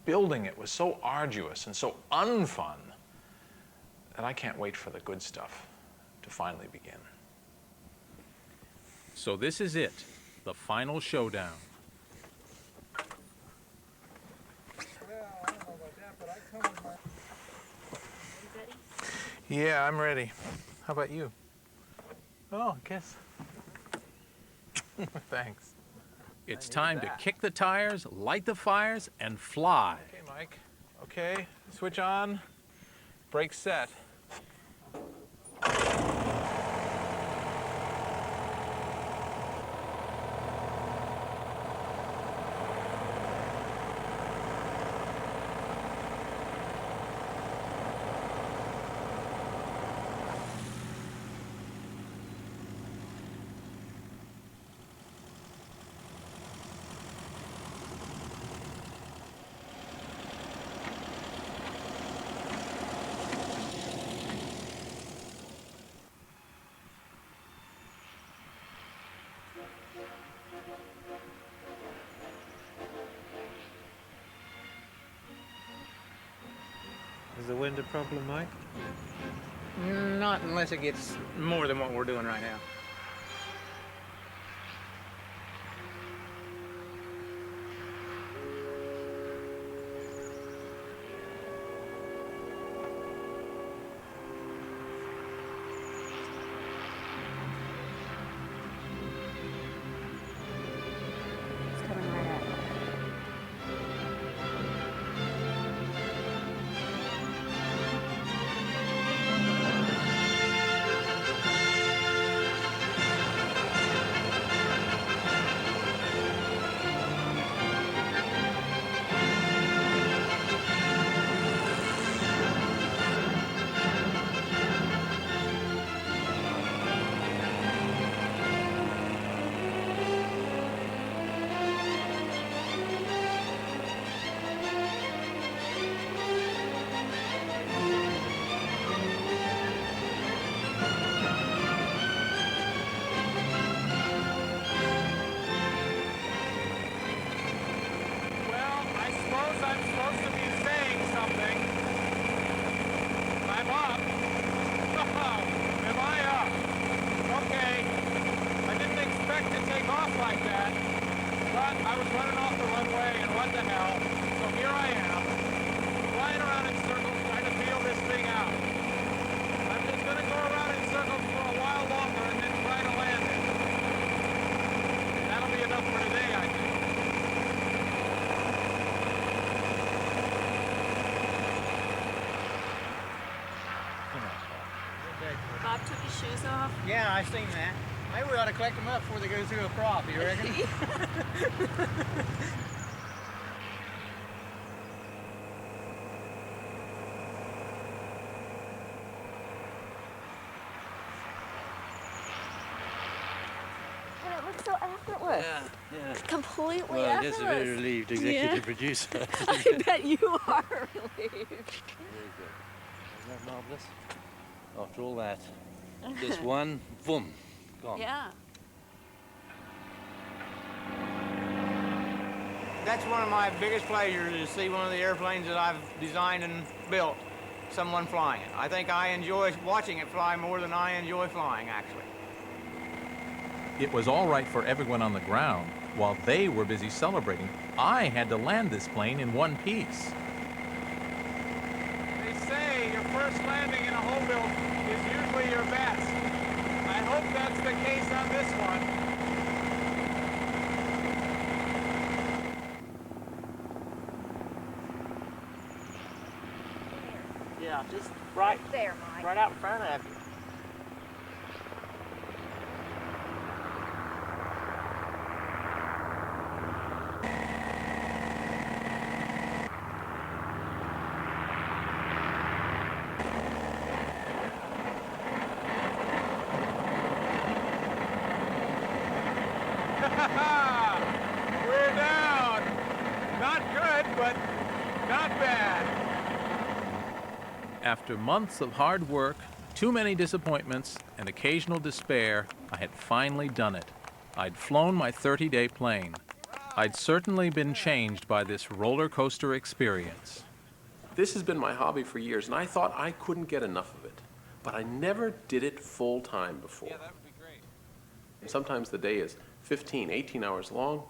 building it was so arduous and so unfun that I can't wait for the good stuff to finally begin. So this is it, the final showdown. Yeah, I'm ready. How about you? Oh, I guess. Thanks. It's time to kick the tires, light the fires, and fly. Okay, Mike. Okay, switch on. Brake set. Is the wind a problem, Mike? Not unless it gets more than what we're doing right now. It's coming right at me. Bob took his shoes off. Yeah, I seen that. Maybe we ought to collect them up before they go through a crop, you reckon? And it looks so effortless. Yeah. Completely Well, I effortless. guess a very relieved executive Yeah. producer. I bet you are relieved. Very good. Isn't that marvelous? After all that, just one, boom, gone. Yeah. That's one of my biggest pleasures, is to see one of the airplanes that I've designed and built, someone flying it. I think I enjoy watching it fly more than I enjoy flying, actually. It was all right for everyone on the ground. While they were busy celebrating, I had to land this plane in one piece. They say your first landing in a home build is usually your best. I hope that's the case on this one. Yeah, just right there, Mike. Right out in front of you. We're down. Not good, but not bad. After months of hard work, too many disappointments, and occasional despair, I had finally done it. I'd flown my 30-day plane. I'd certainly been changed by this roller coaster experience. This has been my hobby for years, and I thought I couldn't get enough of it. But I never did it full time before. Yeah, that would be great. And sometimes the day is 15, 18 hours long.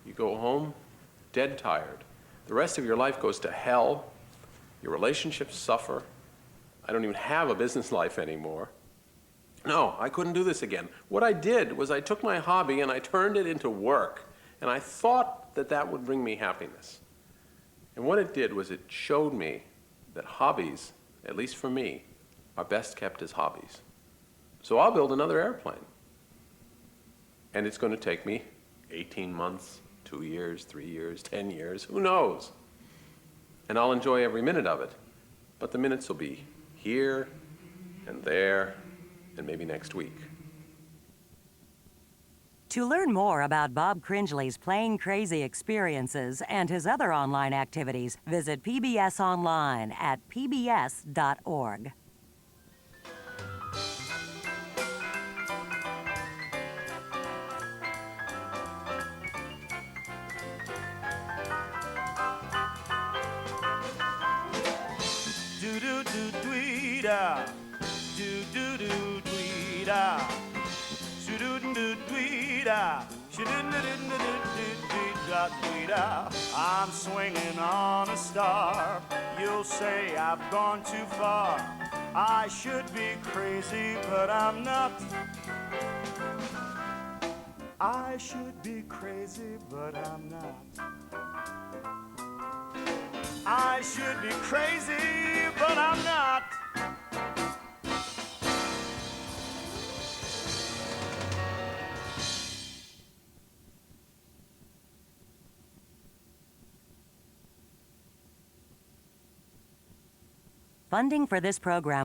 You go home dead tired. The rest of your life goes to hell. Your relationships suffer. I don't even have a business life anymore. No, I couldn't do this again. What I did was I took my hobby and I turned it into work. And I thought that that would bring me happiness. And what it did was it showed me that hobbies, at least for me, are best kept as hobbies. So I'll build another airplane. And it's going to take me 18 months, 2 years, 3 years, 10 years, who knows? And I'll enjoy every minute of it. But the minutes will be here and there and maybe next week. To learn more about Bob Cringely's Plane Crazy experiences and his other online activities, visit PBS Online at pbs.org. Do-do-do-dwee-da, do-do-do-dwee-da, shoo-doo-doo-dwee-da, shoo-doo-doo-doo-doo-doo-dwee-da. I'm swinging on a star. You'll say I've gone too far. I should be crazy, but I'm not. I should be crazy, but I'm not. I should be crazy, but I'm not. Funding for this program